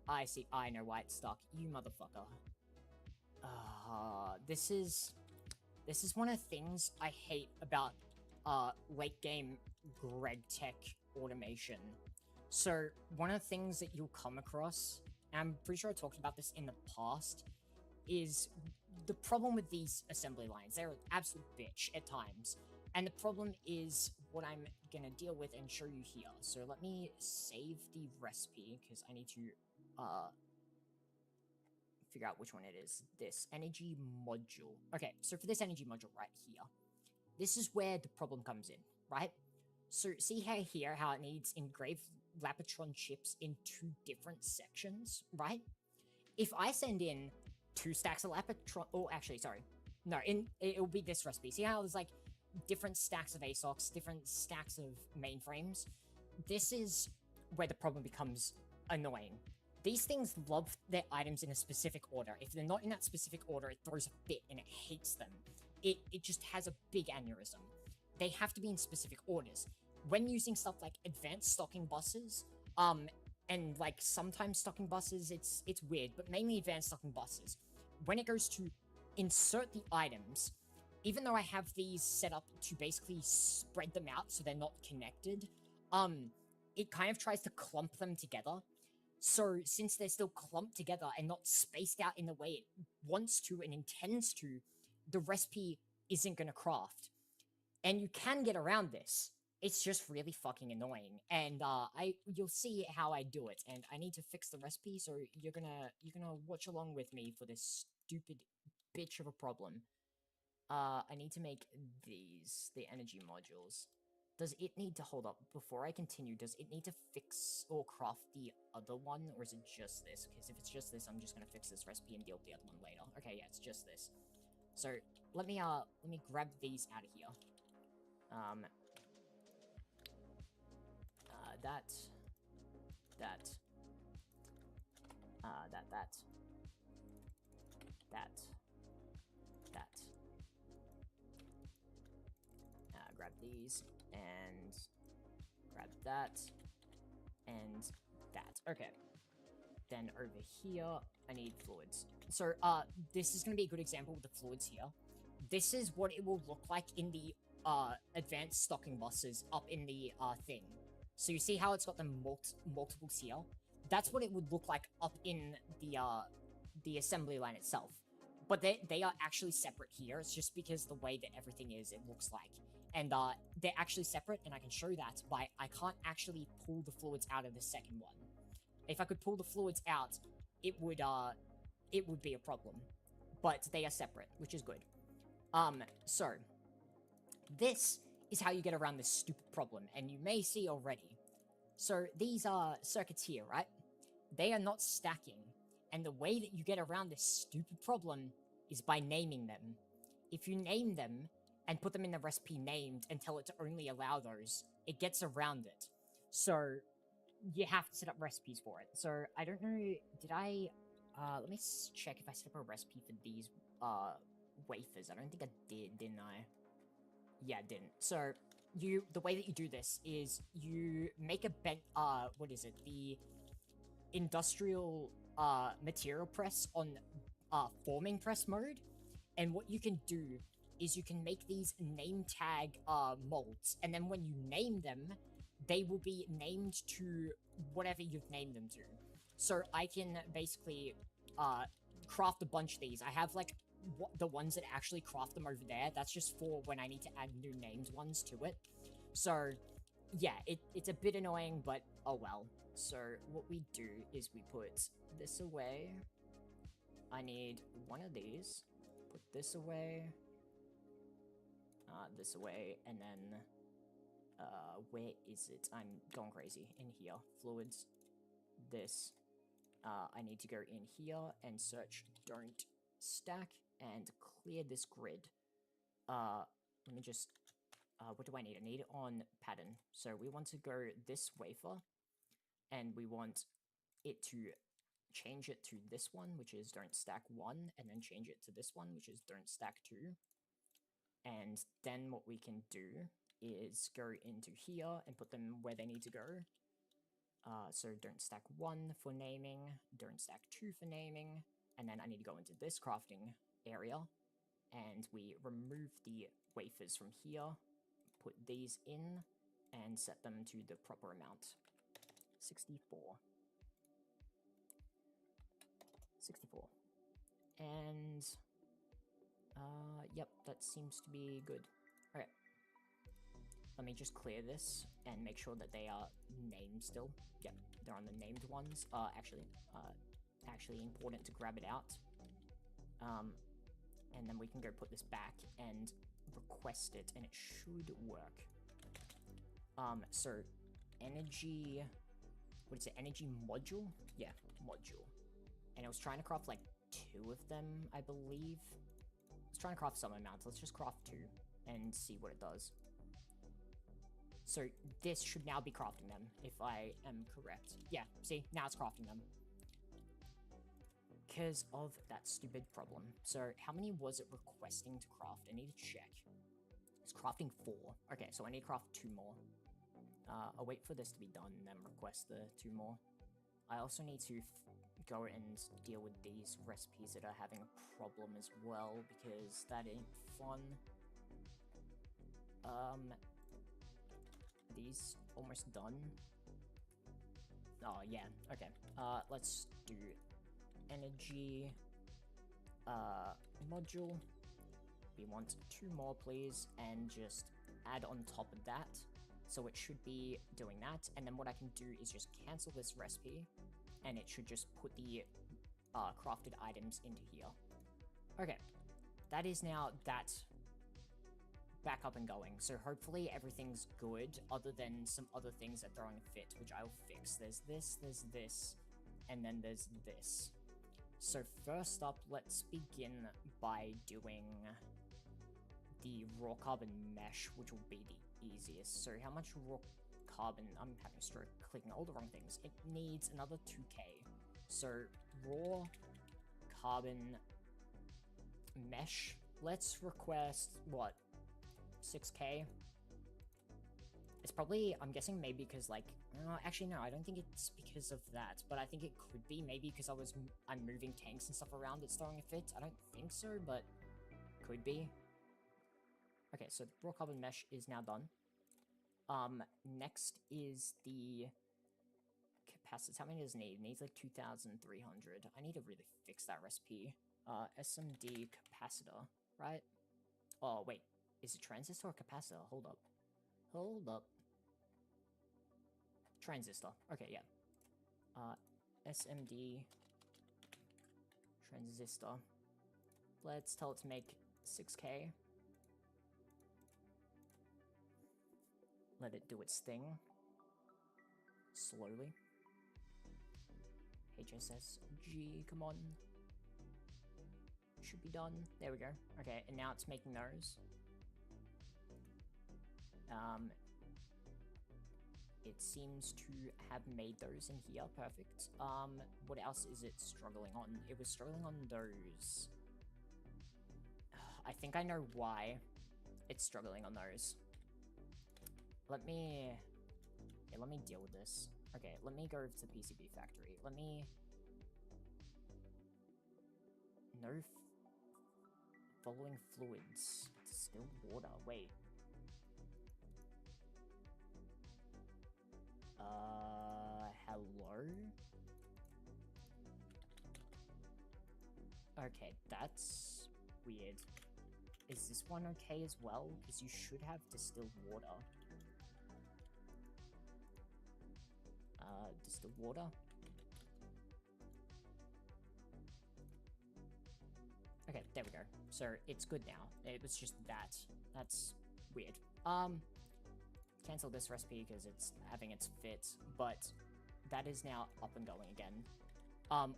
I know why it's stuck. You motherfucker. This is one of the things I hate about, late game Greg Tech automation. So, one of the things that you'll come across, and I'm pretty sure I talked about this in the past, is the problem with these assembly lines. They're an absolute bitch at times. And the problem is what I'm gonna deal with and show you here. So let me save the recipe, because I need to, figure out which one it is. This energy module. Okay, so for this energy module right here, this is where the problem comes in, right? So see how it needs engraved Lapitron chips in 2 different sections, right? If I send in 2 stacks of Lapitron, oh, actually, sorry. No, it'll be this recipe. See how there's like different stacks of ASOCs, different stacks of mainframes? This is where the problem becomes annoying. These things love their items in a specific order. If they're not in that specific order, it throws a fit and it hates them. It just has a big aneurysm. They have to be in specific orders. When using stuff like advanced stocking buses, and like sometimes stocking buses, it's weird, but mainly advanced stocking buses, when it goes to insert the items, even though I have these set up to basically spread them out so they're not connected, it kind of tries to clump them together. So since they're still clumped together and not spaced out in the way it wants to and intends to, the recipe isn't going to craft. And you can get around this. It's just really fucking annoying. And you'll see how I do it. And I need to fix the recipe, so you're gonna watch along with me for this stupid bitch of a problem. I need to make these, the energy modules. Does it need to, hold up, before I continue, does it need to fix or craft the other one, or is it just this? Because if it's just this, I'm just gonna fix this recipe and deal with the other one later. Okay, yeah, it's just this. So, let me grab these out of here. That. Grab these, and grab that, and that. Okay. Then over here, I need fluids. So, this is going to be a good example with the fluids here. This is what it will look like in the, advanced stocking buses up in the, thing. So you see how it's got the multiples here? That's what it would look like up in the assembly line itself. But they are actually separate here. It's just because the way that everything is, it looks like. And they're actually separate, and I can show that by I can't actually pull the fluids out of the second one. If I could pull the fluids out, it would be a problem. But they are separate, which is good. So this is how you get around this stupid problem, and you may see already. So these are circuits here, right? They are not stacking, and the way that you get around this stupid problem is by naming them. If you name them and put them in the recipe named and tell it to only allow those, it gets around it. So you have to set up recipes for it. So I don't know, did I, let me check if I set up a recipe for these, wafers. I don't think I did, didn't I? Yeah, I didn't. So the way that you do this is you make a what is it? The industrial, material press on, forming press mode. And what you can do is you can make these name tag, molds. And then when you name them, they will be named to whatever you've named them to. So I can basically, craft a bunch of these. I have, like, the ones that actually craft them over there. That's just for when I need to add new named ones to it. So, yeah, it's a bit annoying, but oh well. So, what we do is we put this away. I need one of these. Put this away, and then Where is it? I'm going crazy. In here. Fluids. This. I need to go in here and search don't stack and clear this grid. Let me just, what do I need? I need it on pattern. So we want to go this wafer, and we want it to change it to this one, which is don't stack 1, and then change it to this one, which is don't stack 2. And then what we can do is go into here and put them where they need to go. So don't stack 1 for naming, don't stack 2 for naming, and then I need to go into this crafting area, and we remove the wafers from here, put these in, and set them to the proper amount. 64. 64. And, yep, that seems to be good. Okay. Let me just clear this and make sure that they are named still. Yep, they're on the named ones. Actually important to grab it out. And then we can go put this back and request it, and it should work. So energy, what is it? Energy module? Yeah, module. And I was trying to craft like 2 of them, I believe. I was trying to craft some amount. Let's just craft 2 and see what it does. So this should now be crafting them, if I am correct. Yeah, see? Now it's crafting them. Because of that stupid problem. So how many was it requesting to craft? I need to check. It's crafting 4. Okay, so I need to craft 2 more. I'll wait for this to be done and then request the 2 more. I also need to go and deal with these recipes that are having a problem as well, because that ain't fun. These almost done. Oh, yeah, okay. Let's do energy, module. We want 2 more, please, and just add on top of that. So it should be doing that, and then what I can do is just cancel this recipe, and it should just put the crafted items into here. Okay, that is now that back up and going, so hopefully everything's good, other than some other things that throwing a fit, which I'll fix. There's this, and then there's this. So first up, let's begin by doing the raw carbon mesh, which will be the easiest. So how much raw carbon? I'm having a stroke clicking all the wrong things. It needs another 2k. So raw carbon mesh. Let's request, what, 6k? It's probably, I'm guessing maybe because, like, actually no, I don't think it's because of that, but I think it could be maybe because I'm moving tanks and stuff around, it's throwing a fit. I don't think so, but could be. Okay, so the raw carbon mesh is now done. Next is the capacitors. How many does it need? It needs like 2,300. I need to really fix that recipe. SMD capacitor, right? Oh, wait. Is it transistor or capacitor? Hold up. Hold up. Transistor. Okay, yeah. SMD transistor. Let's tell it to make 6k. Let it do its thing. Slowly. HSSG, come on. Should be done. There we go. Okay, and now it's making those. It seems to have made those in here. Perfect. What else is it struggling on? It was struggling on those. I think I know why it's struggling on those. Let me deal with this. Okay, let me go to PCB factory. Let me... No following fluids. Distilled water. Wait. Hello? Okay, that's weird. Is this one okay as well? Because you should have distilled water. Distilled water? Okay, there we go. So, it's good now. It was just that. That's weird. cancel this recipe because it's having its fit, but that is now up and going again.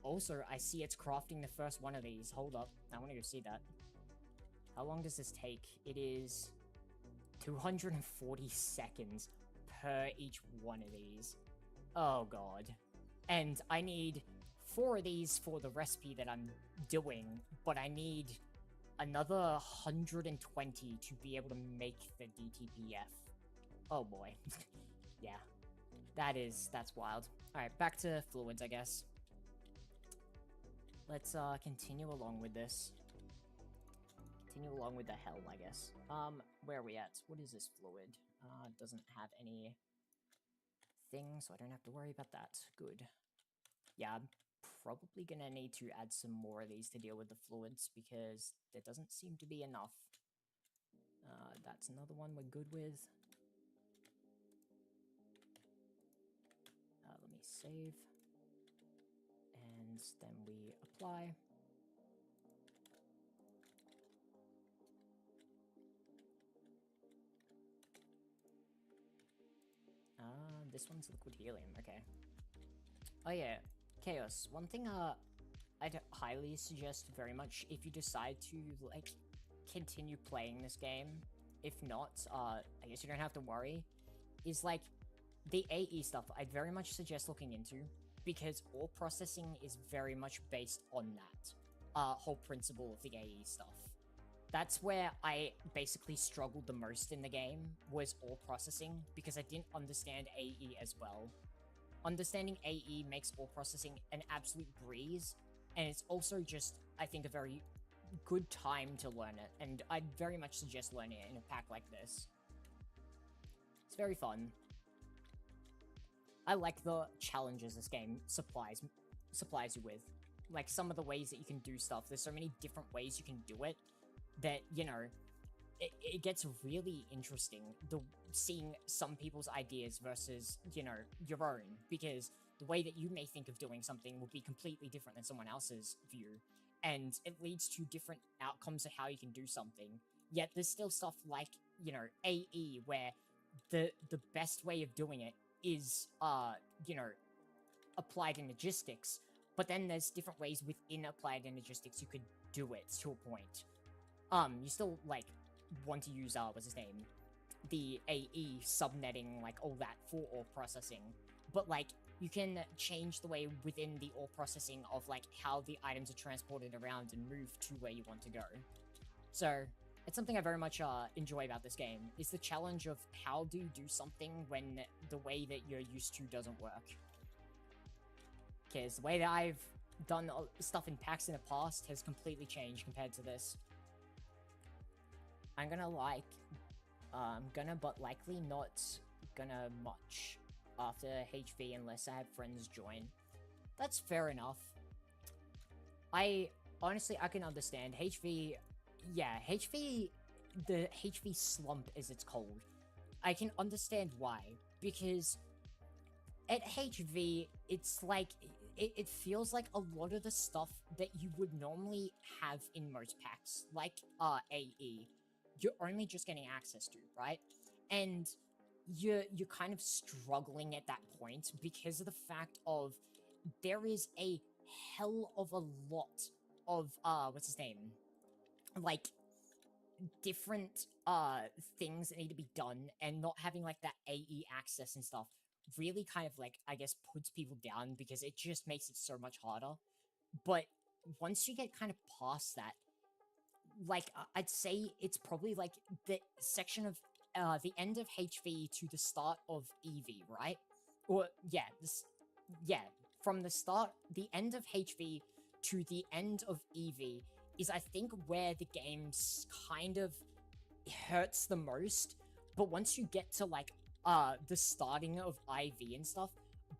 Also, I see it's crafting the first one of these. Hold up, I want to go see that. How long does this take? It is 240 seconds per each one of these. Oh god. And I need 4 of these for the recipe that I'm doing, but I need another 120 to be able to make the DTPF. Oh boy. Yeah. That's wild. Alright, back to fluids, I guess. Let's continue along with this. Continue along with the helm, I guess. Where are we at? What is this fluid? It doesn't have any thing, so I don't have to worry about that. Good. Yeah, I'm probably gonna need to add some more of these to deal with the fluids, because there doesn't seem to be enough. That's another one we're good with. Let me save. And then we apply. This one's liquid helium, okay. Oh yeah, Chaos. One thing I'd highly suggest very much if you decide to, like, continue playing this game. If not, I guess you don't have to worry. Is, like, the AE stuff I'd very much suggest looking into, because ore processing is very much based on that whole principle of the AE stuff. That's where I basically struggled the most in the game, was ore processing, because I didn't understand AE as well. Understanding AE makes ore processing an absolute breeze, and it's also just, I think, a very good time to learn it, and I'd very much suggest learning it in a pack like this. It's very fun. I like the challenges this game supplies you with. Like, some of the ways that you can do stuff. There's so many different ways you can do it that, you know, it gets really interesting, seeing some people's ideas versus, you know, your own, because the way that you may think of doing something will be completely different than someone else's view, and it leads to different outcomes of how you can do something. Yet there's still stuff like, you know, AE, where the best way of doing it is, you know, applied energistics, but then there's different ways within applied energistics you could do it to a point. You still, like, want to use, what's his name? The AE subnetting, like, all that for ore processing. But, like, you can change the way within the ore processing of, like, how the items are transported around and moved to where you want to go. So, it's something I very much enjoy about this game, is the challenge of how do you do something when the way that you're used to doesn't work. Because the way that I've done stuff in packs in the past has completely changed compared to this. I'm gonna but likely not gonna much after HV unless I have friends join. That's fair enough. Honestly, I can understand. HV, yeah, HV, the HV slump as it's called. I can understand why, because at HV, it's like, it feels like a lot of the stuff that you would normally have in most packs, like AE, you're only just getting access to, right? And you're kind of struggling at that point because of the fact of there is a hell of a lot of, what's his name? Like, different, things that need to be done, and not having, like, that AE access and stuff really kind of, like, I guess, puts people down because it just makes it so much harder. But once you get kind of past that, like, I'd say it's probably, like, the section of, the end of HV to the start of EV, right? Or, yeah, from the start, the end of HV to the end of EV is, I think, where the game's kind of hurts the most. But once you get to, like, the starting of IV and stuff,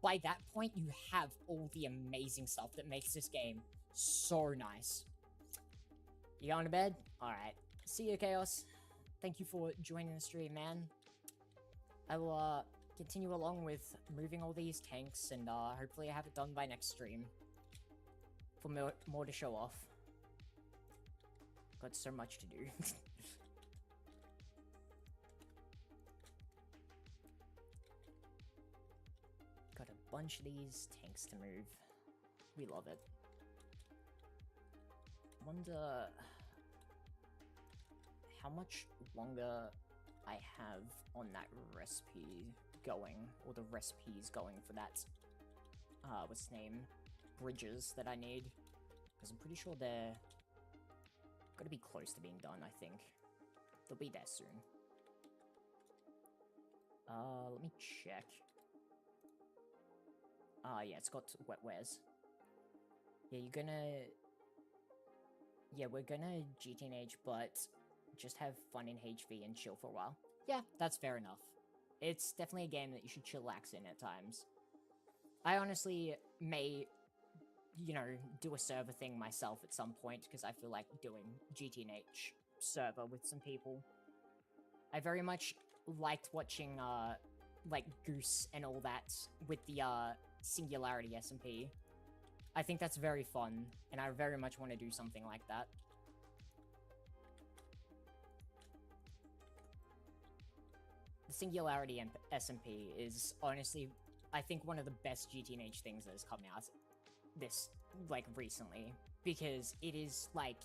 by that point, you have all the amazing stuff that makes this game so nice. You going to bed? Alright. See you, Chaos. Thank you for joining the stream, man. I will, continue along with moving all these tanks, and, hopefully I have it done by next stream. For more to show off. Got so much to do. bunch of these tanks to move. We love it. Wonder how much longer I have on that recipe going, or the recipes going for that, what's its name, bridges that I need, because I'm pretty sure they're gonna be close to being done, I think. They'll be there soon. Let me check. Yeah, it's got wet wares. Yeah, we're gonna GTNH, but just have fun in HV and chill for a while. Yeah, that's fair enough. It's definitely a game that you should chillax in at times. I honestly may, you know, do a server thing myself at some point, because I feel like doing GTNH server with some people. I very much liked watching, like, Goose and all that with the, Singularity SMP. I think that's very fun, and I very much want to do something like that. The Singularity SMP is honestly, I think, one of the best GTNH things that has come out this, like, recently. Because it is, like,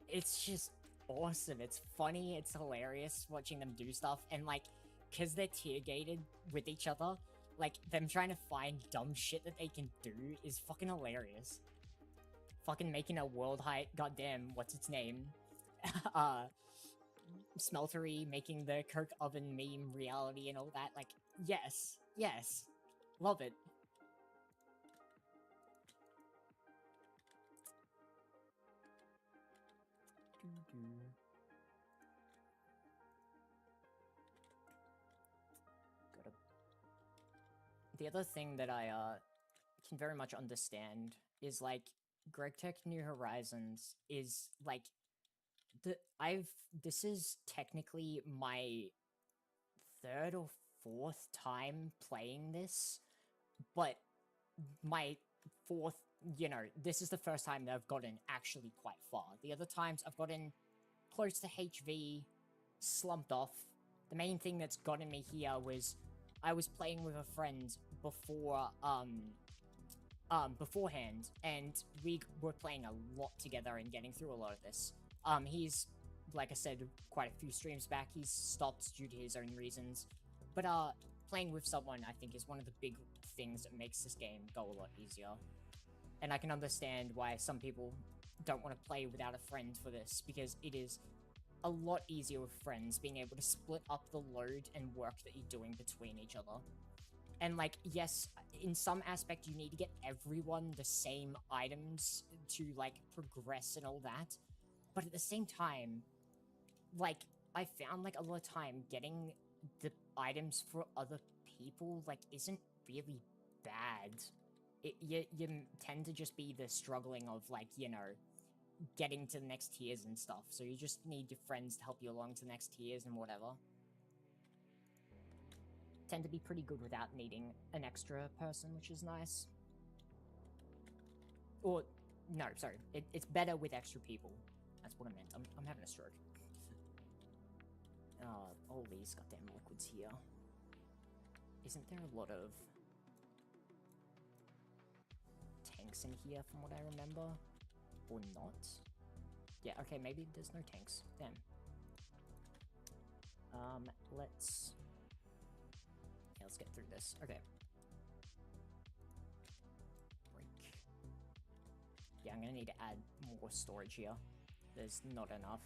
it's just awesome. It's funny, it's hilarious watching them do stuff, and, like, because they're tier-gated with each other, like, them trying to find dumb shit that they can do is fucking hilarious. Fucking making a world height, goddamn, what's its name? Smeltery, making the Coke oven meme reality and all that, like, yes, yes. Love it. The other thing that I, can very much understand is, like, GregTech New Horizons is, like, this is technically my third or fourth time playing this, but my fourth, you know, this is the first time that I've gotten actually quite far. The other times I've gotten close to HV, slumped off. The main thing that's gotten me here was I was playing with a friend before, beforehand, and we were playing a lot together and getting through a lot of this. He's, like I said, quite a few streams back, he's stopped due to his own reasons. But, playing with someone, I think, is one of the big things that makes this game go a lot easier. And I can understand why some people don't want to play without a friend for this, because it is a lot easier with friends, being able to split up the load and work that you're doing between each other. And, like, yes, in some aspect you need to get everyone the same items to, like, progress and all that. But at the same time, like, I found, like, a lot of time getting the items for other people, like, isn't really bad. You tend to just be the struggling of, like, you know, getting to the next tiers and stuff. So you just need your friends to help you along to the next tiers and whatever. Tend to be pretty good without needing an extra person, which is nice. Or, no, sorry. It's better with extra people. That's what I meant. I'm having a stroke. All these goddamn liquids here. Isn't there a lot of tanks in here from what I remember? Or not? Yeah, okay, maybe there's no tanks. Damn. Let's get through this. Okay. Break. Yeah, I'm gonna need to add more storage here. There's not enough.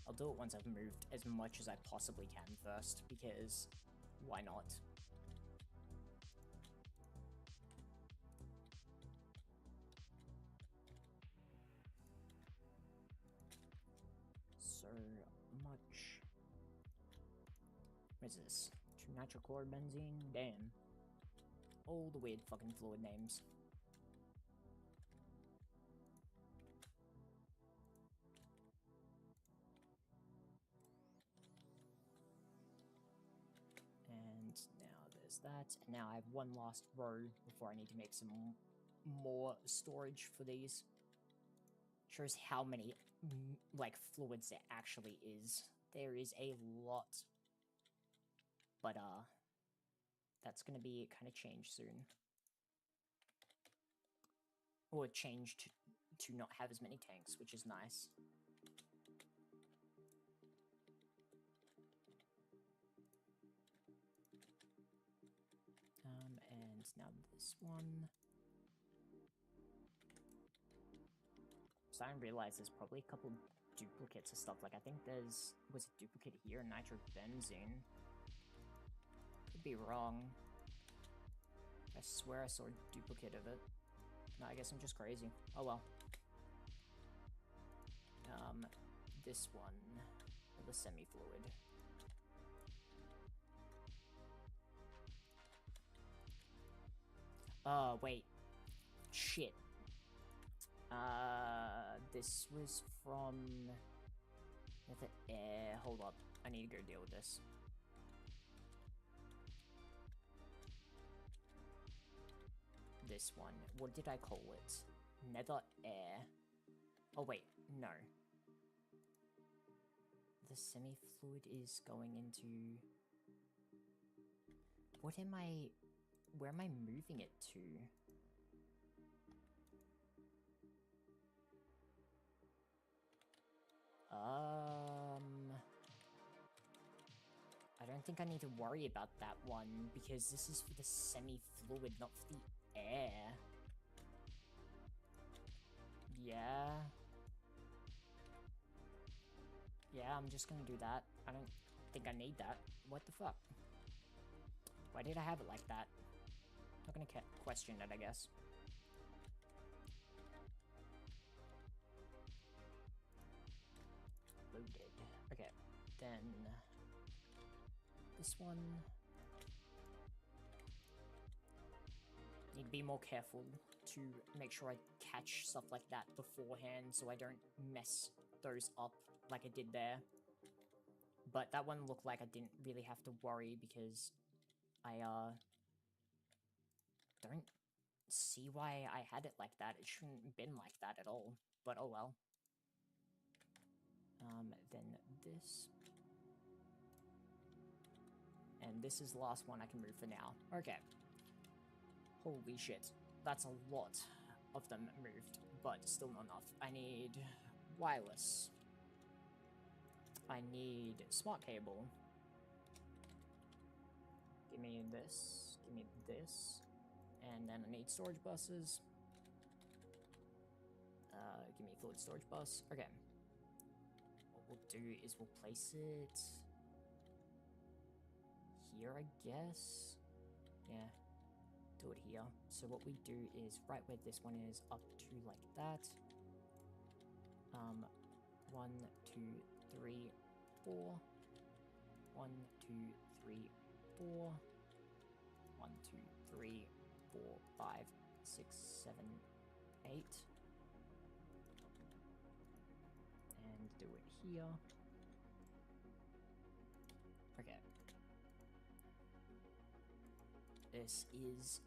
I'll do it once I've moved as much as I possibly can first, because why not? So much. What is this? Nitrochlorobenzene? Damn. All the weird fucking fluid names. And now there's that. And now I have one last row before I need to make some more storage for these. Shows how many like fluids there actually is. There is a lot. But that's gonna be kind of changed soon. Or changed to not have as many tanks, which is nice. And now this one. So I realize there's probably a couple duplicates of stuff. Like I think was a duplicate here, nitrobenzene. Could be wrong. I swear I saw a duplicate of it. No, I guess I'm just crazy. Oh well. This one, the semi-fluid. Wait. Shit. This was from the air. Hold up. I need to go deal with this. This one. What did I call it? Nether air. Oh, wait. No. The semi-fluid is going into... What am I... Where am I moving it to? I don't think I need to worry about that one, because this is for the semi-fluid, not for the air. Yeah. Yeah, I'm just gonna do that. I don't think I need that. What the fuck? Why did I have it like that? Not gonna question it, I guess. Loaded. Okay, then... This one... Need to be more careful to make sure I catch stuff like that beforehand so I don't mess those up like I did there. But that one looked like I didn't really have to worry because I don't see why I had it like that. It shouldn't have been like that at all, but oh well. Then this. And this is the last one I can move for now. Okay. Holy shit. That's a lot of them moved, but still not enough. I need wireless. I need smart cable. Give me this. Give me this. And then I need storage buses. Give me a fluid storage bus. Okay. What we'll do is we'll place it here, I guess. Yeah. Do it here. So what we do is right where this one is up to like that. 1, 2, 3, 4. 1, 2, 3, 4. 1, 2, 3, 4, 5, 6, 7, 8. And do it here. Okay. This is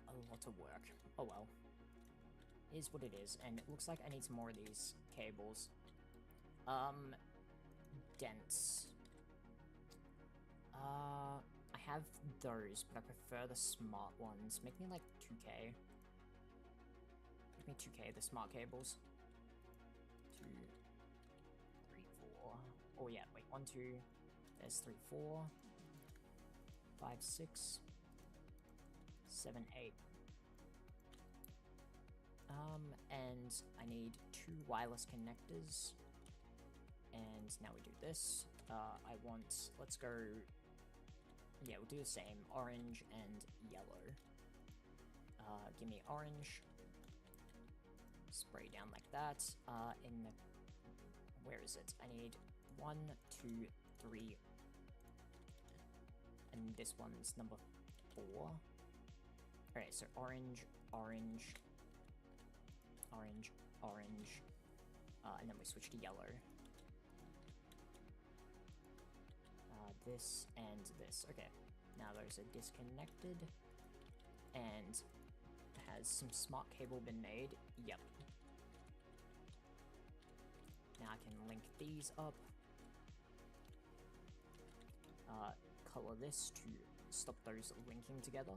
a lot of work. Oh well. Is what it is, and it looks like I need some more of these cables. Dense. I have those, but I prefer the smart ones. Make me like 2K. Give me 2K, the smart cables. 2, 3, 4. Oh yeah, wait, 1, 2. There's 3, 4. 5, 6. 7, 8. And I need 2 wireless connectors. And now we do this. I want, let's go, yeah, we'll do the same, orange and yellow. Give me orange. Spray down like that. In the, where is it? I need 1, 2, 3. And this one's number 4. Alright, so orange, orange, orange, orange, and then we switch to yellow. This and this. Okay, now those are disconnected, and has some smart cable been made? Yep. Now I can link these up. Color this to stop those linking together.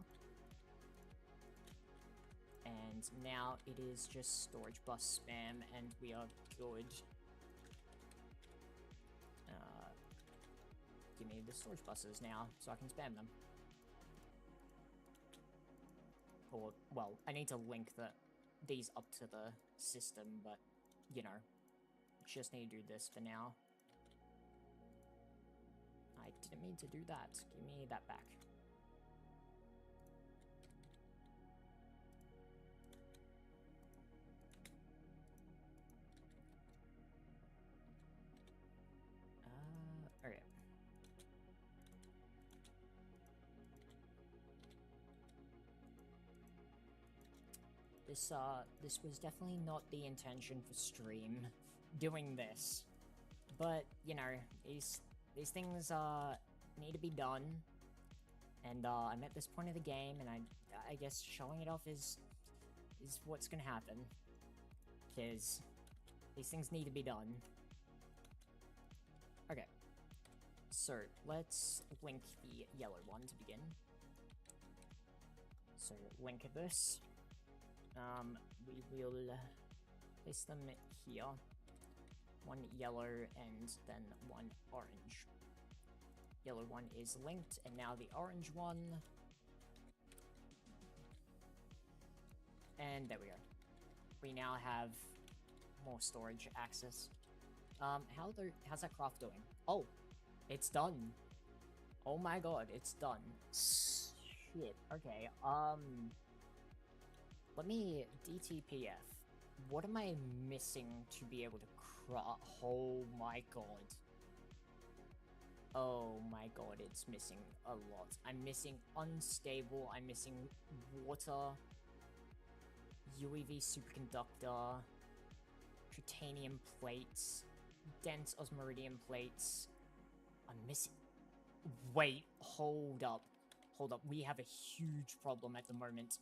And now it is just storage bus spam, and we are good. Give me the storage buses now, so I can spam them. Or, well, I need to link these up to the system, but, you know, just need to do this for now. I didn't mean to do that. Give me that back. Okay. This was definitely not the intention for stream, doing this. But, you know, these things, need to be done. And, I'm at this point of the game, and I guess showing it off is what's gonna happen. Because these things need to be done. Okay. So, let's link the yellow one to begin. So, link this. We will place them here. One yellow and then one orange. Yellow one is linked, and now the orange one. And there we go. We now have more storage access. How's that craft doing? Oh, it's done. Oh my god, it's done. Shit, okay, let me DTPF. What am I missing to be able to craft? Oh my god. Oh my god, it's missing a lot. I'm missing unstable, I'm missing water, UEV superconductor, titanium plates, dense osmiridium plates. I'm missing... Wait, hold up. Hold up, we have a huge problem at the moment.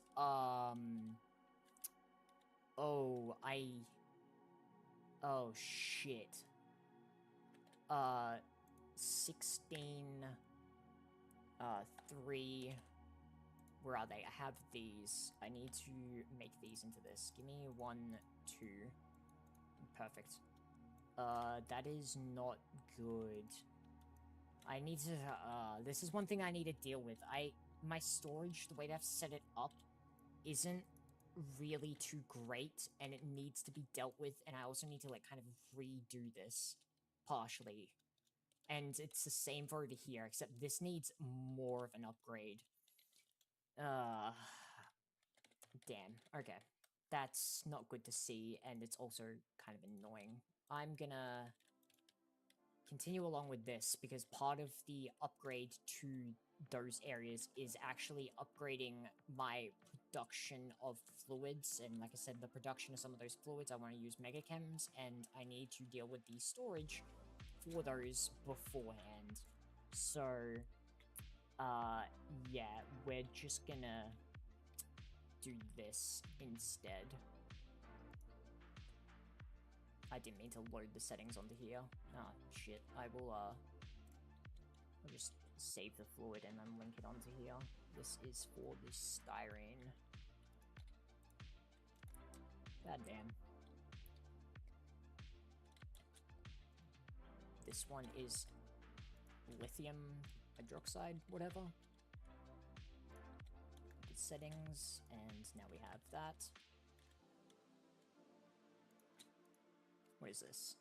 Oh, shit. 16... 3... Where are they? I have these. I need to make these into this. Give me 1, 2. Perfect. That is not good. I need to, this is one thing I need to deal with. My storage, the way that I've set it up, isn't really too great, and it needs to be dealt with, and I also need to, like, kind of redo this, partially. And it's the same for over here, except this needs more of an upgrade. Damn. Okay. That's not good to see, and it's also kind of annoying. I'm gonna continue along with this, because part of the upgrade to those areas is actually upgrading my production of fluids, and like I said, the production of some of those fluids, I want to use mega chems, and I need to deal with the storage for those beforehand. So, yeah, we're just gonna do this instead. I didn't mean to load the settings onto here. Ah, shit. I'll just save the fluid and then link it onto here. This is for the styrene. God damn. This one is lithium hydroxide, whatever. The settings, and now we have that. What is this?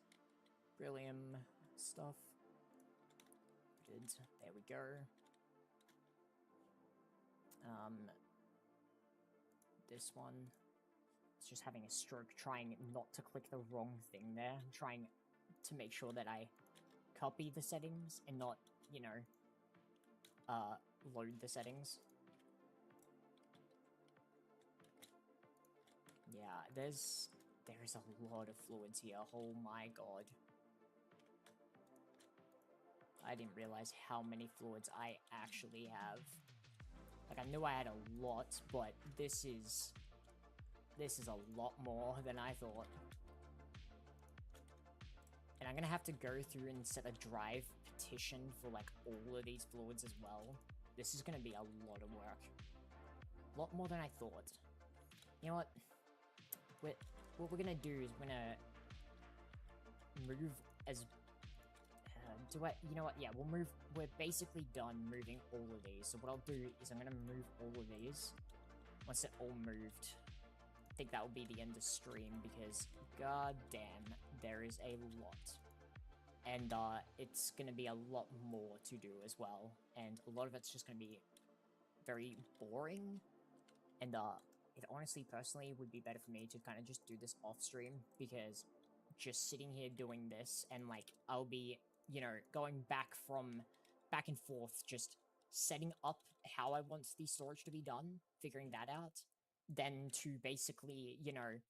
Beryllium stuff. Good. There we go. This one. It's just having a stroke trying not to click the wrong thing there. I'm trying to make sure that I copy the settings and not, you know, load the settings. Yeah, there's a lot of fluids here. Oh my god. I didn't realize how many fluids I actually have. Like, I knew I had a lot, but this is a lot more than I thought. And I'm gonna have to go through and set a drive petition for like all of these fluids as well. This is gonna be a lot of work. A lot more than I thought. You know what? What we're gonna do is we're gonna move as... you know what? Yeah, we'll move... We're basically done moving all of these. So what I'll do is I'm gonna move all of these. Once they're all moved, I think that will be the end of stream because god damn, there is a lot. And it's gonna be a lot more to do as well. And a lot of it's just gonna be very boring. And it honestly, personally, would be better for me to kind of just do this off stream because just sitting here doing this and like I'll be, you know, going back and forth, just setting up how I want the storage to be done, figuring that out, then to basically, you know,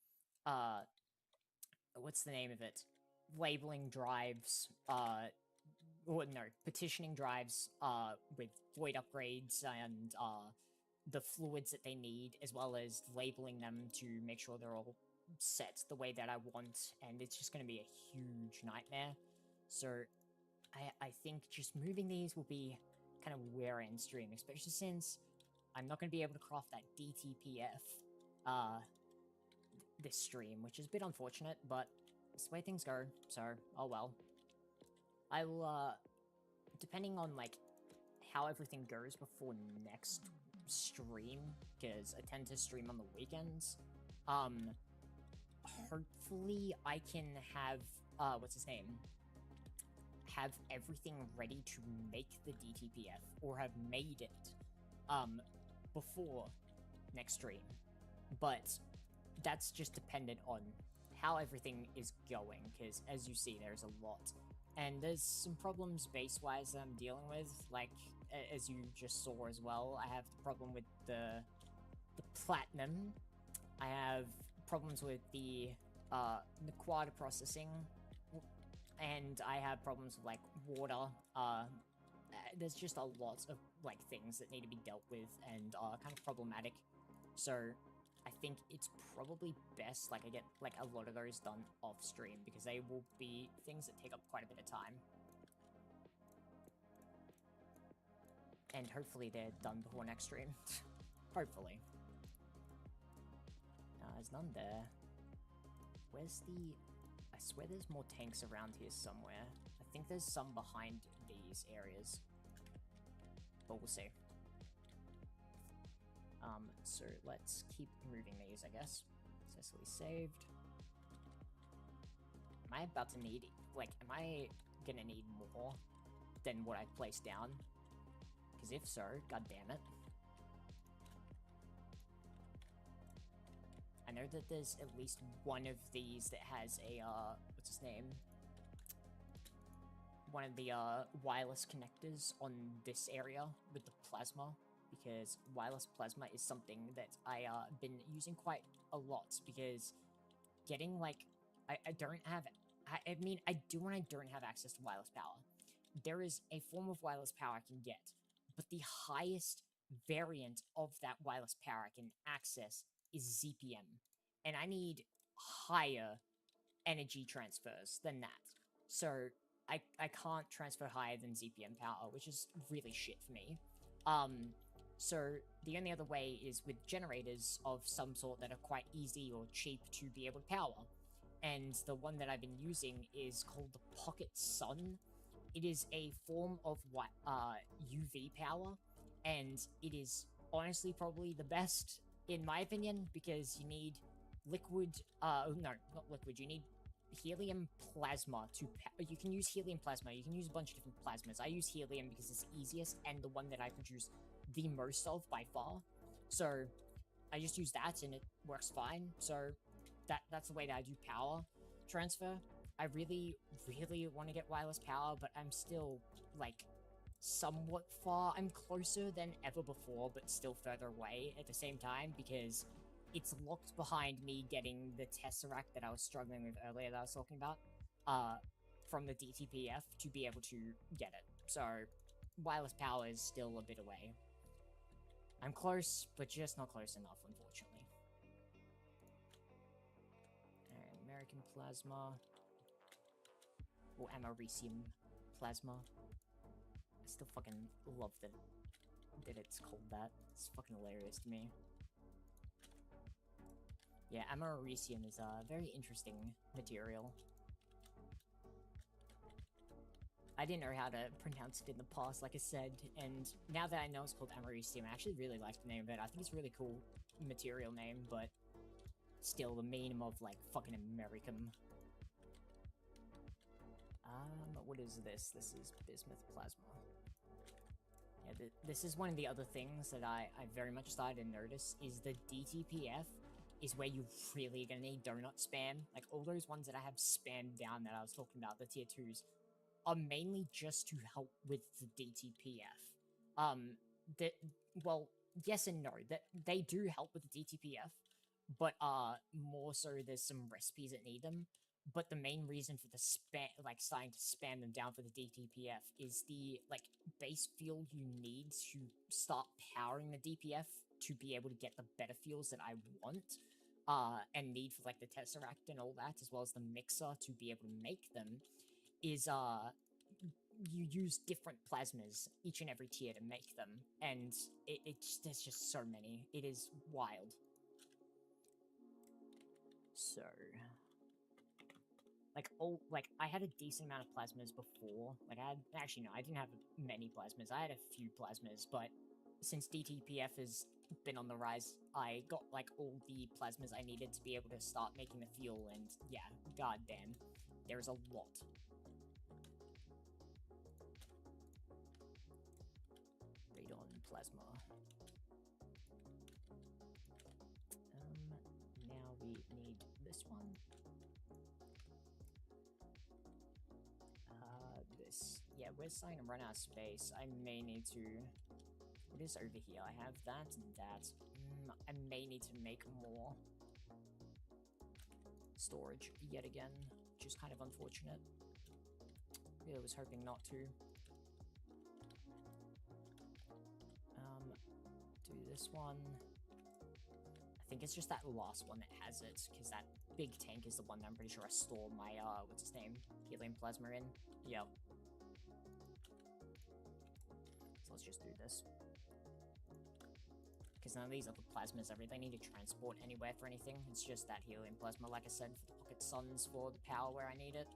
what's the name of it? Labeling drives, or no, petitioning drives, with void upgrades and, the fluids that they need, as well as labeling them to make sure they're all set the way that I want, and it's just going to be a huge nightmare. So, I think just moving these will be kind of where I end stream, especially since I'm not going to be able to craft that DTPF, this stream, which is a bit unfortunate, but it's the way things go, so, oh well. I will, depending on, like, how everything goes before next stream, because I tend to stream on the weekends, hopefully I can have, what's his name? Have everything ready to make the DTPF, or have made it, before next stream. But that's just dependent on how everything is going, because as you see, there's a lot. And there's some problems base-wise that I'm dealing with, like, as you just saw as well. I have the problem with the platinum. I have problems with the quad processing, and I have problems with, like, water. There's just a lot of, like, things that need to be dealt with and kind of problematic. So I think it's probably best, like, I get, like, a lot of those done off-stream, because they will be things that take up quite a bit of time. And hopefully they're done before next stream. Hopefully. There's none there. Where's the... I swear there's more tanks around here somewhere. I think there's some behind these areas. But we'll see. So let's keep moving these, I guess. Successfully saved. Am I about to need... Like, am I gonna need more than what I placed down? Because if so, god damn it. I know that there's at least one of these that has a, what's his name? One of the, wireless connectors on this area with the plasma, because wireless plasma is something that I, been using quite a lot, because getting, like, I don't have, I mean, I do and I don't have access to wireless power. There is a form of wireless power I can get, but the highest variant of that wireless power I can access is ZPM, and I need higher energy transfers than that. So I can't transfer higher than ZPM power, which is really shit for me. So the only other way is with generators of some sort that are quite easy or cheap to be able to power. And the one that I've been using is called the Pocket Sun. It is a form of UV power, and it is honestly probably the best, in my opinion, because you need liquid, no, not liquid, you need helium plasma to, you can use helium plasma, you can use a bunch of different plasmas. I use helium because it's the easiest and the one that I produce the most of by far. So I just use that and it works fine. So that's the way that I do power transfer. I really, really want to get wireless power, but I'm still, like, somewhat far. I'm closer than ever before, but still further away at the same time, because it's locked behind me getting the Tesseract that I was struggling with earlier that I was talking about, from the DTPF to be able to get it. So, wireless power is still a bit away. I'm close, but just not close enough, unfortunately. Alright, American Plasma. or Americium Plasma. I still fucking love that it's called that. It's fucking hilarious to me. Yeah, Americium is a very interesting material. I didn't know how to pronounce it in the past, like I said, and now that I know it's called Americium, I actually really like the name of it. I think it's a really cool material name, but still the meaning of, like, fucking Americum. What is this? This is bismuth plasma. Yeah, this is one of the other things that I very much started to notice, is the DTPF is where you really gonna need donut spam. Like, all those ones that I have spammed down that I was talking about, the tier 2s, are mainly just to help with the DTPF. Well, yes and no. That they do help with the DTPF, but more so there's some recipes that need them. But the main reason for the spam, like, starting to spam them down for the DTPF is the, like, base field you need to start powering the DPF to be able to get the better fuels that I want, and need for, like, the Tesseract and all that, as well as the mixer to be able to make them, is, you use different plasmas each and every tier to make them, and there's just so many. It is wild. So, like, I had a decent amount of plasmas before. Like, actually, no, I didn't have many plasmas. I had a few plasmas, but since DTPF has been on the rise, I got, like, all the plasmas I needed to be able to start making the fuel, and yeah, goddamn, there's a lot. Radon plasma. Now we need this one. This. Yeah, we're starting to run out of space. I may need to... What is over here? I have that and that. I may need to make more storage yet again, which is kind of unfortunate. Really was hoping not to. Do this one. I think it's just that last one that has it, because that big tank is the one that I'm pretty sure I store my, what's its name? Helium plasma in. Yep. So let's just do this. Because none of these other plasmas I really need to transport anywhere for anything. It's just that helium plasma, like I said, for the pocket suns, for the power where I need it.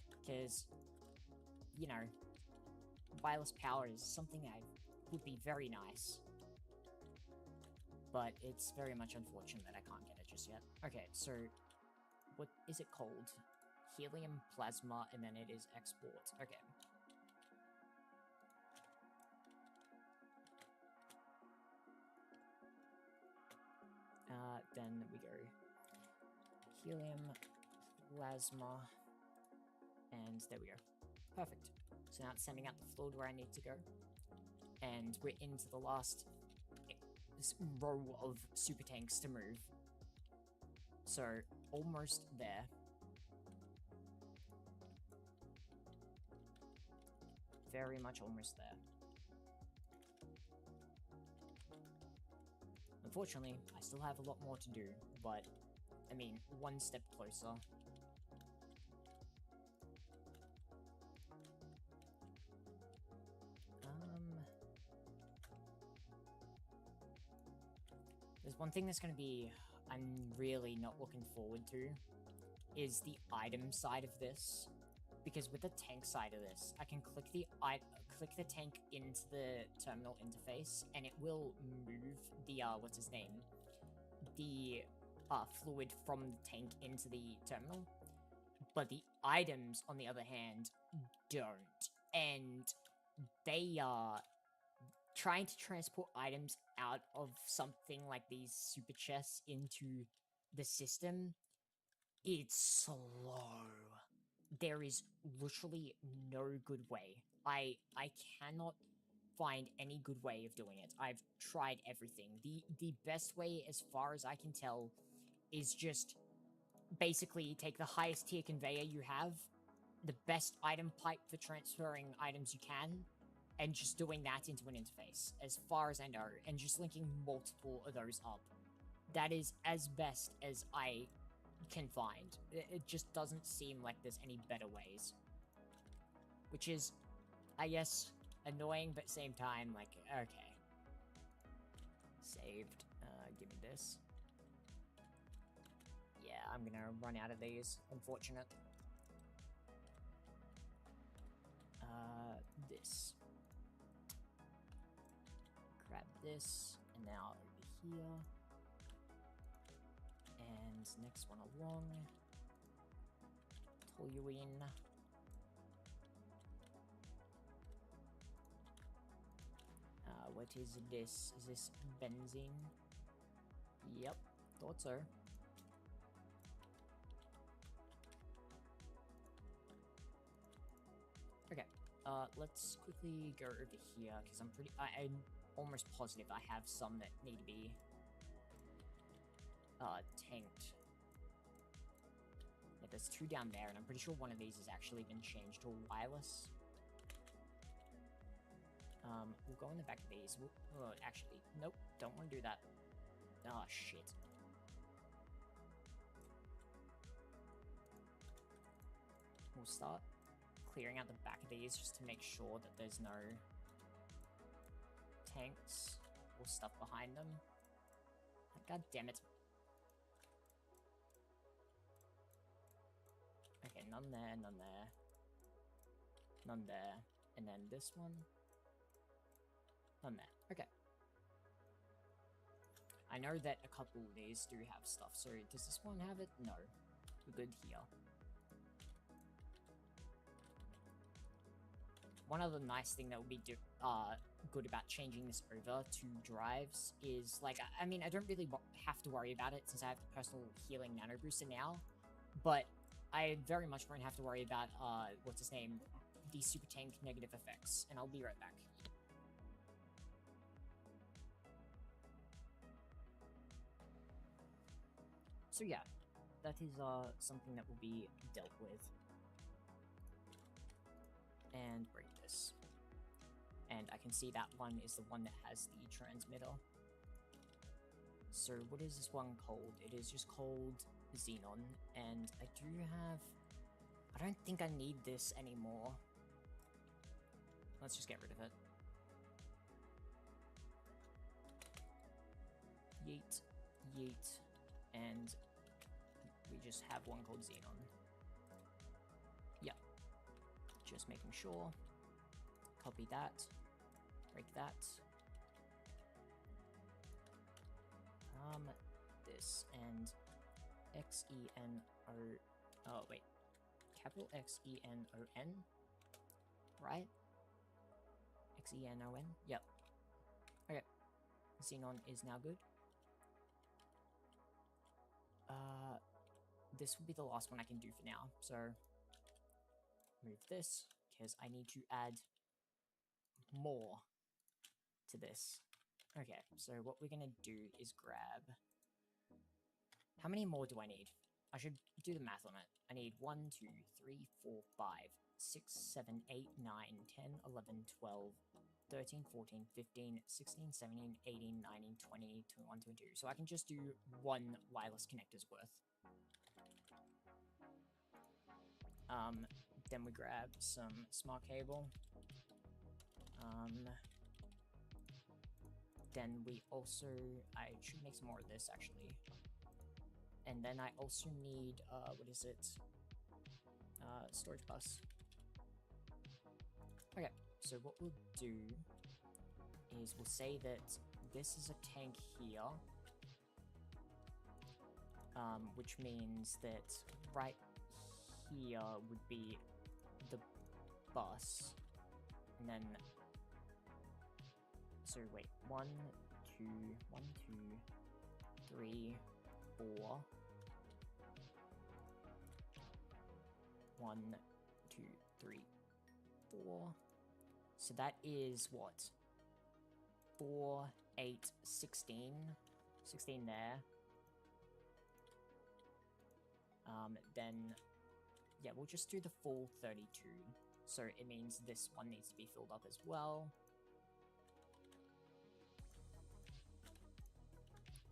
Because, you know, wireless power is something that would be very nice. But it's very much unfortunate that I can't get it just yet. Okay, so what is it called? Helium plasma, and then it is export. Okay. Then we go helium plasma, and there we go. Perfect. So now it's sending out the fluid where I need to go, and we're into the last row of super tanks to move. So, almost there. Very much almost there. Unfortunately, I still have a lot more to do, but, I mean, one step closer. There's one thing that's going to be, I'm really not looking forward to, is the item side of this. Because with the tank side of this, I can click the tank into the terminal interface, and it will move the, what's his name? The, fluid from the tank into the terminal. But the items, on the other hand, don't. And they, trying to transport items out of something like these super chests into the system, it's slow. There is literally no good way. I cannot find any good way of doing it. I've tried everything. The best way, as far as I can tell, is just basically take the highest tier conveyor you have, the best item pipe for transferring items you can, and just doing that into an interface, as far as I know, and just linking multiple of those up. That is as best as I can find. It just doesn't seem like there's any better ways. which is, I guess, annoying, but same time, like, okay. Saved. Give me this. Yeah, I'm gonna run out of these. Unfortunate. This. Grab this, and now over here. And next one along. Toluene. What is this? Is this benzene? Yep, thought so. Okay, let's quickly go over here, because I'm almost positive I have some that need to be, tanked. Yeah, there's 2 down there, and I'm pretty sure one of these has actually been changed to a wireless. We'll go in the back of these. Actually, nope, don't want to do that. Oh, shit. We'll start clearing out the back of these just to make sure that there's no tanks or stuff behind them. God damn it. Okay, none there, none there. None there. And then this one. None there. Okay. I know that a couple of these do have stuff, so does this one have it? No. We're good here. One other nice thing that would be good about changing this over to drives is, like, I mean, I don't really have to worry about it since I have the personal healing nano booster now, but I very much won't have to worry about, what's his name, the super tank negative effects, and I'll be right back. So yeah, that is something that will be dealt with. And break this. And I can see that one is the one that has the transmitter. So what is this one called? It is just called Xenon, and I do have... I don't think I need this anymore. Let's just get rid of it. Yeet, yeet, and we just have one called Xenon. Yep. Just making sure. Copy that. Break that. This and XENO. Oh wait, capital XENON, right? XENON. Yep. Okay. Xenon is now good. This will be the last one I can do for now. So move this because I need to add more to this. Okay, so what we're gonna do is grab... How many more do I need? I should do the math on it. I need 1, 2, 3, 4, 5, 6, 7, 8, 9, 10, 11, 12, 13, 14, 15, 16, 17, 18, 19, 20, 21, 22. So I can just do 1 wireless connector's worth. Then we grab some smart cable. Then we also... I should make some more of this, actually. And then I also need, what is it? Storage bus. Okay, so what we'll do is we'll say that this is a tank here. Which means that right here would be the bus. And then... So wait, 1, 2, 1, 2, 3, 4. 1, 2, 3, 4. So that is what? 4, 8, 16. 16 there. Then, yeah, we'll just do the full 32. So it means this one needs to be filled up as well.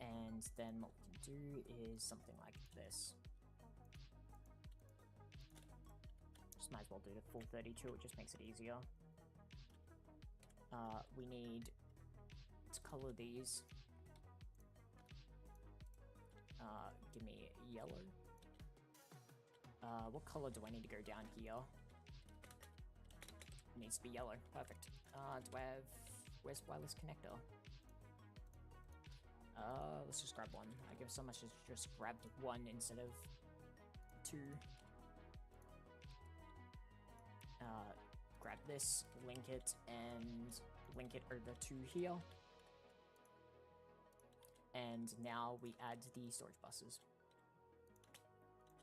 And then what we can do is something like this. Just Might as well do the full 32, it just makes it easier. We need to color these. Give me yellow. What color do I need to go down here? It needs to be yellow. Perfect. Do I have... Where's wireless connector? Let's just grab one. I give so much as just grabbed one instead of two. Grab this, link it, and link it over to here. And now we add the storage buses.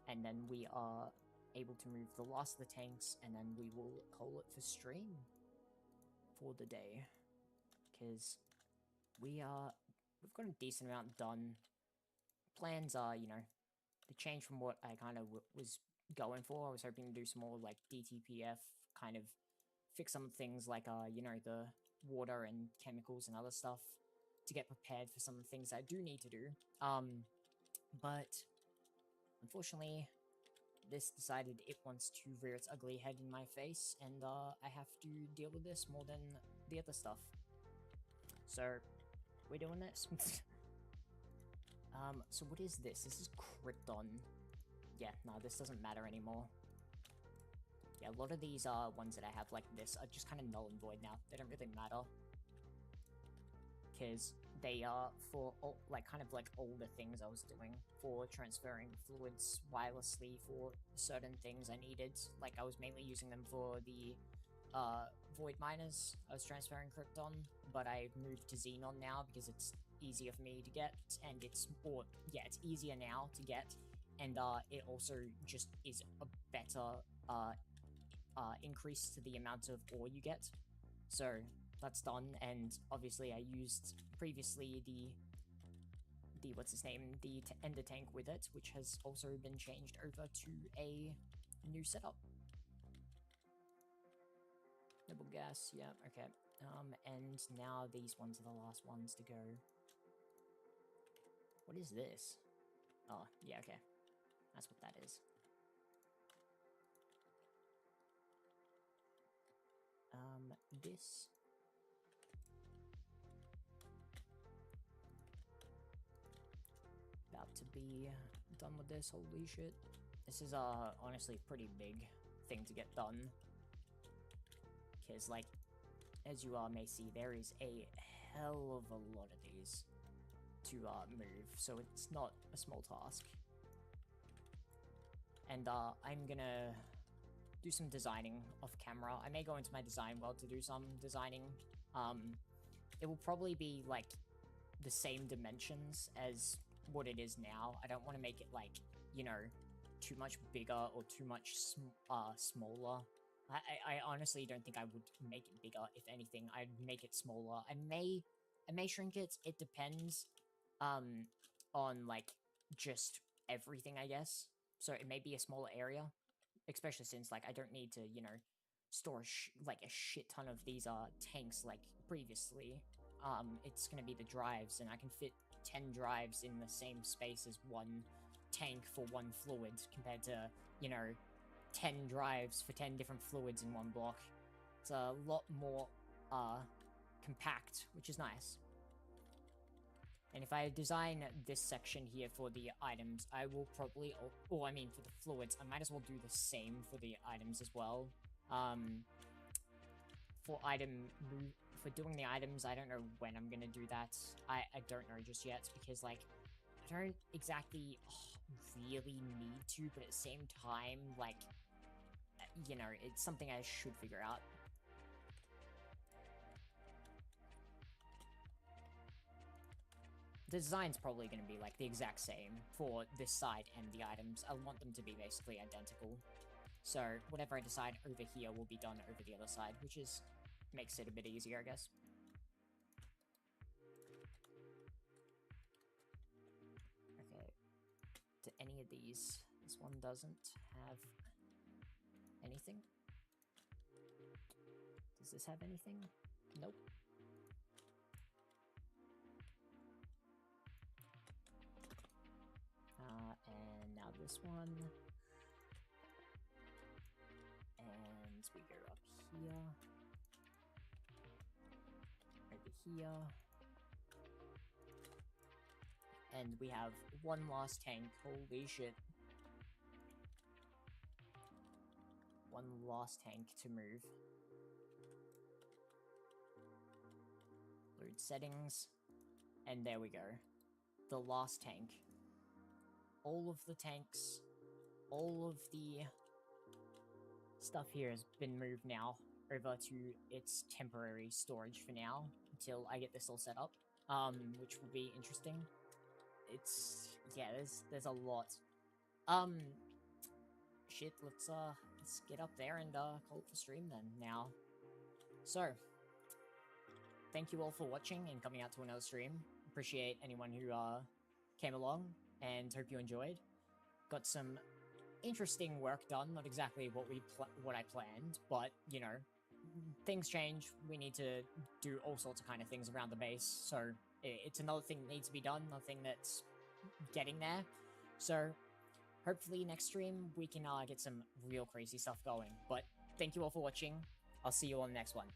And then we are able to move the last of the tanks, and then we will call it for stream for the day. Because we've got a decent amount done. Plans are, you know, the change from what I kind of was going for. I was hoping to do some more, like, DTPF, kind of fix some things like, you know, the water and chemicals and other stuff to get prepared for some of the things I do need to do. But unfortunately, this decided it wants to rear its ugly head in my face, and I have to deal with this more than the other stuff. So, we're doing this. So what is this? This is Krypton. Yeah, no, this doesn't matter anymore. Yeah, a lot of these ones that I have like this are just kind of null and void now. They don't really matter. Because they are for, like, kind of like older things I was doing for transferring fluids wirelessly for certain things I needed. Like, I was mainly using them for the void miners. I was transferring Krypton, but I moved to Xenon now because it's easier for me to get, and it's easier now to get, and it also just is a better increase to the amount of ore you get. So that's done, and obviously I used previously the what's his name, the ender tank with it, which has also been changed over to a new setup. Noble gas, yeah, okay. And now these ones are the last ones to go. What is this? Oh, yeah, okay. That's what that is. This. About to be done with this, holy shit. This is, honestly a pretty big thing to get done. Because, like, as you all may see, there is a hell of a lot of these to, move, so it's not a small task. And, I'm gonna do some designing off camera. I may go into my design world to do some designing. It will probably be, like, the same dimensions as what it is now. I don't want to make it, like, you know, too much bigger or too much smaller. I honestly don't think I would make it bigger. If anything, I'd make it smaller. I may shrink it. It depends, on, like, just everything, I guess. So it may be a smaller area, especially since, like, I don't need to, you know, store like a shit ton of these tanks like previously. It's gonna be the drives, and I can fit 10 drives in the same space as one tank for one fluid, compared to, you know, 10 drives for 10 different fluids in one block. It's a lot more compact, which is nice. And if I design this section here for the items, I will probably, for the fluids, I might as well do the same for the items as well. For doing the items, I don't know when I'm gonna do that. I don't know just yet, because, like, I don't exactly really need to, but at the same time, like, you know, it's something I should figure out. The design's probably going to be, like, the exact same for this side and the items. I want them to be basically identical. So whatever I decide over here will be done over the other side, which is makes it a bit easier, I guess. Okay. To any of these, this one doesn't have anything. Does this have anything? Nope. And now this one. we go up here, over here, and we have one last tank. Holy shit. One last tank to move. Load settings, and there we go. The last tank. All of the tanks, all of the stuff here has been moved now over to its temporary storage for now, until I get this all set up, which will be interesting. It's, yeah, there's a lot. Shit, let's get up there and call it for stream then now. So, thank you all for watching and coming out to another stream. Appreciate anyone who came along, and hope you enjoyed. Got some interesting work done, not exactly what I planned, but you know, things change. We need to do all sorts of kind of things around the base, so it's another thing that needs to be done, another thing that's getting there. So hopefully next stream we can get some real crazy stuff going. But thank you all for watching. I'll see you on the next one.